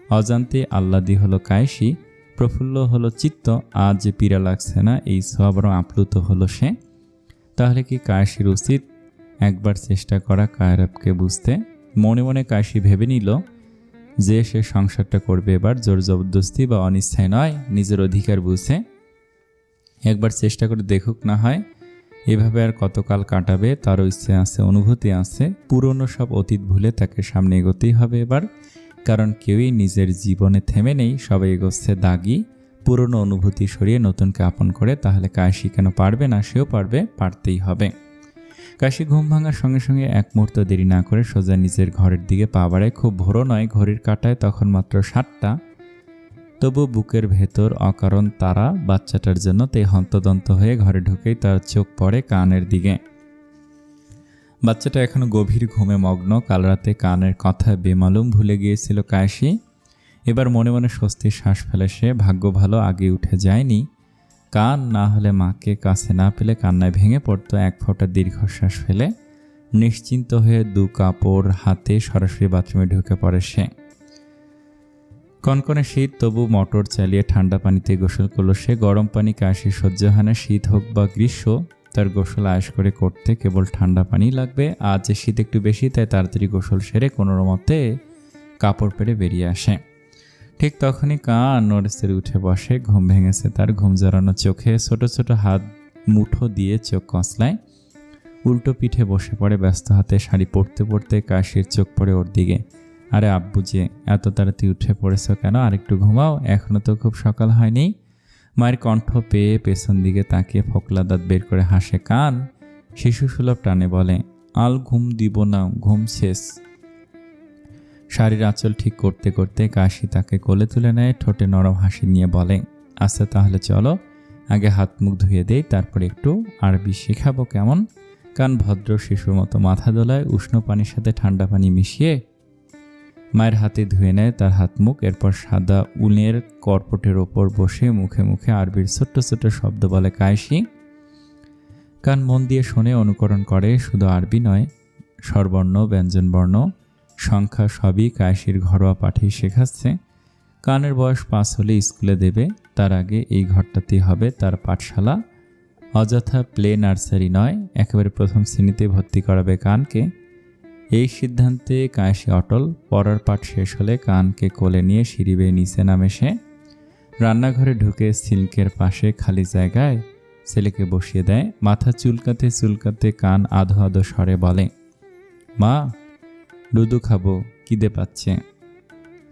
অজান্তে আহ্লাদি হলো কায়সি, প্রফুল্ল হলো চিত্ত। আজ যে পীড়া লাগছে না, এই ছোঁয়া বরং আপ্লুত হলো সে। তাহলে কি কায়সির উচিত একবার চেষ্টা করা কায়রাবকে বুঝতে? মনে মনে কায়সি ভেবে নিল যে সে সংসারটা করবে এবার জোর জবরদস্তি বা অনিচ্ছায় নয়, নিজের অধিকার বুঝে। একবার চেষ্টা করে দেখুক না হয়। এভাবে আর কতকাল কাটাবে তারও ইচ্ছে আছে, অনুভূতি আছে। পুরনো সব অতীত ভুলে তাকে সামনে এগোতেই হবে এবার। কারণ কেউই নিজের জীবনে থেমে নেই, সবাই এগোচ্ছে দাগি। পুরনো অনুভূতি সরিয়ে নতুনকে আপন করে। তাহলে কাশি কেন পারবে না? সেও পারবে, পারতেই হবে। কাশি ঘুম ভাঙার সঙ্গে সঙ্গে এক মুহূর্ত দেরি না করে সোজা নিজের ঘরের দিকে পা বাড়ায়। খুব ভোরও নয়, ঘড়ির কাঁটায় তখন মাত্র 7টা। তবু বুকের ভেতর অকারণ তারা বাচ্চাটার জন্য। তাই হন্তদন্ত হয়ে ঘরে ঢুকেই তার চোখ পড়ে কানের দিকে। বাচ্চাটা এখনো গভীর ঘুমে মগ্ন। কাল রাতে কানের কথা বেমালুম ভুলে গিয়েছিল কায়সি। এবার মনে মনে স্বস্তির শ্বাস ফেলে সে। ভাগ্য ভালো আগে উঠে যায়নি। কান না হলে মাকে কাছে না পেলে কান্নায় ভেঙে পড়তো। এক ফোঁটা দীর্ঘশ্বাস ফেলে নিশ্চিন্ত হয়ে 2 কাপড় হাতে সরাসরি বাথরুমে ঢুকে পড়ে সে। কনকনে শীত, তবু মোটর চালিয়ে ঠান্ডা পানিতে গোসল করলো সে। গরম পানি কাশি সহ্য হয় না, শীত হোক বা গ্রীষ্ম। তার গোসল আয়েশ করে করতে কেবল ঠান্ডা পানি লাগবে। আজ শীত একটু বেশি, তাই তাড়াতাড়ি গোসল সেরে কোনো মতে কাপড় পেরে বেরিয়ে আসে। ঠিক তখনই কান নড়েচড়ে উঠে বসে। ঘুম ভেঙেছে তার। ঘুম জড়ানো চোখে ছোট ছোট হাত মুঠো দিয়ে চোখ কসলায়। উল্টো পিঠে বসে পড়ে ব্যস্ত হাতে। শাড়ি পরতে পরতে কাশির চোখ পড়ে ওর দিকে। আরে আব্বু যে, এত তাড়াতাড়ি উঠে পড়েছ কেন? আরেকটু ঘুমাও, এখনো তো খুব সকাল হয়নি। মায়ের কণ্ঠ পেয়ে পেছন দিকে তাকিয়ে ফোকলা দাঁত বের করে হাসে কান। শিশু সুলভ টানে বলে, আল ঘুম দিব না, ঘুম শেষ। শাড়ির আঁচল ঠিক করতে করতে কাশি তাকে কোলে তুলে নেয়। ঠোঁটে নরম হাসি নিয়ে বলে, আচ্ছা তাহলে চলো, আগে হাত মুখ ধুয়ে দেই, তারপর একটু আরবি শেখাবো কেমন? কান ভদ্র শিশুর মতো মাথা দোলায়। উষ্ণ পানির সাথে ঠান্ডা পানি মিশিয়ে মায়ের হাতে ধুয়ে নেয় তার হাত মুখ। এরপর সাদা উলের কর্পটের ওপর বসে মুখে মুখে আরবির ছোট্ট ছোট্ট শব্দ বলে কায়সি। কান মন দিয়ে শুনে অনুকরণ করে। শুধু আরবি নয়, স্বরবর্ণ, ব্যঞ্জনবর্ণ, সংখ্যা সবই কায়সির ঘরোয়া পাঠেই শেখাচ্ছে। কানের বয়স 5 হলে স্কুলে দেবে, তার আগে এই ঘরটাতেই হবে তার পাঠশালা। অযথা প্লে নার্সারি নয়, একেবারে প্রথম শ্রেণীতে ভর্তি করাবে কানকে। এই সিদ্ধান্তে কায়সি অটল। পড়ার পাঠ শেষ হলে কানকে কোলে নিয়ে সিঁড়ি বেয়ে নিচে নামে সে। রান্নাঘরে ঢুকে সিল্কের পাশে খালি জায়গায় ছেলেকে বসিয়ে দেয়। মাথা চুলকাতে চুলকাতে কান আধো আধো স্বরে বলে, মা দুধু খাবো, খিদে পাচ্ছে।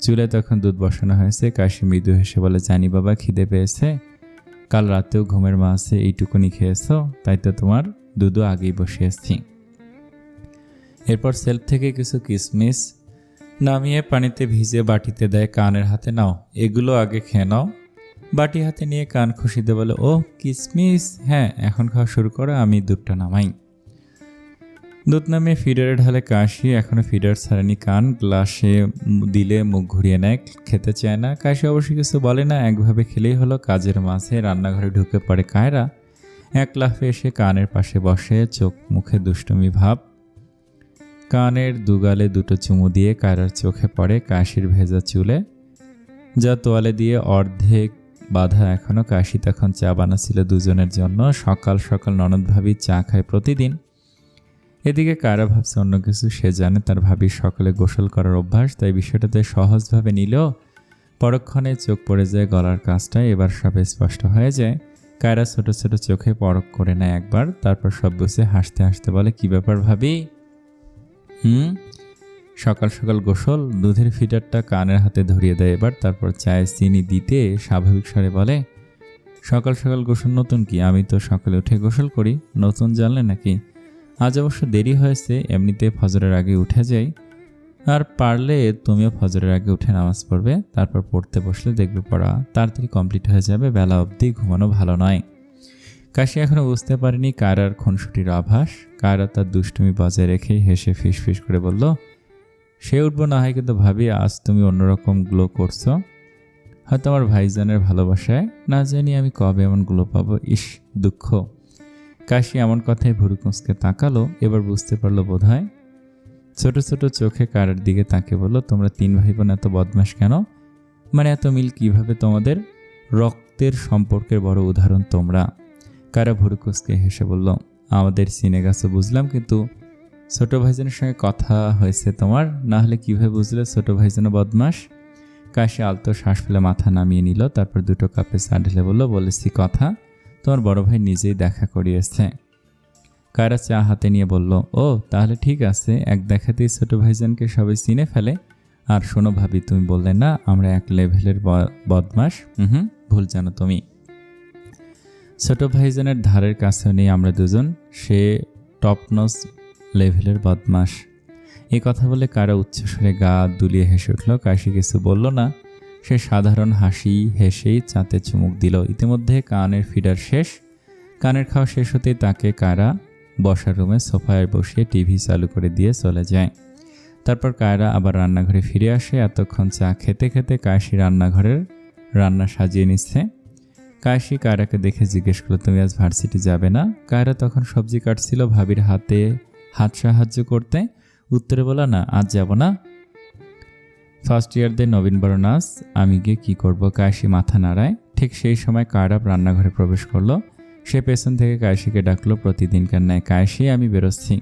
চুলে তখন দুধ বসানো হয়েছে। কাশি মৃদু হেসে বলে, জানি বাবা, খিদে পেয়েছে। কাল রাতেও ঘুমের মাঝে এইটুকুনি খেয়েছ, তাই তো তোমার দুধও আগেই বসিয়েছি। এরপর সেলফ থেকে কিছু কিশমিশ নামিয়ে পানিতে ভিজে বাটিতে দেয়। কানের হাতে, নাও এগুলো আগে খেয়ে নাও। বাটি হাতে নিয়ে কান খুশিতে বলে, ও কিশমিশ, হ্যাঁ এখন খাওয়া শুরু করো, আমি দুধটা নামাই। দুধ নামিয়ে ফিডারে ঢালে কাশি। এখনো ফিডার ছাড়েনি কান। গ্লাসে দিলে মুখ ঘুরিয়ে নেয়, খেতে চায় না। কাশি অবশ্য কিছু বলে না, একভাবে খেলেই হলো। কাজের মাঝে রান্নাঘরে ঢুকে পড়ে কায়রা। এক লাফে এসে কানের পাশে বসে, চোখ মুখে দুষ্টুমি ভাব। কানের দুগালে দুটো চুমু দিয়ে কায়রার চোখে পড়ে কাশির ভেজা চুলে, যা তোয়ালে দিয়ে অর্ধেক বাঁধা এখনো। কাশি তখন চা বানাচ্ছিল দুজনের জন্য। সকাল সকাল ননদ ভাবি চা খায় প্রতিদিন। এদিকে কায়রা ভাবছে অন্য কিছু। সে জানে তার ভাবির সকালে গোসল করার অভ্যাস, তাই বিষয়টাতে সহজভাবে নিলেও পরক্ষণে চোখ পড়ে যায় গলার কাজটায়। এবার সব স্পষ্ট হয়ে যায়। কায়রা ছোট ছোট চোখে পরখ করে নেয় একবার, তারপর সব গুছিয়ে হাসতে হাসতে বলে, কি ব্যাপার ভাবি? সকাল সকাল গোসল? দুধের ফিটারটা কানের হাতে ধরিয়ে দেয় এবার, তারপর চায়ে চিনি দিতে স্বাভাবিক স্বরে বলে, সকাল সকাল গোসল নতুন কি? আমি তো সকালে উঠে গোসল করি, নতুন জানলে নাকি? আজ অবশ্য দেরি হয়েছে, এমনিতে ফজরের আগে উঠে যাই। আর পারলে তুমিও ফজরের আগে উঠে নামাজ পড়বে, তারপর পড়তে বসলে দেখবে পড়া তাড়াতাড়ি কমপ্লিট হয়ে যাবে, বেলা অবধি ঘুমানো ভালো নয়। কাশি এখনো বুঝতে পারেনি কায়রার খুনসুটির আভাস। কায়রা তার দুষ্টুমি বজায় রেখেই হেসে ফিস ফিস করে বলল, সে উঠবো না হয়, কিন্তু ভাবি আজ তুমি অন্যরকম গ্লো করছো। হয়তো আমার ভাইজানের ভালোবাসায়, না জানি আমি কবে এমন গ্লো পাবো। ইস, দুঃখ। কাশি এমন কথায় ভুরু কুঁচকে তাকালো, এবার বুঝতে পারলো বোধহয়। ছোট ছোট চোখে কায়রার দিকে তাকে বলল, তোমরা তিন ভাই বোন এত বদমাশ কেন? মানে এত মিল কিভাবে তোমাদের? রক্তের সম্পর্কের বড় উদাহরণ তোমরা। কায়রা ভুরু কুঁচকে হেসে বলল, আমাদের চিনে গেছো বুঝলাম, কিন্তু ছোট ভাইজানের সঙ্গে কথা হয়েছে তোমার, না হলে কিভাবে বুঝলে ছোট ভাইজানও বদমাস? কাশি আলতো শ্বাস ফেলে মাথা নামিয়ে নিল, তারপর দুটো কাপে চা ঢেলে বলল, বলেছি কথা, তোমার বড় ভাই নিজেই দেখা করিয়েছে। কায়রা চা হাতে নিয়ে বলল, ও তাহলে ঠিক আছে, এক দেখাতেই ছোট ভাইজানকে সবাই চিনে ফেলে। আর শোনো ভাবি, তুমি বললে না আমরা এক লেভেলের বদমাস? ভুল জানো তুমি। ছোট ভাইজানের ধারের কাছেও নেই আমরা দুজন, সে টপনস লেভেলের বদমাস। এই কথা বলে কায়রা উচ্চস্বরে গা দুলিয়ে হেসে উঠল। কাশি কিছু বলল না, সে সাধারণ হাসি হেসেই চাতে চুমুক দিল। ইতিমধ্যে কানের ফিডার শেষ। কানের খাওয়া শেষ হতেই তাকে কায়রা বসার রুমে সোফায় বসিয়ে টিভি চালু করে দিয়ে চলে যায়। তারপর কায়রা আবার রান্নাঘরে ফিরে আসে। এতক্ষণ চা খেতে খেতে কাশি রান্নাঘরের রান্না সাজিয়ে নিচ্ছে। কাশি কায়রাকে দেখে জিজ্ঞেস করলো, তুমি আজ ভার্সিটি যাবে না? কায়রা তখন সবজি কাটছিল, ভাবির হাতে হাত সাহায্য করতে। উত্তরে বলা, না আজ যাব না, ফার্স্ট ইয়ারদের নবীনবরণ আজ, আমি গিয়ে কী করব? কাশি মাথা নাড়ায়। ঠিক সেই সময় কায়রা রান্নাঘরে প্রবেশ করলো। সে পেছন থেকে কাশিকে ডাকলো প্রতিদিনকার ন্যায়, কাশি আমি বেরোচ্ছি।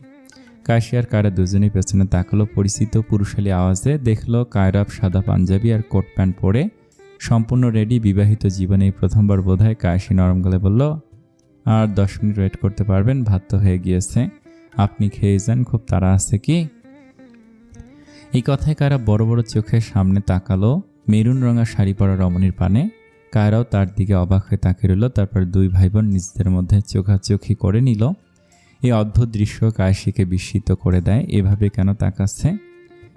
কাশি আর কায়রা দুজনেই পেছনে তাকালো। পরিচিত পুরুষালী আওয়াজে দেখলো কায়রা সাদা পাঞ্জাবি আর কোট প্যান্ট পরে সম্পূর্ণ রেডি। বিবাহিত জীবনে এই প্রথমবার বোধহয়। কাশি নরম গলে বলল, আর 10 মিনিট ওয়েট করতে পারবেন? ভাত তো হয়ে গিয়েছে, আপনি খেয়ে যান, খুব তাড়া আছে কি? এই কথায় কায়রা বড় বড় চোখে সামনে তাকালো মেরুন রঙা শাড়ি পরা রমণীর পানে। কায়রাও তার দিকে অবাক হয়ে তাকিয়ে রইল। তারপর দুই ভাই বোন নিজেদের মধ্যে চোখাচোখি করে নিল। এই অদ্ভুত দৃশ্য কাশিকে বিস্মিত করে দেয়। এভাবে কেন তাকাচ্ছে?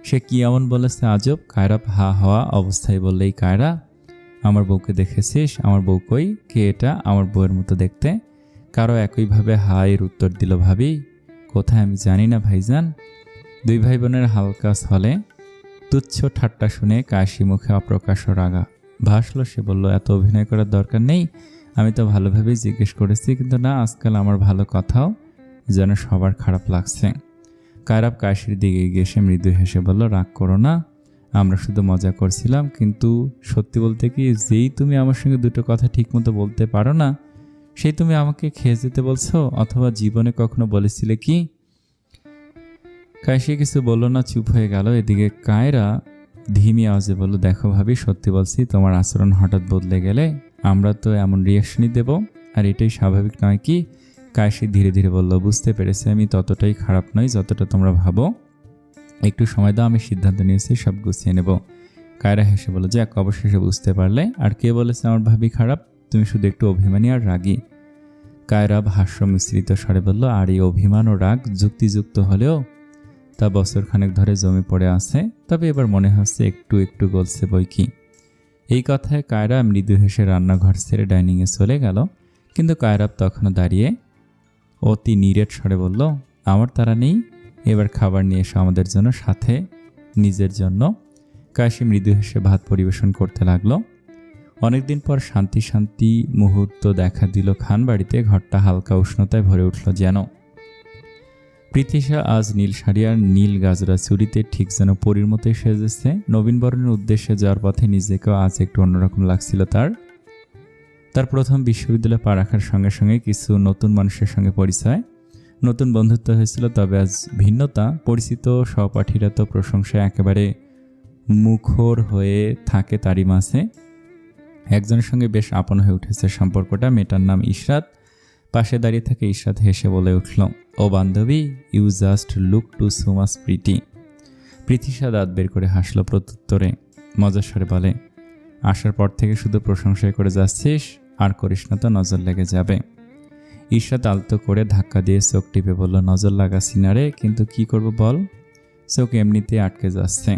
সে কি এমন বলেছে আজব? কায়রা হা হওয়া অবস্থায় বললেই, কায়রা আমার বউকে দেখেছিস? আমার বউ কই? কে এটা? আমার বউয়ের মতো দেখতে। কারো একইভাবে হা এর উত্তর দিল, ভাবি কোথায়? আমি জানি না ভাইজান। দুই ভাই বোনের হালকা ছলে তুচ্ছ ঠাট্টা শুনে কাশি মুখে অপ্রকাশ্য রাগা ভাসল। সে বলল, এত অভিনয় করার দরকার নেই, আমি তো ভালোভাবেই জিজ্ঞেস করেছি, কিন্তু না, আজকাল আমার ভালো কথাও যেন সবার খারাপ লাগছে। কায়রা কাশির দিকে গিয়ে সে মৃদু হেসে বলল, রাগ করো না, আমরা শুধু মজা করছিলাম। কিন্তু সত্যি বলতে কি, যেই তুমি আমার সঙ্গে দুটো কথা ঠিকমতো বলতে পারো না, সেই তুমি আমাকে খেয়ে যেতে বলছো? অথবা জীবনে কখনো বলেছিলে কি? কাশি কিছু বলল না, চুপ হয়ে গেল। এদিকে কায়রা ধিমি আওয়াজে বলল, দেখো ভাবি, সত্যি বলছি, তোমার আচরণ হঠাৎ বদলে গেলে আমরা তো এমন রিয়াকশনই দেব, আর এটাই স্বাভাবিক নয় কি? কাশি ধীরে ধীরে বলল, বুঝতে পেরেছি, আমি ততটাই খারাপ নই যতটা তোমরা ভাবো। একটু সময় দাও, আমি সিদ্ধান্ত নিয়েছি, সব গুছিয়ে নেব। কায়রা হেসে বলল, যাক, অবশেষে বুঝতে পারলে। আর কে বলেছে আমার ভাবি খারাপ? তুমি শুধু একটু অভিমানী আর রাগী। কায়রা হাস্য মিশ্রিত স্বরে বলল, আর এই অভিমান ও রাগ যুক্তিযুক্ত হলেও তা বছরখানেক ধরে জমে পড়ে আছে, তবে এবার মনে হচ্ছে একটু একটু গলছে বই কি। এই কথায় কায়রা মৃদু হেসে রান্নাঘর ছেড়ে ডাইনিংয়ে চলে গেল। কিন্তু কায়রা তখনও দাঁড়িয়ে অতি নিরেট স্বরে বলল, আমার তারা নেই, এবার খাবার নিয়ে এসো আমাদের জন্য, সাথে নিজের জন্য। কাশি মৃদু হেসে ভাত পরিবেশন করতে লাগলো। অনেকদিন পর শান্তি শান্তি মুহূর্ত দেখা দিল খান বাড়িতে। ঘরটা হালকা উষ্ণতায় ভরে উঠল যেন। পৃথিশা আজ নীল শাড়ি আর নীল গাজরা চুড়িতে ঠিক যেন পরীর মতোই সেজেছে। নবীনবরণের উদ্দেশ্যে যাওয়ার পথে নিজেকেও আজ একটু অন্যরকম লাগছিল তার প্রথম বিশ্ববিদ্যালয়ে পা রাখার সঙ্গে সঙ্গে কিছু নতুন মানুষের সঙ্গে পরিচয়, নতুন বন্ধুত্ব হয়েছিল। তবে আজ ভিন্নতা। পরিচিত সহপাঠীরা তো প্রশংসায় একেবারে মুখর হয়ে থাকে তারই মাঝে। একজনের সঙ্গে বেশ আপন হয়ে উঠেছে সম্পর্কটা। মেয়েটার নাম ইশরাত। পাশে দাঁড়িয়ে থেকে ইশরাত হেসে বলে উঠল, ও বান্ধবী, you just look too so much pretty. Prithisha দাঁত বের করে হাসল প্রত্যুত্তরে। মজার স্বরে বলে, আসার পর থেকে শুধু প্রশংসাই করে যাচ্ছিস, আর করিস না তো নজর লেগে যাবে। ইশরাত আলতো করে ধাক্কা দিয়ে চোখ টিপে বলল, নজর লাগাচ্ছি না রে, কিন্তু কি করব বল, চোখ এমনিতে আটকে যাচ্ছে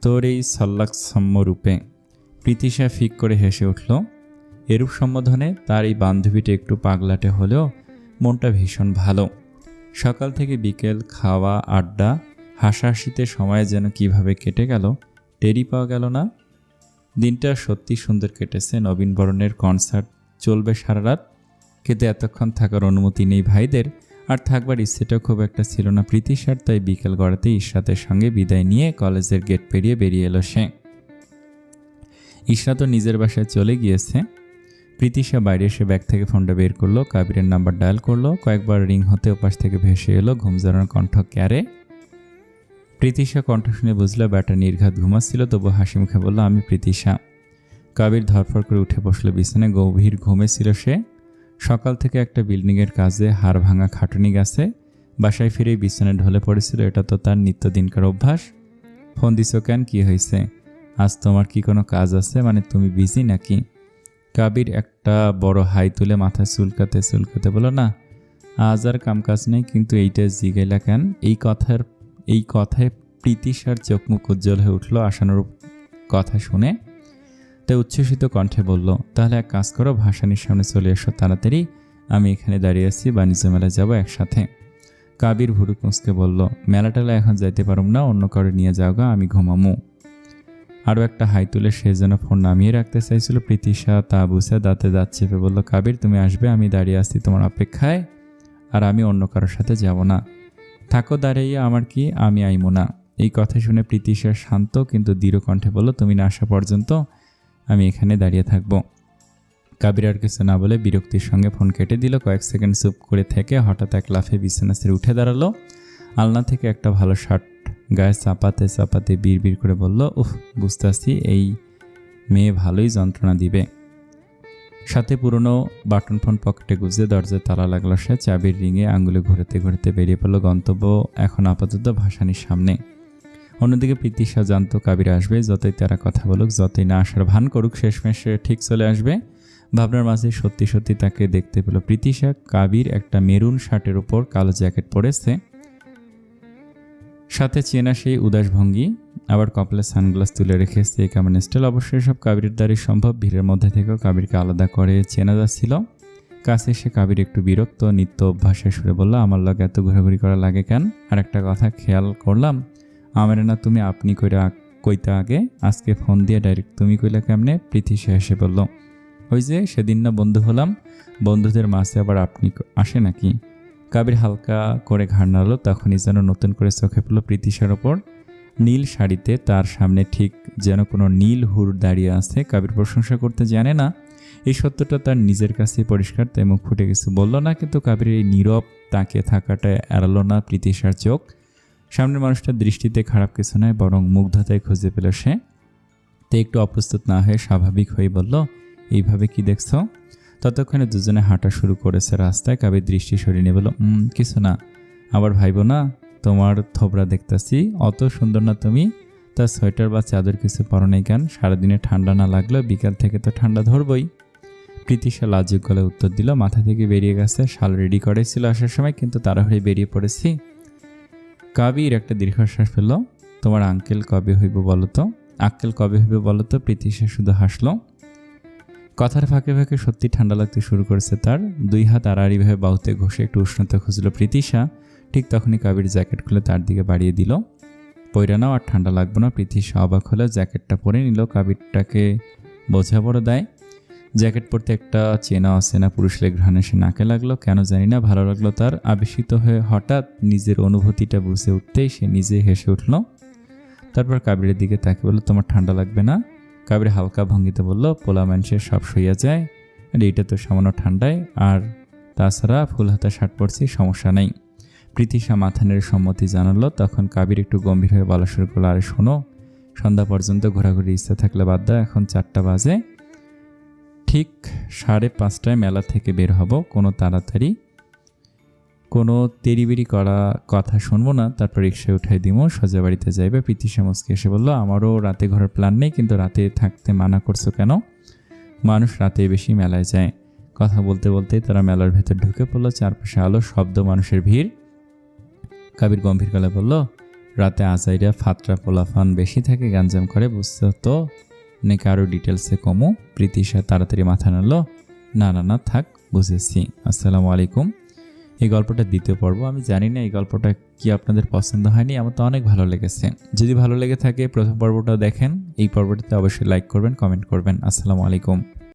তোর এই সল্লাকসম্য রূপে। পৃথিশা ফিক করে হেসে উঠল। এরূপ সম্বোধনে তার এই বান্ধবীটা একটু পাগলাটে হলেও মনটা ভীষণ ভালো। সকাল থেকে বিকেল খাওয়া, আড্ডা, হাসাহাসিতে সময় যেন কিভাবে কেটে গেল টেরই পাওয়া গেল না। দিনটা সত্যি সুন্দর কেটেছে। নবীনবরণের কনসার্ট চলবে সারা রাত, কিন্তু এতক্ষণ থাকার অনুমতি নেই ভাইদের, আর থাকবার ইচ্ছেটাও খুব একটা ছিল না পৃথিশার। তাই বিকেল গড়াতে ইশরাতের সঙ্গে বিদায় নিয়ে কলেজের গেট পেরিয়ে বেরিয়ে এলো সে। ইশরাতও নিজের বাসায় চলে গিয়েছে। পৃথিশা বাইরে এসে ব্যাগ থেকে ফোনটা বের করলো, কাবিরের নাম্বার ডায়াল করলো। কয়েকবার রিং হতে ওপাশ থেকে ভেসে এলো ঘুম জড়ানোর কণ্ঠ, ক্যারে। পৃথিশা কণ্ঠ শুনে বুঝলো ব্যাটা নির্ঘাত ঘুমাচ্ছিল, তবু হাসি মুখে বলল, আমি পৃথিশা। কাবির ধরফর করে উঠে বসলো বিছানায়। গভীর ঘুমে ছিল সে। সকাল থেকে একটা বিল্ডিংয়ের কাজে হাড় ভাঙা খাটুনি গেছে। বাসায় ফিরে বিছানায় ঢলে পড়েছিল। এটা তো তার নিত্যদিনকার অভ্যাস। ফোন দিছো কেন, কি হয়েছে? আজ তোমার কি কোনো কাজ আছে? মানে তুমি বিজি নাকি? কাবির একটা বড় হাই তুলে মাথায় চুলকাতে চুলকাতে বলো, না আজ আর কাম কাজ নেই, কিন্তু এইটা জিগাইলা কেন? এই কথায় পৃথিশার চোখ মুখ উজ্জ্বল হয়ে উঠল আশানুরূপ কথা শুনে। তাই উচ্ছ্বসিত কণ্ঠে বলল, তাহলে এক কাজ করো, ভাসানির সামনে চলে এসো তাড়াতাড়ি, আমি এখানে দাঁড়িয়ে আছি, বাণিজ্য মেলায় যাবো একসাথে। কাবির ভুরু কুঁচকে বলল, মেলাটালে এখন যাইতে পারুম না, অন্য কারো নিয়ে যাওগা, আমি ঘুমামু। আরও একটা হাই তুলে সে যেন ফোন নামিয়ে রাখতে চাইছিল। পৃথিশা তা বুঝে দাঁতে দাঁত চেপে বলল, কাবির তুমি আসবে, আমি দাঁড়িয়ে আছি তোমার অপেক্ষায়, আর আমি অন্য কারোর সাথে যাব না। থাকো দাঁড়িয়ে, আমার কি, আমি আইমো না। এই কথা শুনে পৃথিশা শান্ত কিন্তু দৃঢ় কণ্ঠে বলল, তুমি না আসা পর্যন্ত আমি এখানে দাঁড়িয়ে থাকবো। কাবির আর কিছু না বলে বিরক্তির সঙ্গে ফোন কেটে দিল। কয়েক সেকেন্ড চুপ করে থেকে হঠাৎ এক লাফে বিছানা ছেড়ে উঠে দাঁড়ালো। আলনা থেকে একটা ভালো শার্ট গায়ে চাপাতে চাপাতে বিড়বিড় করে বলল, উফ, বুঝতেছি এই মেয়ে ভালোই যন্ত্রণা দিবে। সাথে পুরনো বাটন ফোন পকেটে গুজে দরজায় তালা লাগলো সে। চাবির রিঙে আঙুলে ঘুরতে ঘুরতে বেরিয়ে পড়লো। গন্তব্য এখন আপাতত ভাসানির সামনে। অন্যদিকে পৃথিশা জানতো কাবির আসবে, যতই তারা কথা বলুক, যতই না আসার ভান করুক, শেষমেশ ঠিক চলে আসবে। ভাবনার মাঝে সত্যি সত্যি তাকে দেখতে পেল পৃথিশা। কাবির একটা মেরুন শার্টের ওপর কালো জ্যাকেট পরেছে, সাথে চেনা সেই উদাস ভঙ্গি, আবার কপালে সানগ্লাস তুলে রেখেছে। কেমন স্টাইল! অবশ্যই সব কাবিরের দ্বারাই সম্ভব। ভিড়ের মধ্যে থেকেও কাবিরকে আলাদা করে চেনা যাচ্ছিল। কাছে এসে কাবির একটু বিরক্ত নিত্য অভ্যাসে সুরে বলল, আমার লগে এত ঘোরাঘুরি করা লাগে কেন? আর একটা কথা খেয়াল করলাম, আমার না তুমি আপনি কইতা আগে, আজকে ফোন দিয়ে ডাইরেক্ট তুমি কইলা কেমনে? পৃথিশা হেসে বলল, ওই যে সেদিন না বন্ধু হলাম, বন্ধুদের মাঝে আবার আপনি আসে নাকি? কাবির হালকা করে ঘাড় নাড়ল। তখনই যেন নতুন করে চোখে পড়ল পৃথিশার ওপর নীল শাড়িতে তার সামনে ঠিক যেন কোনো নীল হুর দাঁড়িয়ে আছে। কাবির প্রশংসা করতে জানে না, এই সত্যটা তার নিজের কাছে পরিষ্কার, তাই মুখ ফুটে কিছু বলল না। কিন্তু কাবির এই নীরব তাকে থাকাটা এড়ালো না পৃথিশার চোখ। সামনের মানুষটার দৃষ্টিতে খারাপ কিছু নয়, বরং মুগ্ধতায় খুঁজে পেল সে। তাই একটু অপ্রস্তুত না হয়ে স্বাভাবিক হয়ে বলল, এইভাবে কি দেখছো? ততক্ষণে দুজনে হাঁটা শুরু করেছে রাস্তায়। কাবির দৃষ্টি সরিয়ে নিয়ে বলল, কিছু না। আবার ভাইব না, তোমার থোবরা দেখতেছি, অত সুন্দর না তুমি। তার সোয়েটার বা চাদর কিছু পরো নাই কেন? সারাদিনে ঠান্ডা না লাগলেও বিকাল থেকে তো ঠান্ডা ধরবই। পৃথিশা লাজুক গলায় উত্তর দিল, মাথা থেকে বেরিয়ে গেছে, শাল রেডি করেছিল আসার সময়, কিন্তু তাড়াহুড়োয় বেরিয়ে পড়েছি। কাবির একটা দীর্ঘশ্বাস ফেলল। তোমার আঙ্কেল কবে হইব বলো তো? পৃথিশা শুধু হাসলো। কথার ফাঁকে ফাঁকে সত্যি ঠান্ডা লাগতে শুরু করেছে তার। দুই হাত আড়াআড়িভাবে বাহুতে ঘষে একটু উষ্ণতা খুঁজল পৃথিশা। ঠিক তখনই কাবির জ্যাকেট খুলে তার দিকে বাড়িয়ে দিল। পয়রা নাও, আর ঠান্ডা লাগবে না। পৃথিশা অবাক হলে জ্যাকেটটা পরে নিল। কাবিরটাকে বোঝা বড় দেয়। জ্যাকেট পরতে একটা চেনা অচেনা পুরুষের ঘ্রাণ এসে নাকে লাগলো। কেন জানি না ভালো লাগলো তার। আবেশিত হয়ে হঠাৎ নিজের অনুভূতিটা বুঝে উঠতেই সে নিজে হেসে উঠল। তারপর কাবিরের দিকে তাকে বলল, তোমার ঠান্ডা লাগবে না? কাবির হালকা ভঙ্গিতে বলল, পোলা মানুষের সব সইয়া যায়, আর এইটা তো সামান্য ঠান্ডায়, আর তাছাড়া ফুল হাতা শার্ট পরছি, সমস্যা নেই। পৃথিশা মাথা নেড়ে সম্মতি জানালো। তখন কাবির একটু গম্ভীর হয়ে বলা শুরু করলো, আরে শোনো, সন্ধ্যা পর্যন্ত ঘোরাঘুরি ইচ্ছা থাকলে বাদ দাও, এখন 4টা বাজে, ঠিক 5:30টায় মেলা থেকে বের হব, কোনো তাড়াতাড়ি কোনো তেড়িবেড়ি করা কথা শুনবো না। তারপর রিক্সায় উঠাই দিব, সোজা বাড়িতে যাইবে। প্রীতি মুচকি এসে বলল, আমারও রাতে ঘরের প্ল্যান নেই, কিন্তু রাতে থাকতে মানা করছো কেন? মানুষ রাতে বেশি মেলায় যায়। কথা বলতে বলতেই তারা মেলার ভেতর ঢুকে পড়লো। চারপাশে আলো, শব্দ, মানুষের ভিড়। কাবির গম্ভীর গলায় বলল, রাতে আজাইরা ফাতরা পোলাফান বেশি থাকে, গাঞ্জাম করে, বুঝতে তো নাকি আরও ডিটেলসে কমু? প্রীতি তাড়াতাড়ি মাথা নাড়ল, না না না থাক, বুঝেছি, আসসালামু আলাইকুম। এই গল্পটা দ্বিতীয় পর্ব। আমি জানি না এই গল্পটা কি আপনাদের পছন্দ হয়নি, আমার তো অনেক ভালো লেগেছে। যদি ভালো লেগে থাকে প্রথম পর্বটাও দেখেন, এই পর্বটাতে অবশ্যই লাইক করবেন, কমেন্ট করবেন। আসসালামু আলাইকুম।